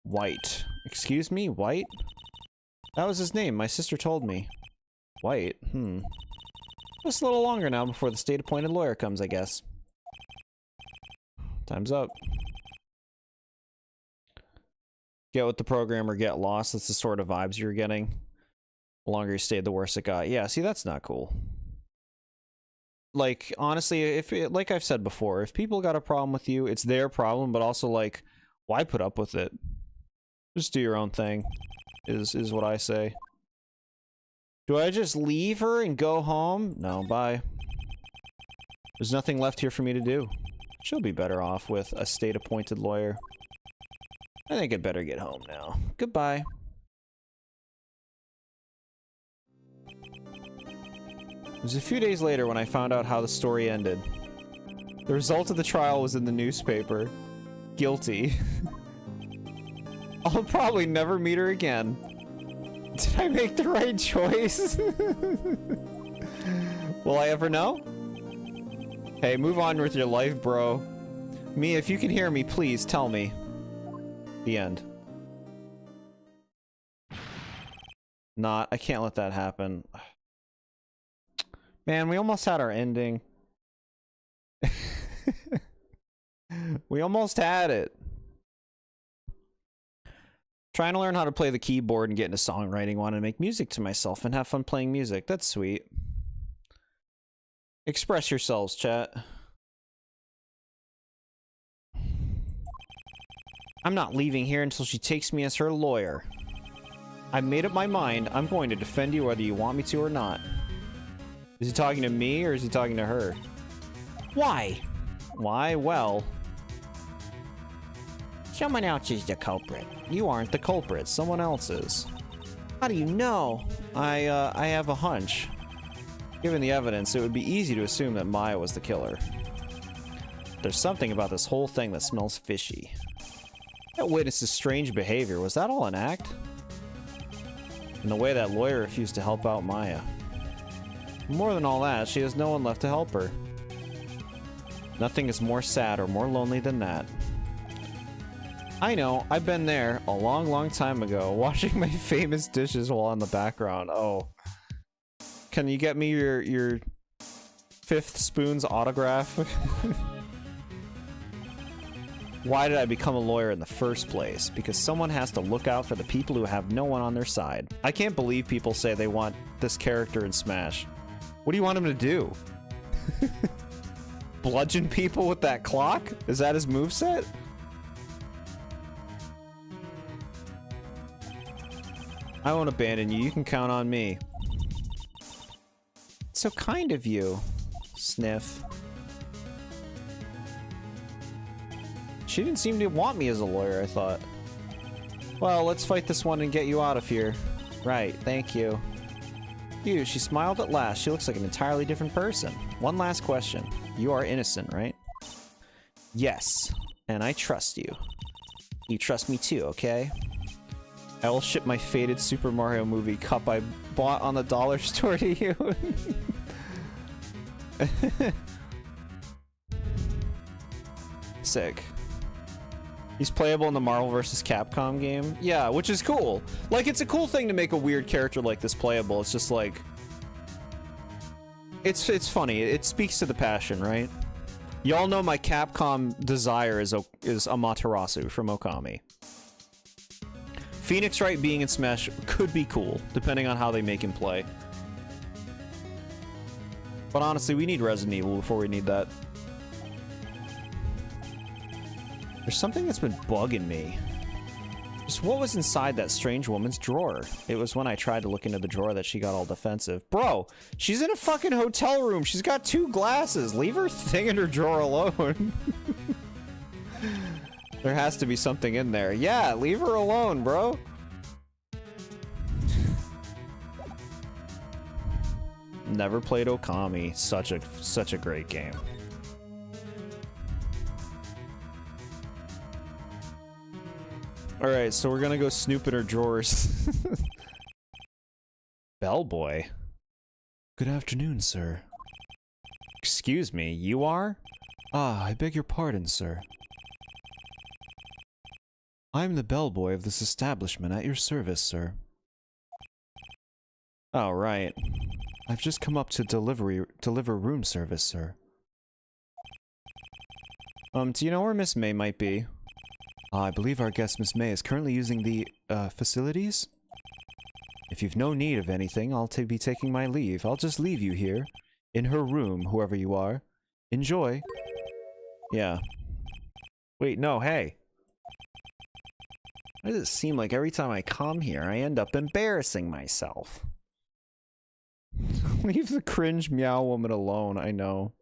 White. Excuse me? White? That was his name. My sister told me. White? Just a little longer now before the state-appointed lawyer comes, I guess. Time's up. Get with the program or get lost. That's the sort of vibes you're getting. The longer you stayed, the worse it got. Yeah, see, that's not cool. Like, honestly, like I've said before, if people got a problem with you, it's their problem, but also, like, why put up with it? Just do your own thing, is what I say. Do I just leave her and go home? No, bye. There's nothing left here for me to do. She'll be better off with a state-appointed lawyer. I think I'd better get home now. Goodbye. It was a few days later when I found out how the story ended. The result of the trial was in the newspaper. Guilty. I'll probably never meet her again. Did I make the right choice? Will I ever know? Hey, move on with your life, bro. Me, if you can hear me, please tell me. The end. Not. I can't let that happen. Man, we almost had our ending. We almost had it. Trying to learn how to play the keyboard and get into songwriting. Want to make music to myself and have fun playing music. That's sweet. Express yourselves, chat. I'm not leaving here until she takes me as her lawyer. I've made up my mind. I'm going to defend you whether you want me to or not. Is he talking to me or is he talking to her? Why? Why? Well... someone else is the culprit. You aren't the culprit. Someone else is. How do you know? I have a hunch. Given the evidence, it would be easy to assume that Maya was the killer. There's something about this whole thing that smells fishy. That witness's strange behavior, was that all an act? And the way that lawyer refused to help out Maya. More than all that, she has no one left to help her. Nothing is more sad or more lonely than that. I know, I've been there a long, long time ago, washing my famous dishes while in the background. Oh. Can you get me your fifth spoon's autograph? Why did I become a lawyer in the first place? Because someone has to look out for the people who have no one on their side. I can't believe people say they want this character in Smash. What do you want him to do? Bludgeon people with that clock? Is that his moveset? I won't abandon you. You can count on me. It's so kind of you. Sniff. She didn't seem to want me as a lawyer, I thought. Well, let's fight this one and get you out of here. Right, thank you. You, she smiled at last. She looks like an entirely different person. One last question. You are innocent, right? Yes, and I trust you. You trust me too, okay? I will ship my faded Super Mario movie cup I bought on the dollar store to you. Sick. He's playable in the Marvel vs. Capcom game. Yeah, which is cool. Like, it's a cool thing to make a weird character like this playable. It's just like... It's funny. It speaks to the passion, right? Y'all know my Capcom desire is Amaterasu from Okami. Phoenix Wright being in Smash could be cool, depending on how they make him play. But honestly, we need Resident Evil before we need that. There's something that's been bugging me. Just what was inside that strange woman's drawer? It was when I tried to look into the drawer that she got all defensive. Bro, she's in a fucking hotel room. She's got 2 glasses. Leave her thing in her drawer alone. There has to be something in there. Yeah, leave her alone, bro. Never played Okami. Such a great game. Alright, so we're gonna go snoop in her drawers. Bellboy. Good afternoon, sir. Excuse me, you are? Ah, I beg your pardon, sir. I'm the bellboy of this establishment at your service, sir. Oh, right. I've just come up to deliver room service, sir. Do you know where Miss May might be? I believe our guest Miss May is currently using the, facilities? If you've no need of anything, I'll be taking my leave. I'll just leave you here. In her room, whoever you are. Enjoy. Yeah. Wait, no, hey. Why does it seem like every time I come here, I end up embarrassing myself? Leave the cringe meow woman alone, I know.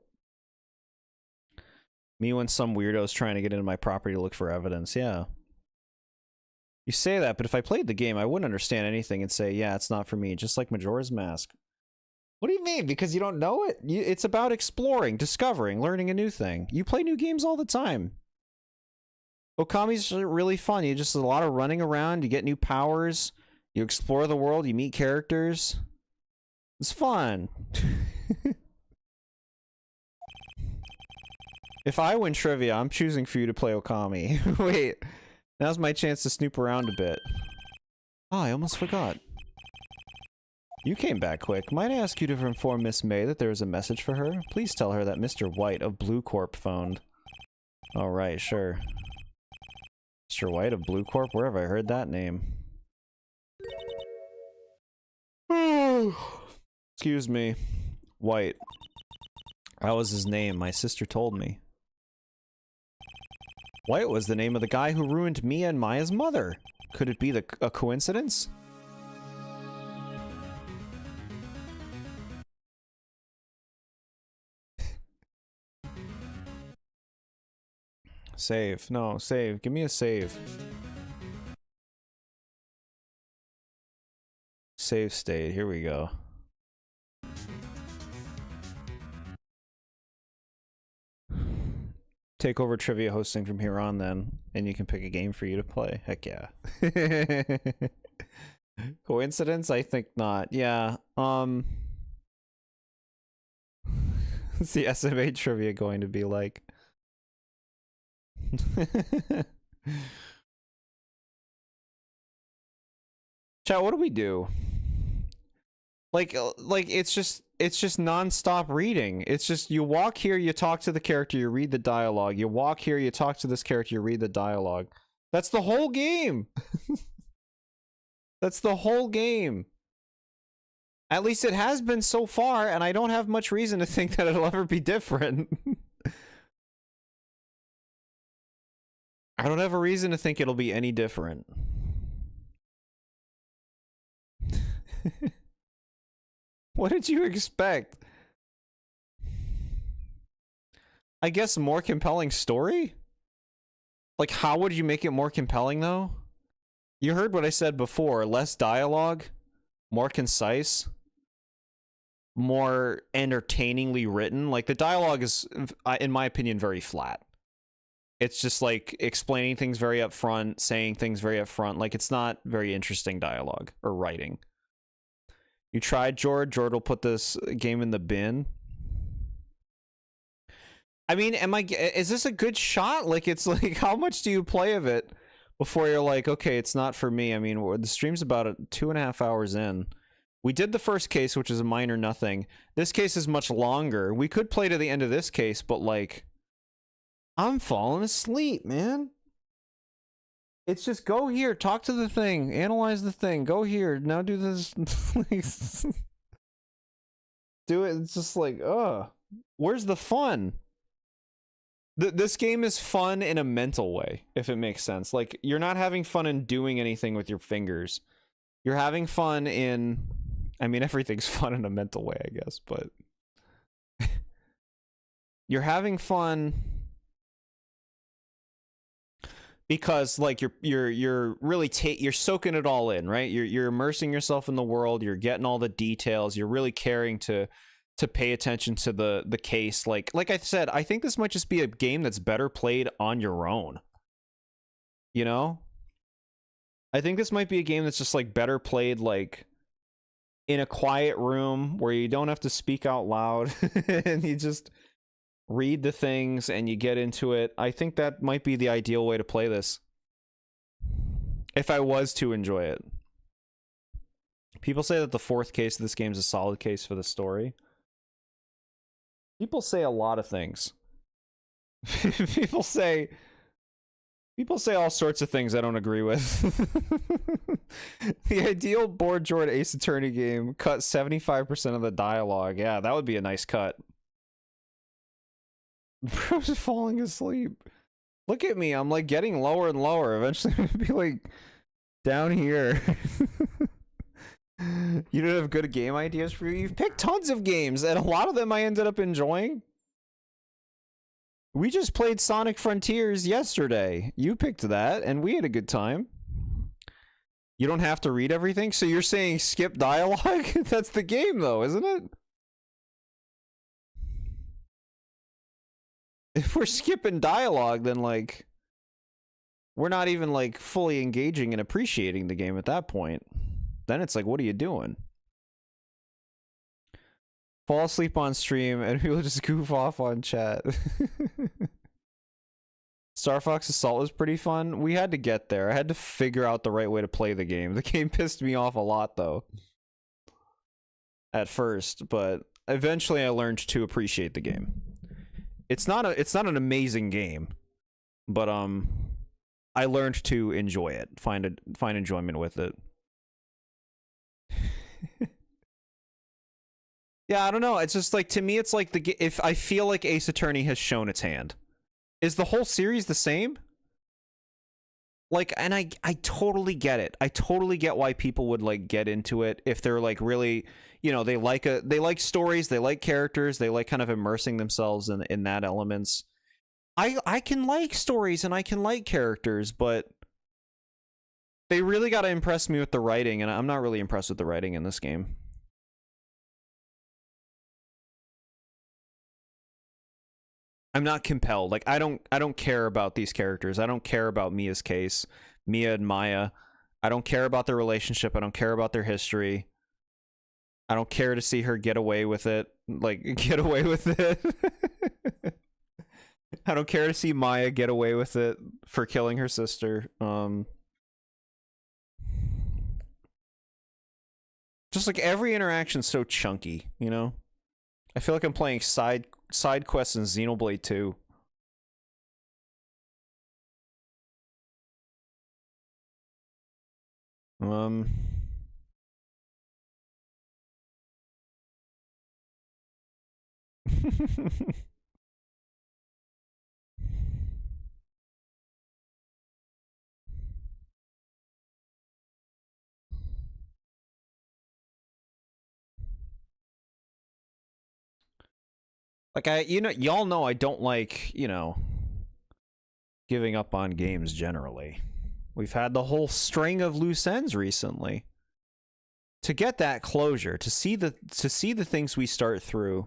Me when some weirdo's trying to get into my property to look for evidence, yeah. You say that, but if I played the game, I wouldn't understand anything and say, yeah, it's not for me, just like Majora's Mask. What do you mean? Because you don't know it? It's about exploring, discovering, learning a new thing. You play new games all the time. Okami's really fun. You just a lot of running around, you get new powers, you explore the world, you meet characters. It's fun. If I win trivia, I'm choosing for you to play Okami. Wait, now's my chance to snoop around a bit. Oh, I almost forgot. You came back quick. Might I ask you to inform Miss May that there is a message for her? Please tell her that Mr. White of Blue Corp phoned. Alright, sure. Mr. White of Blue Corp? Where have I heard that name? Excuse me. White. That was his name. My sister told me. White was the name of the guy who ruined Mia and Maya's mother. Could it be a coincidence? Save. No, save. Give me a save. Save state. Here we go. Take over trivia hosting from here on then, and you can pick a game for you to play. Heck yeah. Coincidence? I think not. Yeah. What's the SMA trivia going to be like? Chat, what do we do? Like it's just non-stop reading. It's just you walk here, you talk to the character, you read the dialogue. You walk here, you talk to this character, you read the dialogue. That's the whole game. That's the whole game. At least it has been so far, and I don't have much reason to think that it'll ever be different. I don't have a reason to think it'll be any different. What did you expect? I guess more compelling story? Like, how would you make it more compelling, though? You heard what I said before. Less dialogue, more concise, more entertainingly written. Like, the dialogue is, in my opinion, very flat. It's just, like, explaining things very upfront, saying things very upfront. Like, it's not very interesting dialogue or writing. You tried, Jord? Jord will put this game in the bin. I mean, is this a good shot? Like, it's like, how much do you play of it before you're like, okay, it's not for me? I mean, the stream's about 2.5 hours in. We did the first case, which is a minor nothing. This case is much longer. We could play to the end of this case, but like, I'm falling asleep, man. It's just go here, talk to the thing, analyze the thing, go here, now do this. Do it. It's just like, where's the fun? This game is fun in a mental way, if it makes sense. Like, you're not having fun in doing anything with your fingers. You're having fun in, I mean, everything's fun in a mental way, I guess, but you're having fun because, like, you're really you're soaking it all in, right? You're immersing yourself in the world. You're getting all the details. You're really caring to pay attention to the case. Like I said, I think this might just be a game that's better played on your own. You know? I think this might be a game that's just like better played like in a quiet room where you don't have to speak out loud and you just read the things and you get into it. I think that might be the ideal way to play this if I was to enjoy it. People say that the fourth case of this game is a solid case for the story. People say a lot of things. people say all sorts of things I don't agree with. The ideal BoredJord Ace Attorney game, cut 75% of the dialogue. Yeah, that would be a nice cut. Bro's falling asleep. Look at me, I'm like getting lower and lower. Eventually I'm gonna be like down here. You don't have good game ideas for you? You've picked tons of games, and a lot of them I ended up enjoying. We just played Sonic Frontiers yesterday. You picked that, and we had a good time. You don't have to read everything? So you're saying skip dialogue? That's the game, though, isn't it? If we're skipping dialogue, then, like, we're not even, like, fully engaging and appreciating the game at that point. Then it's like, what are you doing? Fall asleep on stream and people just goof off on chat. Star Fox Assault was pretty fun. We had to get there. I had to figure out the right way to play the game. The game pissed me off a lot, though. At first, but eventually I learned to appreciate the game. It's not an amazing game, but I learned to enjoy it. Find enjoyment with it. Yeah, I don't know. It's just like, to me, it's like if I feel like Ace Attorney has shown its hand. Is the whole series the same? Like, and I totally get it. I totally get why people would like get into it if they're like really, you know, they like stories, they like characters, they like kind of immersing themselves in that elements. I can like stories and I can like characters, but they really got to impress me with the writing, and I'm not really impressed with the writing in this game. I'm not compelled. Like, I don't care about these characters. I don't care about Mia's case, Mia and Maya. I don't care about their relationship. I don't care about their history. I don't care to see her get away with it. Like, get away with it. I don't care to see Maya get away with it for killing her sister. Just like every interaction's so chunky, you know? I feel like I'm playing side quests in Xenoblade 2. Like, y'all know I don't like, you know, giving up on games generally. We've had the whole string of loose ends recently. To get that closure, to see the things we start through.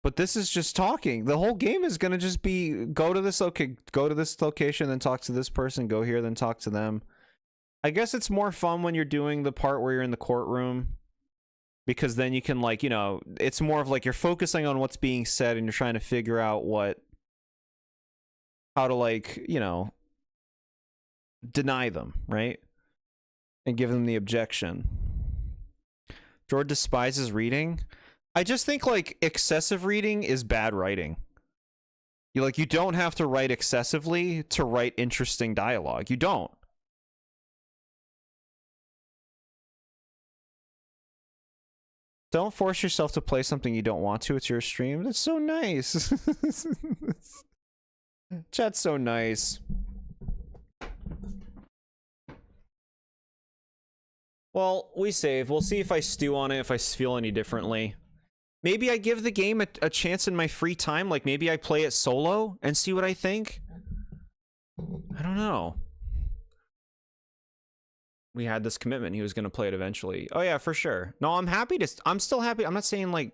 But this is just talking. The whole game is gonna just be go to this location, then talk to this person, go here, then talk to them. I guess it's more fun when you're doing the part where you're in the courtroom. Because then you can, like, you know, it's more of like you're focusing on what's being said and you're trying to figure out how to, like, you know, deny them, right? And give them the objection. Jord despises reading. I just think, like, excessive reading is bad writing. You don't have to write excessively to write interesting dialogue. You don't. Don't force yourself to play something you don't want to. It's your stream. That's so nice. Chat's so nice. Well, we save. We'll see if I stew on it, if I feel any differently. Maybe I give the game a chance in my free time. Like, maybe I play it solo and see what I think. I don't know. We had this commitment. He was going to play it eventually. Oh, yeah, for sure. No, I'm still happy. I'm not saying, like,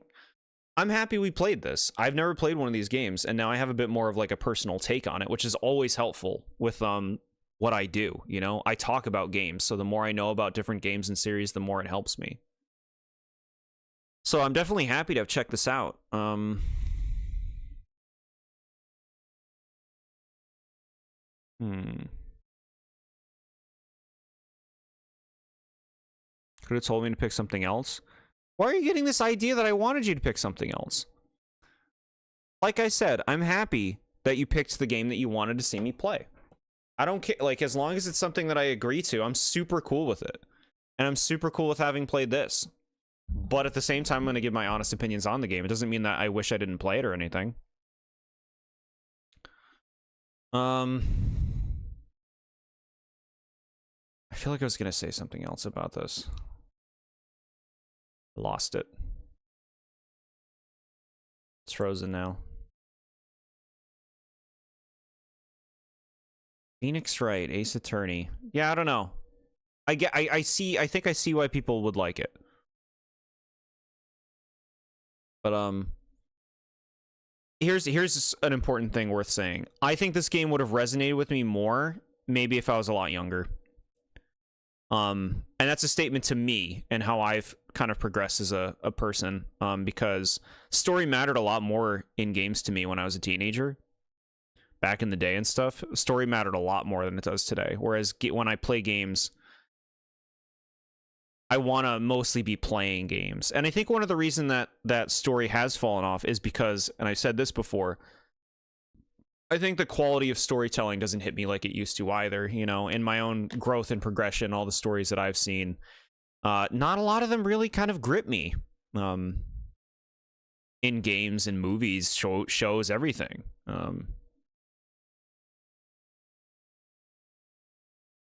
I'm happy we played this. I've never played one of these games, and now I have a bit more of, like, a personal take on it, which is always helpful with what I do, you know? I talk about games, so the more I know about different games and series, the more it helps me. So I'm definitely happy to have checked this out. Could have told me to pick something else. Why are you getting this idea that I wanted you to pick something else? Like I said, I'm happy that you picked the game that you wanted to see me play. I don't care. Like, as long as it's something that I agree to, I'm super cool with it. And I'm super cool with having played this. But at the same time, I'm going to give my honest opinions on the game. It doesn't mean that I wish I didn't play it or anything. I feel like I was going to say something else about this. Lost it. It's frozen now. Phoenix Wright, Ace Attorney. Yeah, I don't know. I think I see why people would like it. But here's an important thing worth saying. I think this game would have resonated with me more maybe if I was a lot younger. And that's a statement to me and how I've kind of progressed as a person, because story mattered a lot more in games to me when I was a teenager. Back in the day and stuff, story mattered a lot more than it does today. Whereas when I play games, I want to mostly be playing games. And I think one of the reasons that story has fallen off is because, and I've said this before, I think the quality of storytelling doesn't hit me like it used to either. You know, in my own growth and progression, all the stories that I've seen, not a lot of them really kind of grip me. In games and movies, shows, everything.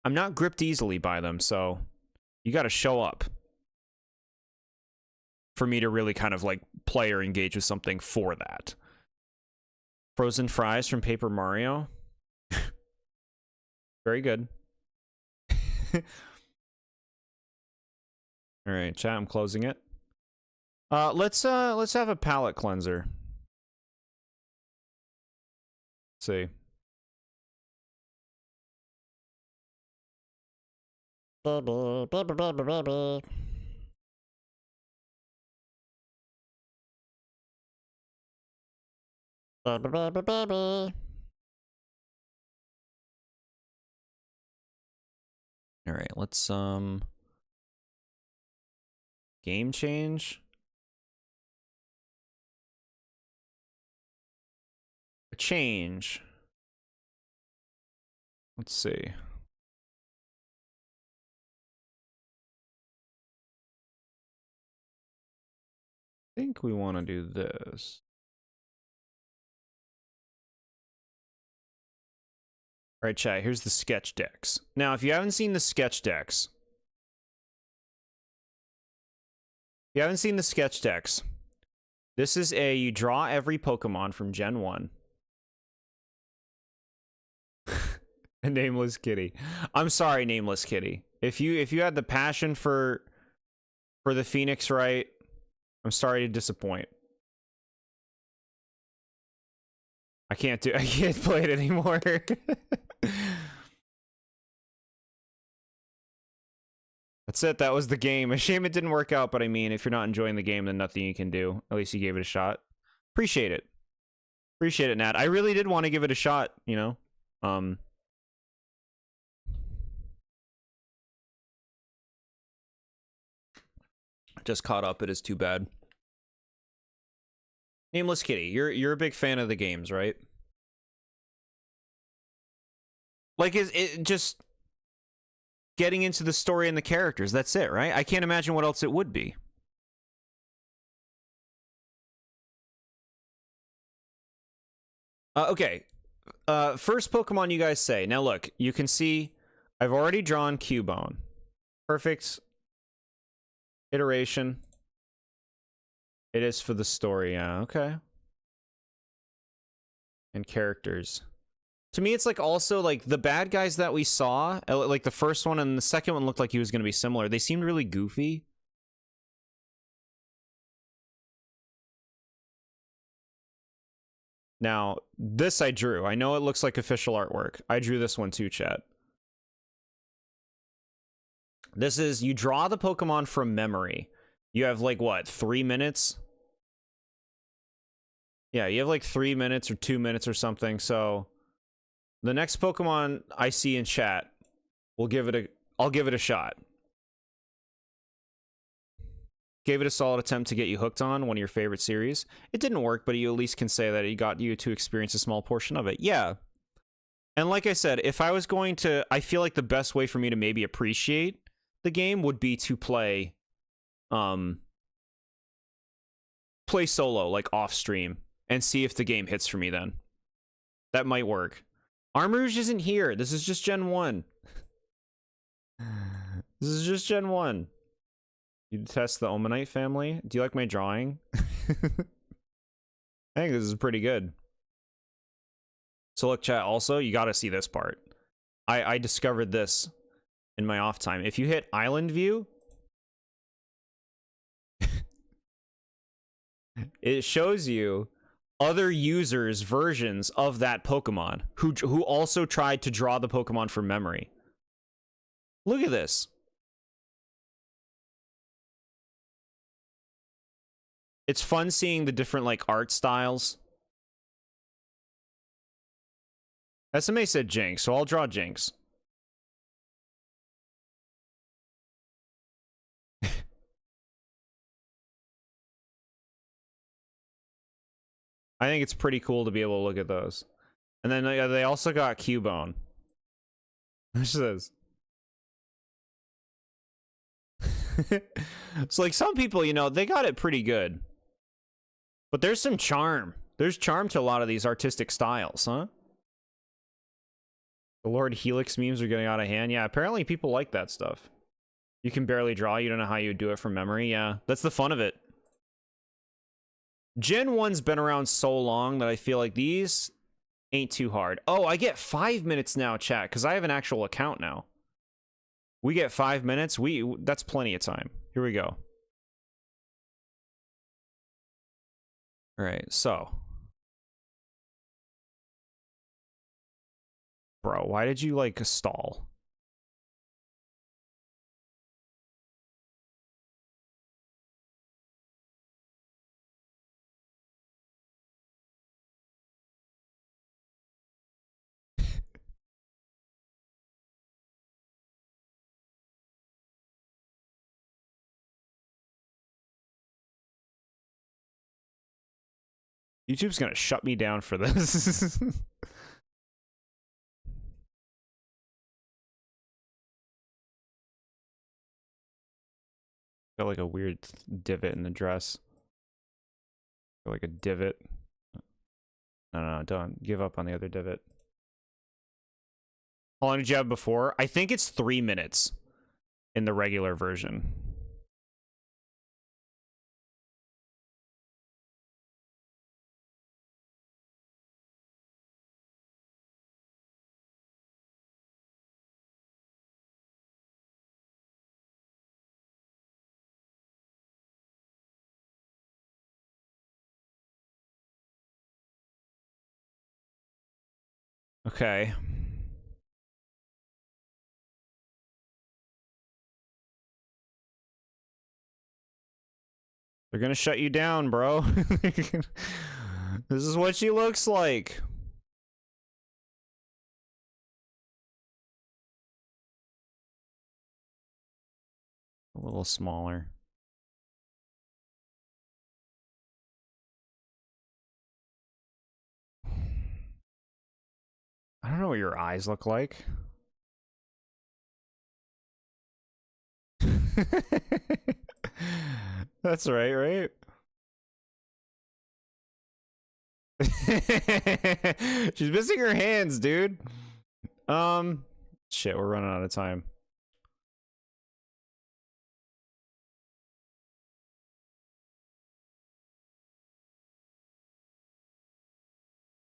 I'm not gripped easily by them, so you got to show up for me to really kind of like play or engage with something for that. Frozen fries from Paper Mario. Very good. All right, chat, I'm closing it. Let's have a palate cleanser. Let's see. All right, let's game change. A change. Let's see. I think we want to do this. All right, chat, here's the sketch decks. Now, if you haven't seen the sketch decks, this is you draw every Pokemon from Gen 1. A Nameless Kitty. I'm sorry, Nameless Kitty. If you had the passion for the Phoenix Wright, I'm sorry to disappoint. I can't play it anymore. That's it. That was the game. A shame it didn't work out, but I mean, if you're not enjoying the game, then nothing you can do. At least you gave it a shot. Appreciate it. Appreciate it, Nat. I really did want to give it a shot, you know? Just caught up. It is too bad. Nameless Kitty, you're a big fan of the games, right? Like, is it just getting into the story and the characters? That's it, right? I can't imagine what else it would be. Okay. First Pokemon you guys say. Now look, you can see I've already drawn Cubone. Perfect iteration. It is for the story, yeah, okay. And characters. To me, it's like also like the bad guys that we saw, like the first one and the second one looked like he was going to be similar. They seemed really goofy. Now, this I drew. I know it looks like official artwork. I drew this one too, chat. This is, you draw the Pokemon from memory. You have like, what, 3 minutes? Yeah, you have like 3 minutes or 2 minutes or something. So the next Pokemon I see in chat, I'll give it a shot. Gave it a solid attempt to get you hooked on one of your favorite series. It didn't work, but you at least can say that it got you to experience a small portion of it. Yeah. And like I said, if I was going to, I feel like the best way for me to maybe appreciate the game would be to play solo, like off stream, and see if the game hits for me then. That might work. Arm Rouge isn't here. This is just Gen 1. This is just Gen 1. You detest the Omanite family? Do you like my drawing? I think this is pretty good. So look, chat, also, you gotta see this part. I discovered this in my off time. If you hit Island View, it shows you other users' versions of that Pokemon who also tried to draw the Pokemon from memory. Look at this. It's fun seeing the different, like, art styles. SMA said Jinx, so I'll draw Jinx. I think it's pretty cool to be able to look at those. And then they also got Cubone. Which is so, like, some people, you know, they got it pretty good. But there's some charm. There's charm to a lot of these artistic styles, huh? The Lord Helix memes are getting out of hand. Yeah, apparently people like that stuff. You can barely draw. You don't know how you do it from memory. Yeah, that's the fun of it. Gen 1's been around so long that I feel like these ain't too hard. Oh, I get 5 minutes now, chat, because I have an actual account now. We get 5 minutes. That's plenty of time. Here we go. All right, so. Bro, why did you, like, stall? YouTube's gonna shut me down for this. Got like a weird divot in the dress. Got like a divot. No, don't give up on the other divot. How long did you have before? I think it's 3 minutes in the regular version. Okay. They're gonna shut you down, bro. This is what she looks like. A little smaller. I don't know what your eyes look like. That's right? She's missing her hands, dude. Shit, we're running out of time.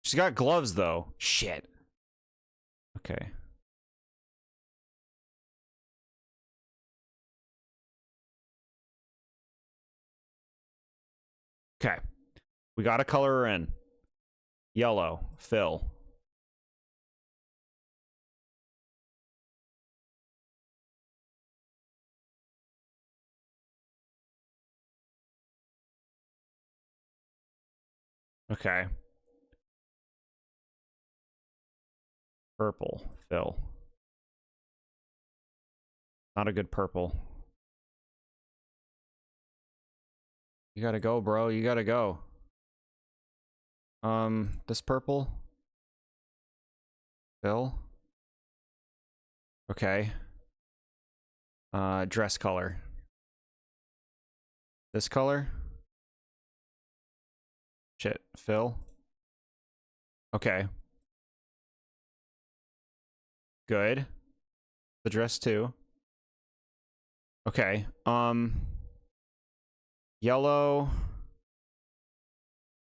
She's got gloves, though. Shit. Okay. Okay. We gotta color her in. Yellow. Fill. Okay. Purple. Fill. Not a good purple. You gotta go, bro. You gotta go. This purple. Fill. Okay. Dress color. This color. Shit. Fill. Okay. Good. The dress too. Okay. Yellow.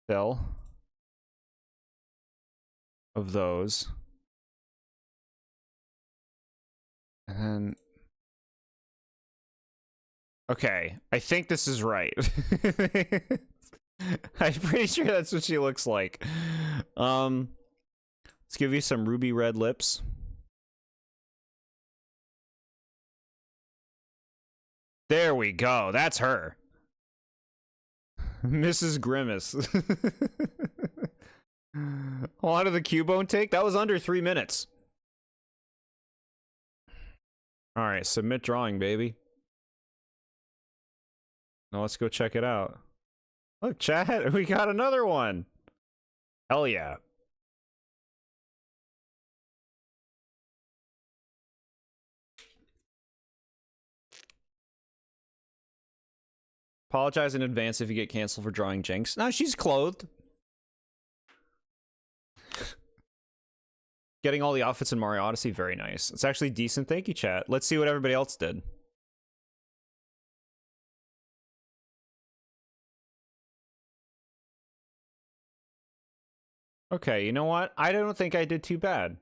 Fill. Of those. And then... Okay, I think this is right. I'm pretty sure that's what she looks like. Let's give you some ruby red lips. There we go. That's her. Mrs. Grimace. A lot of the Cubone take? That was under 3 minutes. Alright, submit drawing, baby. Now let's go check it out. Look, chat, we got another one. Hell yeah. Apologize in advance if you get canceled for drawing Jinx. No, she's clothed. Getting all the outfits in Mario Odyssey, very nice. It's actually decent. Thank you, chat. Let's see what everybody else did. Okay, you know what? I don't think I did too bad.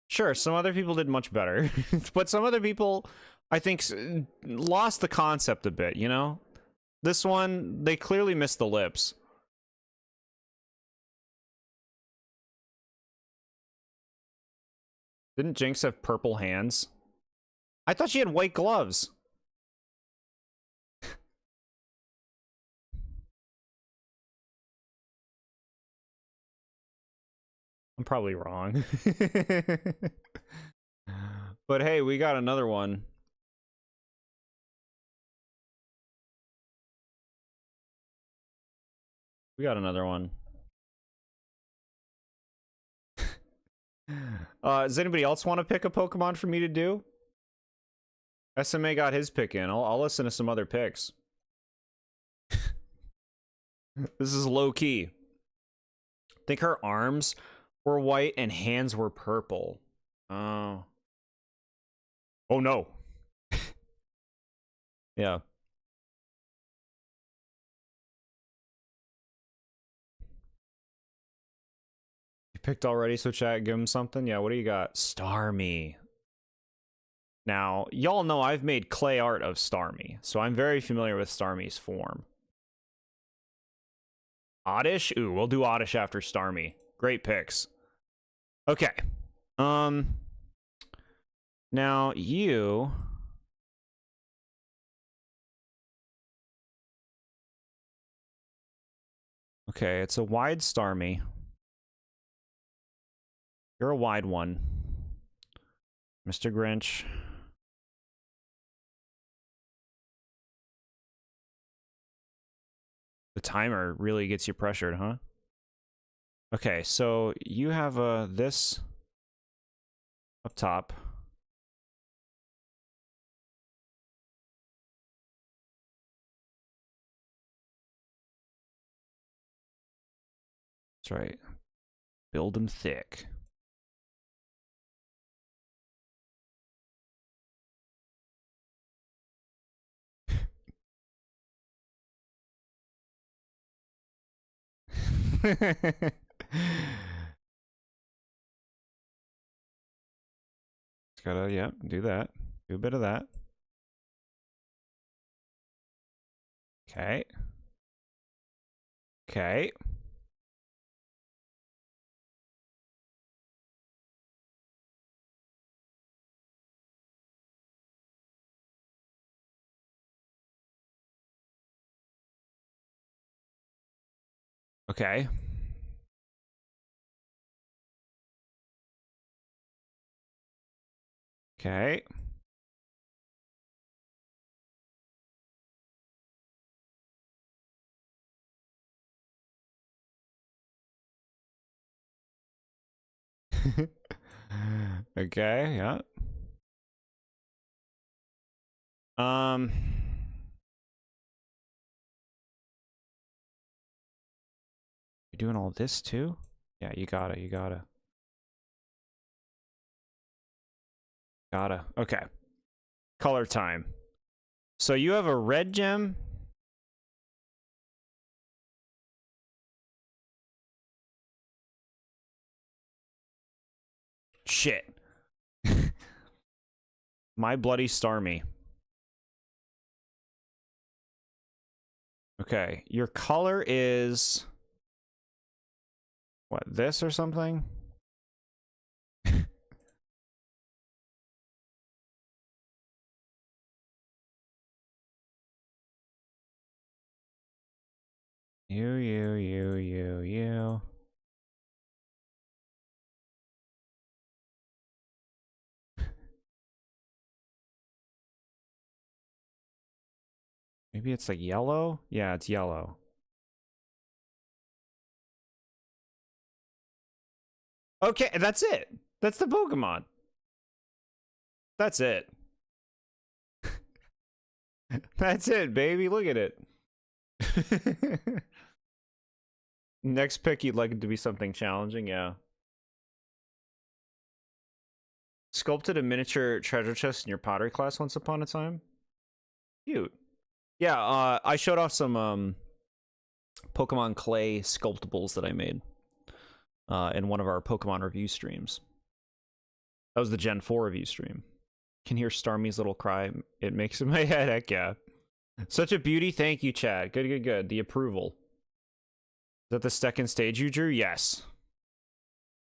Sure, some other people did much better. But some other people, I think, lost the concept a bit, you know? This one, they clearly missed the lips. Didn't Jinx have purple hands? I thought she had white gloves. I'm probably wrong. But hey, we got another one. We got another one. Does anybody else want to pick a Pokemon for me to do? SMA got his pick in. I'll listen to some other picks. This is low key. I think her arms were white and hands were purple. Oh. Oh no. Yeah. You picked already, so chat, give him something. Yeah, what do you got? Starmie. Now, y'all know I've made clay art of Starmie, so I'm very familiar with Starmie's form. Oddish? Ooh, we'll do Oddish after Starmie. Great picks. Okay. Now, you... Okay, it's a wide Starmie. You're a wide one. Mr. Grinch. The timer really gets you pressured, huh? Okay, so you have this up top. That's right. Build them thick. Just gotta, yeah, do that. Do a bit of that. Okay. Okay. Okay. Okay. Okay, yeah. You're doing all this too? Yeah, you gotta. Okay. Color time. So you have a red gem. Shit. My bloody Starmie. Okay, your color is... What, this or something? You. Maybe it's like yellow? Yeah, it's yellow. Okay, that's it. That's the Pokemon. That's it. That's it, baby. Look at it. Next pick, you'd like it to be something challenging, yeah. Sculpted a miniature treasure chest in your pottery class once upon a time. Cute. Yeah, I showed off some Pokemon clay sculptables that I made in one of our Pokemon review streams. That was the Gen 4 review stream. Can hear Starmie's little cry. It makes in my head. Heck yeah. Such a beauty. Thank you, chat. Good. The approval. Is that the second stage you drew? Yes.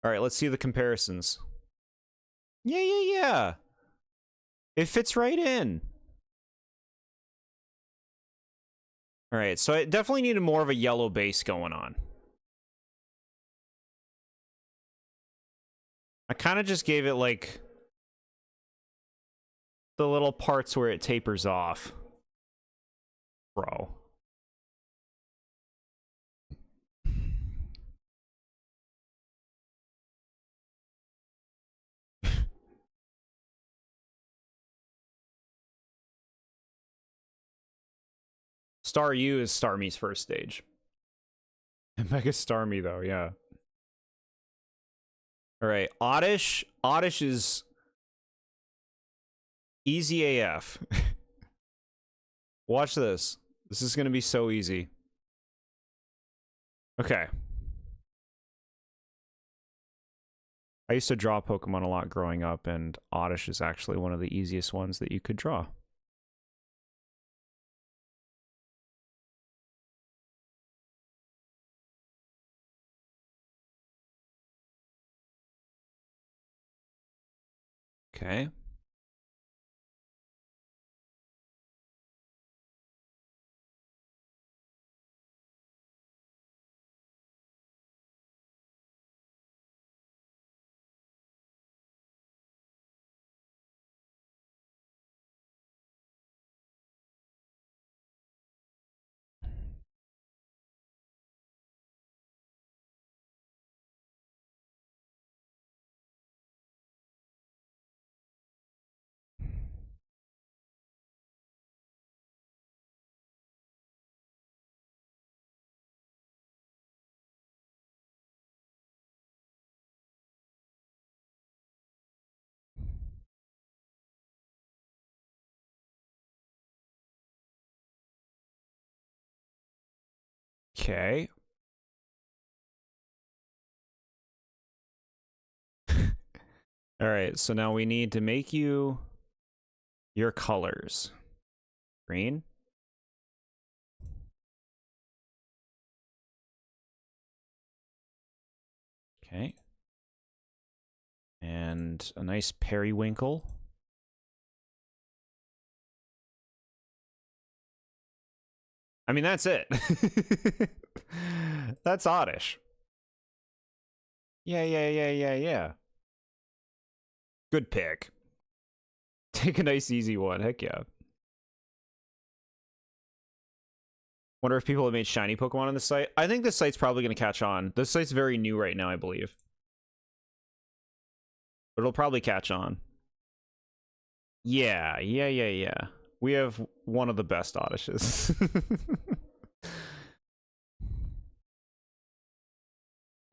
All right, let's see the comparisons. Yeah. It fits right in. All right, so it definitely needed more of a yellow base going on. I kind of just gave it, like, the little parts where it tapers off. Bro. Star U is Starmie's first stage. Mega Starmie, though, yeah. All right, Oddish. Oddish is easy AF. Watch this. This is going to be so easy. Okay. I used to draw Pokemon a lot growing up, and Oddish is actually one of the easiest ones that you could draw. Okay. Okay. All right, so now we need to make you your colors. Green. Okay. And a nice periwinkle. I mean, that's it. That's Oddish. Yeah. Good pick. Take a nice easy one. Heck yeah. Wonder if people have made shiny Pokemon on the site. I think this site's probably going to catch on. This site's very new right now, I believe. But it'll probably catch on. Yeah. We have one of the best Oddishes.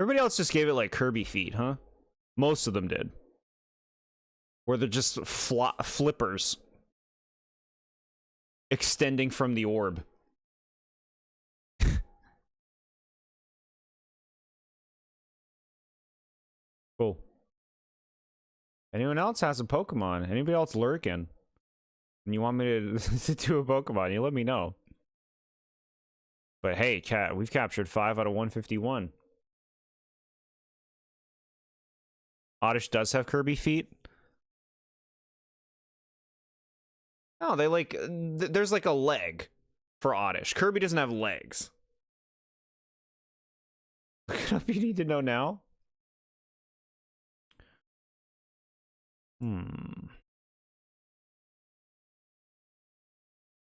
Everybody else just gave it like Kirby feet, huh? Most of them did. Where they're just flippers extending from the orb. Cool. Anyone else has a Pokemon? Anybody else lurking? And you want me to, to do a Pokemon, you let me know. But hey, cat, we've captured 5 out of 151. Oddish does have Kirby feet. No, they like, there's like a leg for Oddish. Kirby doesn't have legs. Look it up, you need to know now.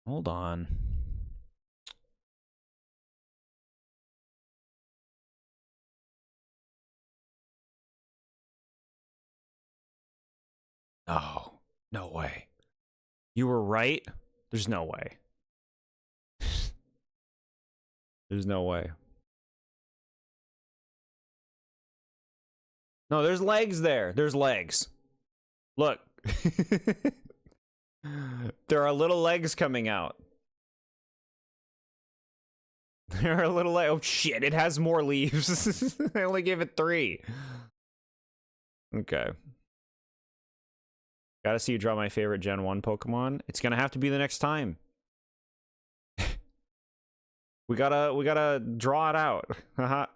Hold on. Oh, no way. You were right? There's no way. There's no way. No, there's legs there. There's legs. Look. There are little legs coming out. There are little legs. Oh shit, it has more leaves. I only gave it 3. Okay. Gotta see you draw my favorite Gen 1 Pokemon. It's gonna have to be the next time. we gotta draw it out. Haha.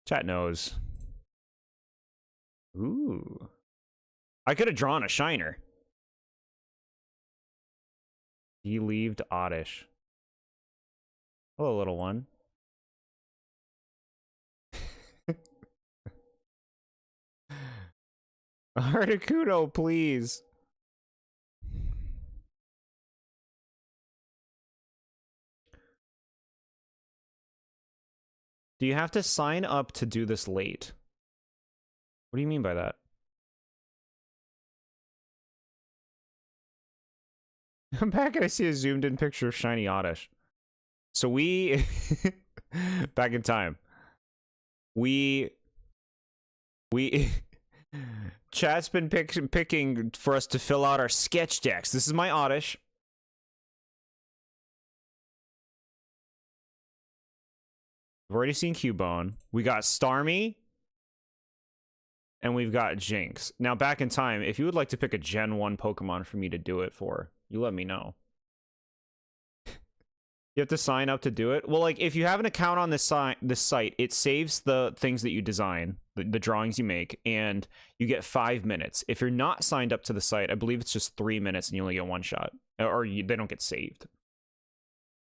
Chat knows. Ooh. I could have drawn a Shiner. Relieved Oddish. Hello, little one. Articuno, please. Do you have to sign up to do this late? What do you mean by that? I'm back and I see a zoomed in picture of shiny Oddish. So we... back in time. We... Chat's been picking for us to fill out our sketch decks. This is my Oddish. We've already seen Cubone. We got Starmie. And we've got Jinx. Now, back in time, if you would like to pick a Gen 1 Pokemon for me to do it for, you let me know. You have to sign up to do it? Well, like, if you have an account on this site, it saves the things that you design, the drawings you make, and you get 5 minutes. If you're not signed up to the site, I believe it's just 3 minutes and you only get 1 shot. Or they don't get saved,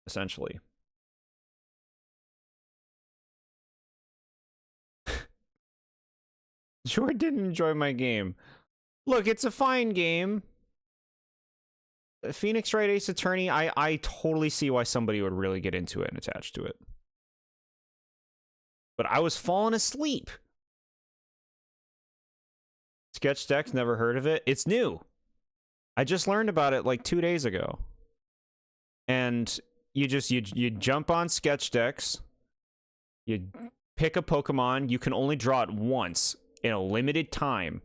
essentially. Sure didn't enjoy my game. Look, it's a fine game. Phoenix Wright Ace Attorney, I totally see why somebody would really get into it and attach to it. But I was falling asleep. Sketch Decks, never heard of it. It's new. I just learned about it like 2 days ago. And you jump on Sketch Decks. You pick a Pokemon. You can only draw it once in a limited time.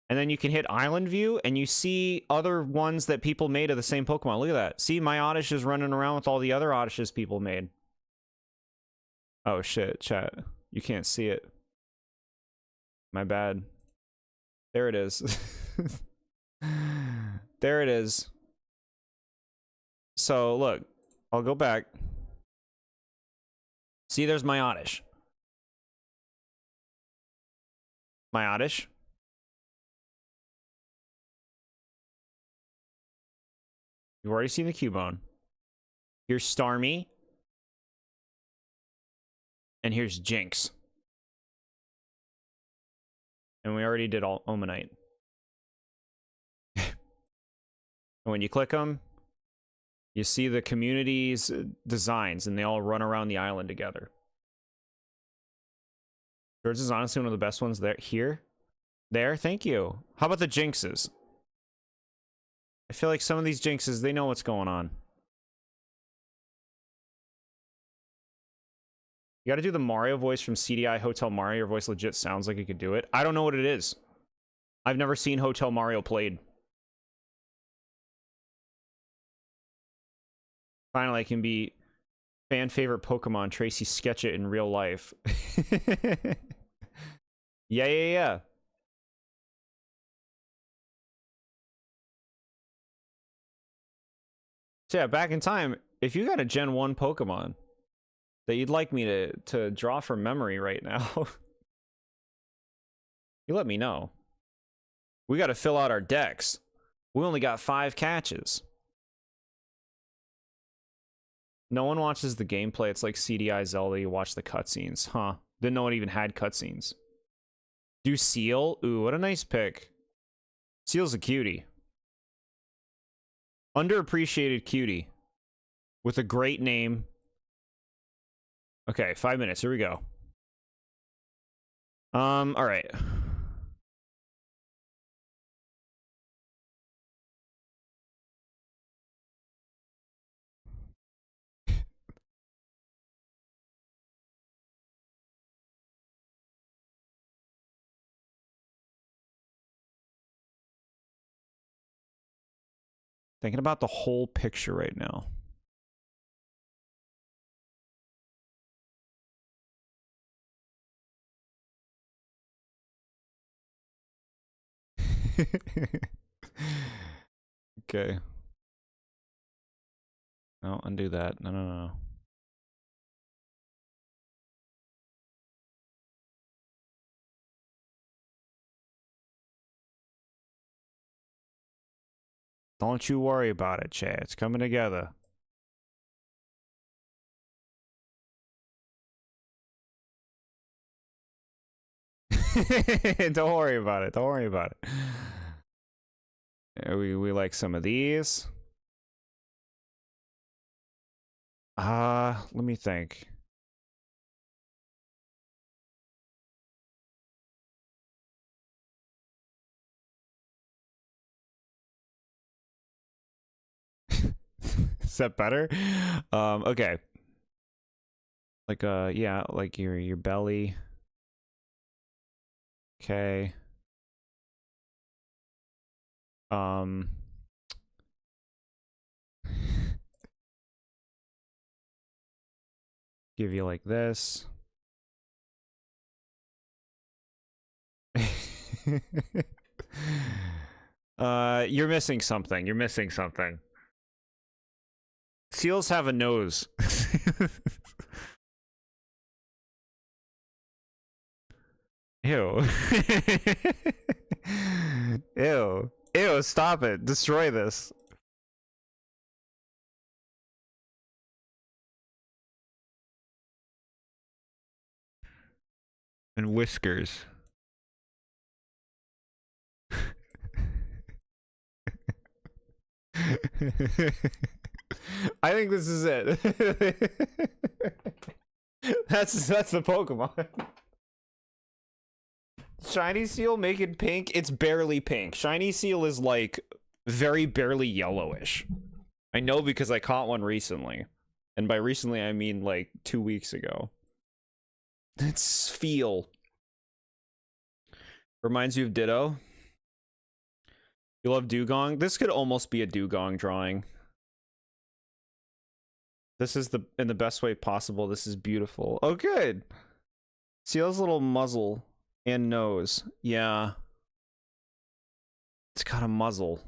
And then you can hit Island View, and you see other ones that people made of the same Pokemon. Look at that. See, my Oddish is running around with all the other Oddishes people made. Oh, shit, chat. You can't see it. My bad. There it is. There it is. So, look. I'll go back. See, there's my Oddish. My Oddish. You've already seen the Cubone. Here's Starmie. And here's Jinx. And we already did all Omanite. And when you click them, You see the community's designs, and they all run around the island together. George is honestly one of the best ones there. Here? There? Thank you. How about the Jinxes? I feel like some of these Jinxes, they know what's going on. You gotta do the Mario voice from CDI Hotel Mario. Your voice legit sounds like you could do it. I don't know what it is. I've never seen Hotel Mario played. Finally, I can be fan favorite Pokemon Tracy Sketchit in real life. Yeah. So yeah, back in time, if you got a Gen 1 Pokemon that you'd like me to draw from memory right now, you let me know. We got to fill out our decks. We only got 5 catches. No one watches the gameplay. It's like CDI Zelda. You watch the cutscenes. Huh. Didn't know it even had cutscenes. Do Seal? Ooh, what a nice pick. Seal's a cutie. Underappreciated cutie. With a great name. Okay, 5 minutes. Here we go. Alright. Thinking about the whole picture right now. Okay. No, undo that. No. Don't you worry about it, Chad. It's coming together. Don't worry about it. Don't worry about it. Yeah, we like some of these. Let me think. Is that better? Okay. Like yeah, like your belly. Okay. Give you like this. You're missing something. You're missing something. Seals have a nose. Ew. Ew. Ew, stop it. Destroy this. And whiskers. I think this is it. That's the Pokemon. Shiny Seal, make it pink. It's barely pink. Shiny Seal is like very barely yellowish. I know because I caught one recently. And by recently I mean like 2 weeks ago. It's Feel. Reminds you of Ditto. You love Dugong? This could almost be a Dugong drawing. This is in the best way possible. This is beautiful. Oh, good. Seal's little muzzle and nose. Yeah. It's got a muzzle.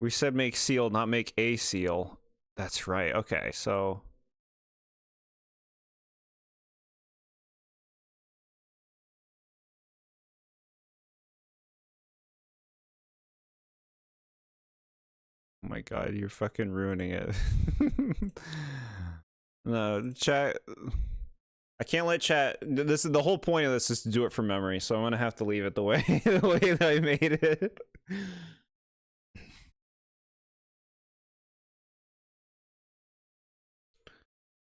We said make seal, not make a seal. That's right. Okay, so... Oh my god, you're fucking ruining it. No, chat. I can't let chat. This is the whole point of this is to do it from memory, so I'm gonna have to leave it the way that I made it.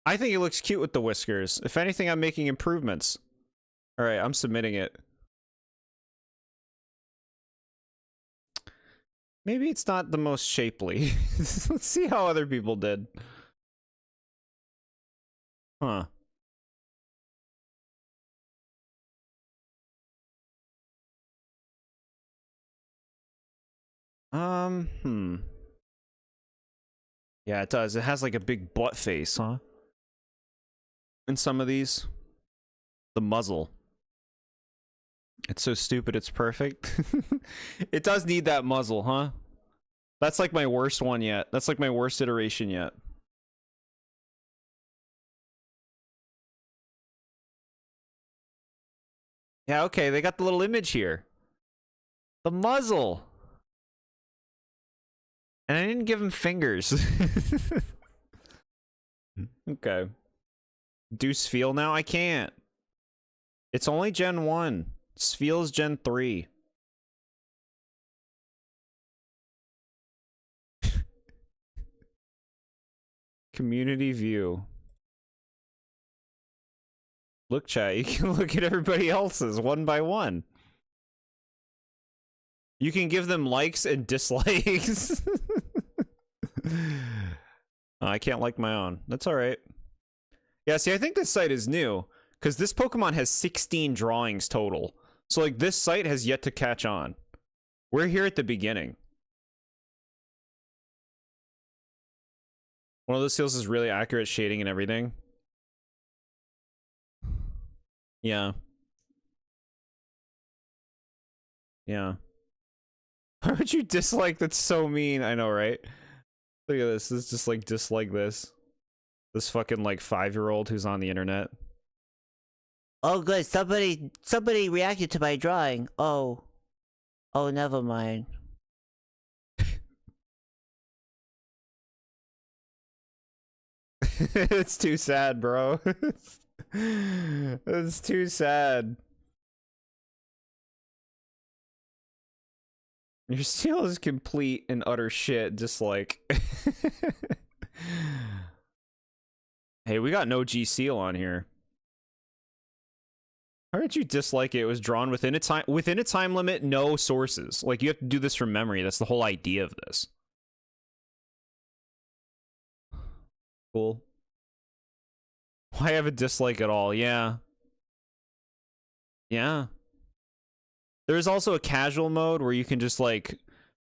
I think it looks cute with the whiskers. If anything, I'm making improvements. All right, I'm submitting it. Maybe it's not the most shapely. Let's see how other people did. Huh. Hmm. Yeah, it does. It has like a big butt face, huh? In some of these. The muzzle. It's so stupid, it's perfect. It does need that muzzle, huh? That's like my worst one yet. That's like my worst iteration yet. Yeah, okay, they got the little image here. The muzzle. And I didn't give him fingers. Okay. Do Sfeel now? I can't. It's only Gen 1. Sfeel's Gen 3. Community view. Look, chat, you can look at everybody else's one by one. You can give them likes and dislikes. Oh, I can't like my own. That's alright. Yeah, see, I think this site is new, because this Pokemon has 16 drawings total. So, like, this site has yet to catch on. We're here at the beginning. One of those seals is really accurate shading and everything. Yeah. Yeah. Why would you dislike? That's so mean. I know, right? Look at this. This is just like dislike this. This fucking like 5-year-old who's on the internet. Oh, good. Somebody reacted to my drawing. Oh, never mind. It's too sad, bro. It's too sad. Your seal is complete and utter shit, just like... Hey, we got no G seal on here. How did you dislike it? It was drawn within a time limit, no sources. Like, you have to do this from memory. That's the whole idea of this. Cool. Why have a dislike at all? Yeah. Yeah. There's also a casual mode where you can just, like,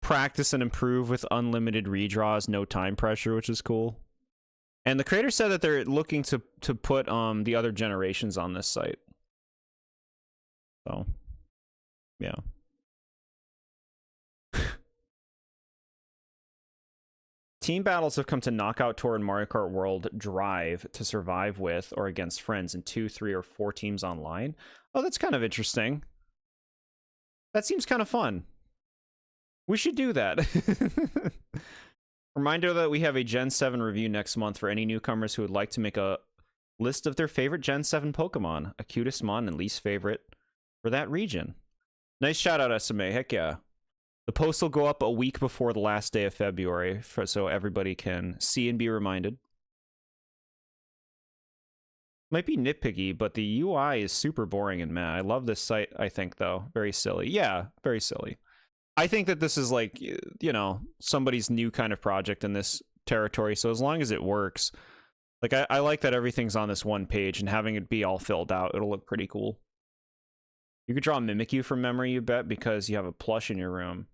practice and improve with unlimited redraws, no time pressure, which is cool. And the creator said that they're looking to put the other generations on this site. So, yeah. Team battles have come to Knockout Tour and Mario Kart World Drive to survive with or against friends in 2, 3, or 4 teams online. Oh, that's kind of interesting. That seems kind of fun. We should do that. Reminder that we have a Gen 7 review next month for any newcomers who would like to make a list of their favorite Gen 7 Pokemon, a cutest mon and least favorite for that region. Nice shout out, SMA. Heck yeah. The post will go up a week before the last day of February, so everybody can see and be reminded. Might be nitpicky, but the UI is super boring and meh. I love this site, I think, though. Very silly. Yeah, very silly. I think that this is like, you know, somebody's new kind of project in this territory, so as long as it works. Like, I like that everything's on this one page, and having it be all filled out, it'll look pretty cool. You could draw Mimikyu from memory, you bet, because you have a plush in your room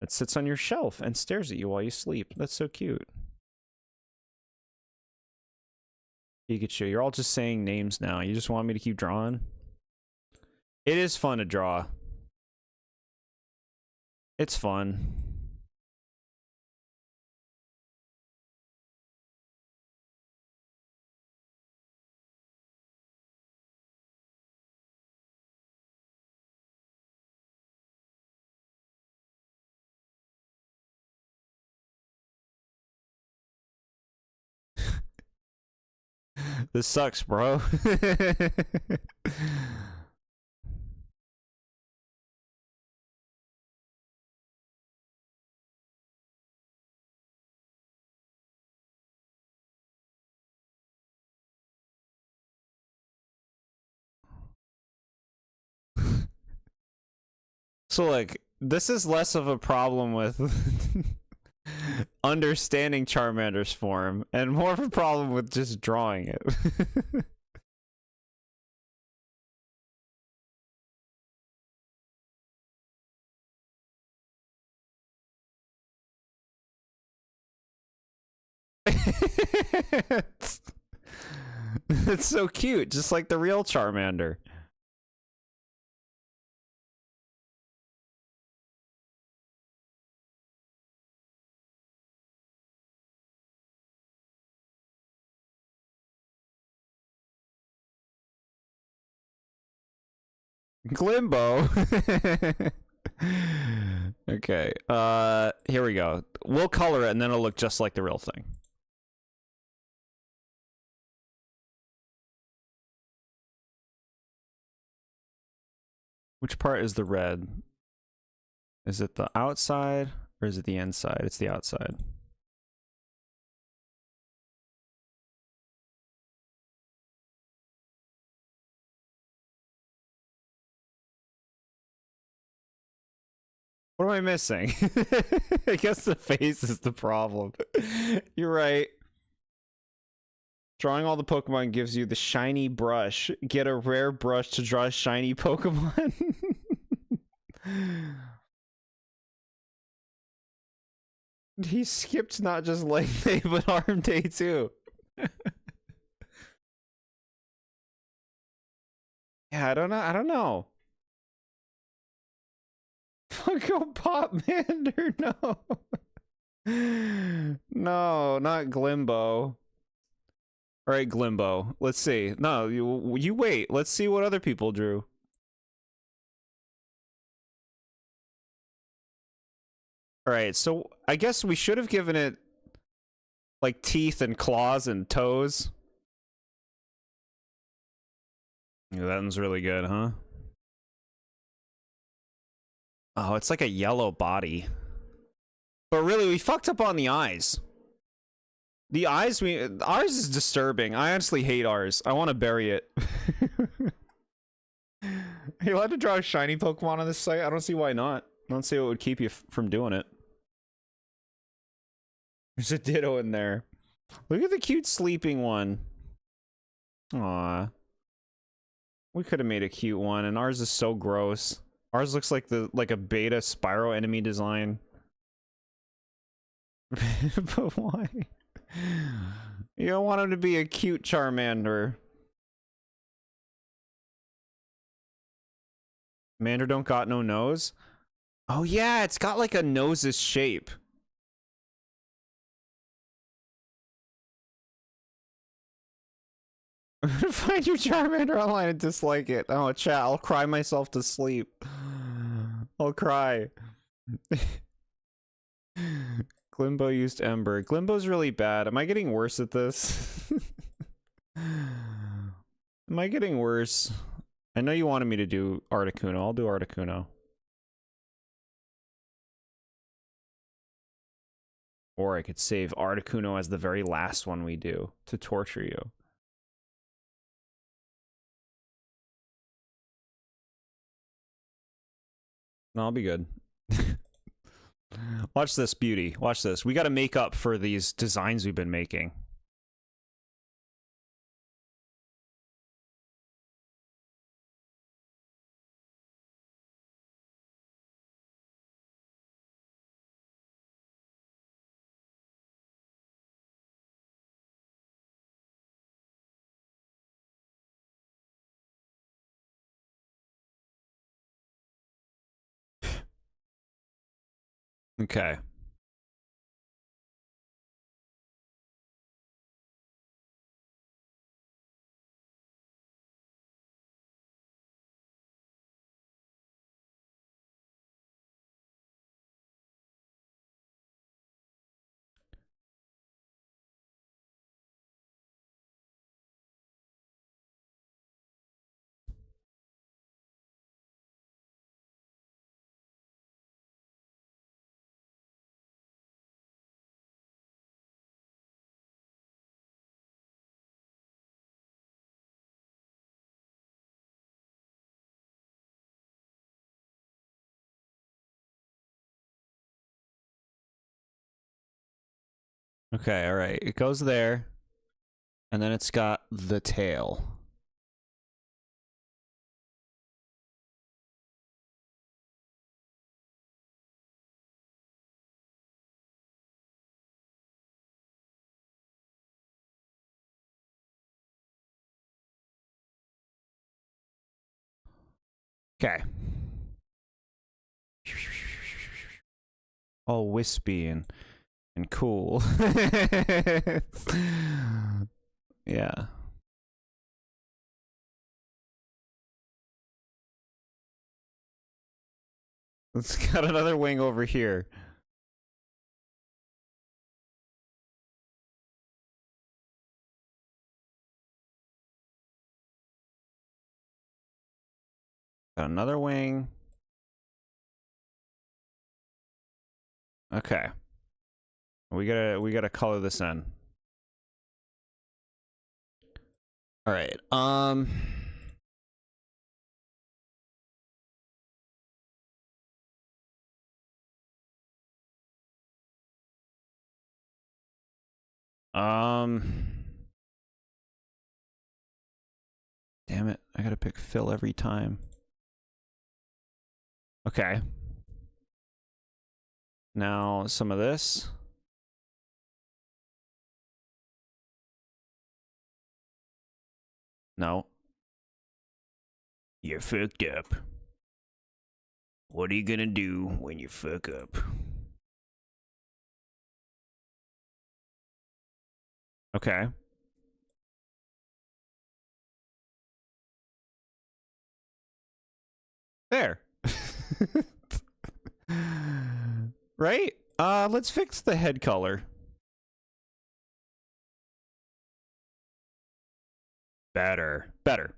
that sits on your shelf and stares at you while you sleep. That's so cute. Pikachu, you're all just saying names now. You just want me to keep drawing? It is fun to draw. It's fun. This sucks, bro. So, like, this is less of a problem with understanding Charmander's form and more of a problem with just drawing it. It's so cute, just like the real Charmander. Glimbo. Okay. Here we go. We'll color it and then it'll look just like the real thing. Which part is the red? Is it the outside or is it the inside? It's the outside. What am I missing? I guess the face is the problem. You're right. Drawing all the Pokemon gives you the shiny brush. Get a rare brush to draw a shiny Pokemon. He skipped not just leg day, but arm day too. Yeah, I don't know. Funko Pop Mander, no. No, not Glimbo. All right, Glimbo. Let's see. No, you wait. Let's see what other people drew. All right, so I guess we should have given it like teeth and claws and toes. Yeah, that one's really good, huh? Oh, it's like a yellow body. But really, we fucked up on the eyes. The eyes, ours is disturbing. I honestly hate ours. I want to bury it. Are you allowed to draw a shiny Pokemon on this site? I don't see why not. I don't see what would keep you from doing it. There's a Ditto in there. Look at the cute sleeping one. Aw. We could have made a cute one, and ours is so gross. Ours looks like a beta Spyro enemy design. But why? You don't want him to be a cute Charmander. Mander don't got no nose? Oh yeah, it's got like a nose's shape. Find your Charmander online and dislike it. Oh, chat, I'll cry myself to sleep. I'll cry. Glimbo used Ember. Glimbo's really bad. Am I getting worse at this? Am I getting worse? I know you wanted me to do Articuno. I'll do Articuno. Or I could save Articuno as the very last one we do to torture you. No, I'll be good. Watch this beauty. Watch this. We got to make up for these designs we've been making. Okay. Okay, all right. It goes there. And then it's got the tail. Okay. All wispy and cool. Yeah. It's got another wing over here. Got another wing. Okay. We gotta color this in. All right. Damn it. I gotta pick fill every time. Okay. Now some of this. No. You're fucked up. What are you gonna do when you fuck up? Okay. There. Right? Let's fix the head color. Better. Better.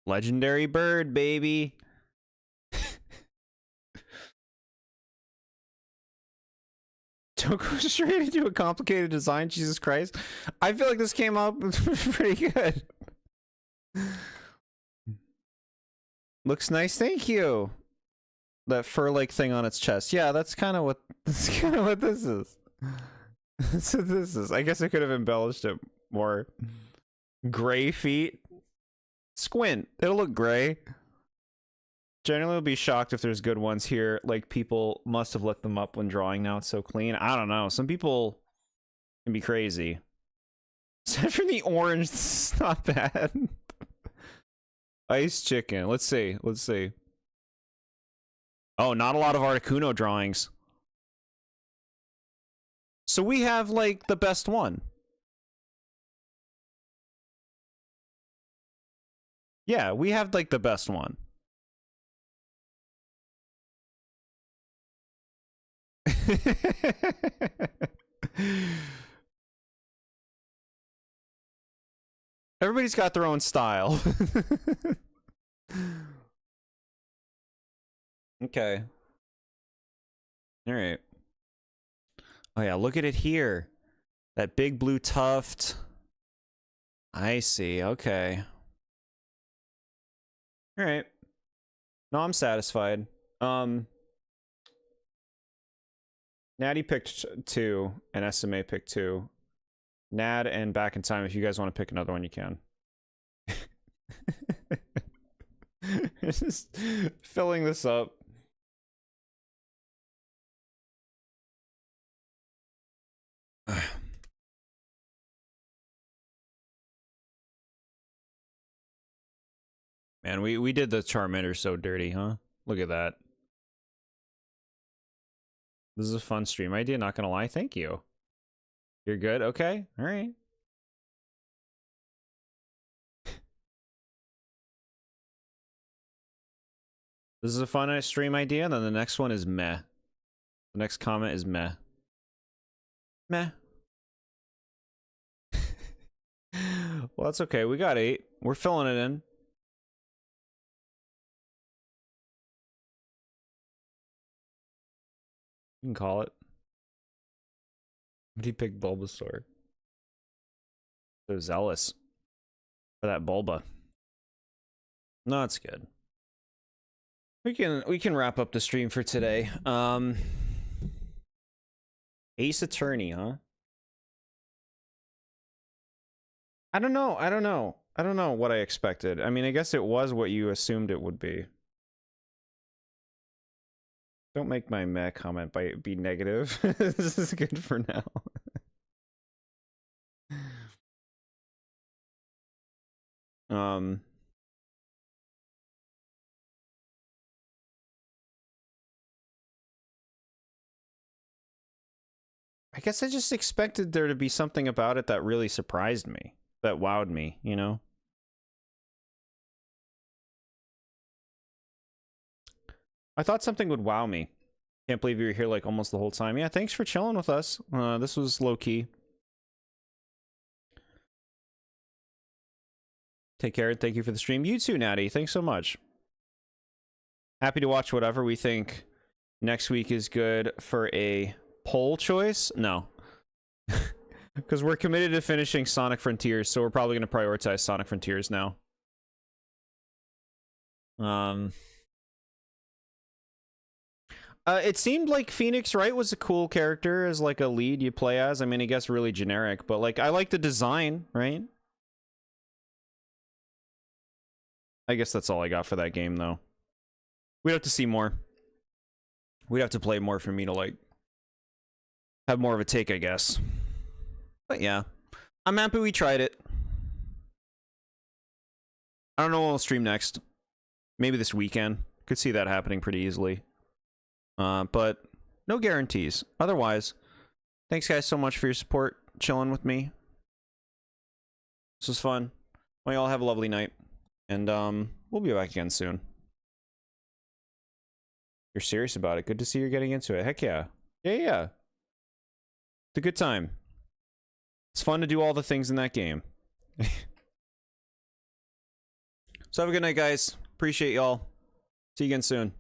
Legendary bird, baby. Don't go straight into a complicated design, Jesus Christ. I feel like this came out pretty good. Looks nice, thank you. That fur-like thing on its chest. Yeah, that's kind of what this is. That's what this is. I guess I could have embellished it more. Gray feet. Squint. It'll look gray. Generally, I'll be shocked if there's good ones here. Like, people must have looked them up when drawing now. It's so clean. I don't know. Some people can be crazy. Except for the orange, this is not bad. Ice chicken. Let's see. Let's see. Oh, not a lot of Articuno drawings. So we have, like, the best one. Yeah, we have, like, the best one. Everybody's got their own style. Okay. All right. Oh yeah, look at it here. That big blue tuft. I see. Okay. All right. No, I'm satisfied. Natty picked 2 and SMA picked 2. Nad and Back in Time, if you guys want to pick another one, you can. Just filling this up. Man, we did the Charmander so dirty, huh? Look at that. This is a fun stream idea, not gonna lie. Thank you. You're good? Okay. All right. This is a fun stream idea, and then the next one is meh. The next comment is meh. Meh. Well, that's okay. We got 8. We're filling it in. You can call it. What do you pick Bulbasaur? So zealous for that Bulba. No, it's good. We can wrap up the stream for today. Ace Attorney, huh? I don't know. I don't know what I expected. I mean, I guess it was what you assumed it would be. Don't make my meh comment be negative. This is good for now. I guess I just expected there to be something about it that really surprised me, that wowed me, you know? I thought something would wow me. Can't believe you were here like almost the whole time. Yeah, thanks for chilling with us. This was low-key. Take care and thank you for the stream. You too, Natty. Thanks so much. Happy to watch whatever we think next week is good for a poll choice. No. Because we're committed to finishing Sonic Frontiers, so we're probably going to prioritize Sonic Frontiers now. It seemed like Phoenix Wright was a cool character as like a lead you play as. I mean, I guess really generic, but like I like the design, right? I guess that's all I got for that game, though. We'd have to see more. We'd have to play more for me to like have more of a take, I guess. But yeah, I'm happy we tried it. I don't know when we'll stream next. Maybe this weekend. Could see that happening pretty easily. But no guarantees. Otherwise, thanks guys so much for your support, chilling with me. This was fun. Well, y'all have a lovely night. And we'll be back again soon. You're serious about it. Good to see you're getting into it. Heck yeah. Yeah. It's a good time. It's fun to do all the things in that game. So have a good night, guys. Appreciate y'all. See you again soon.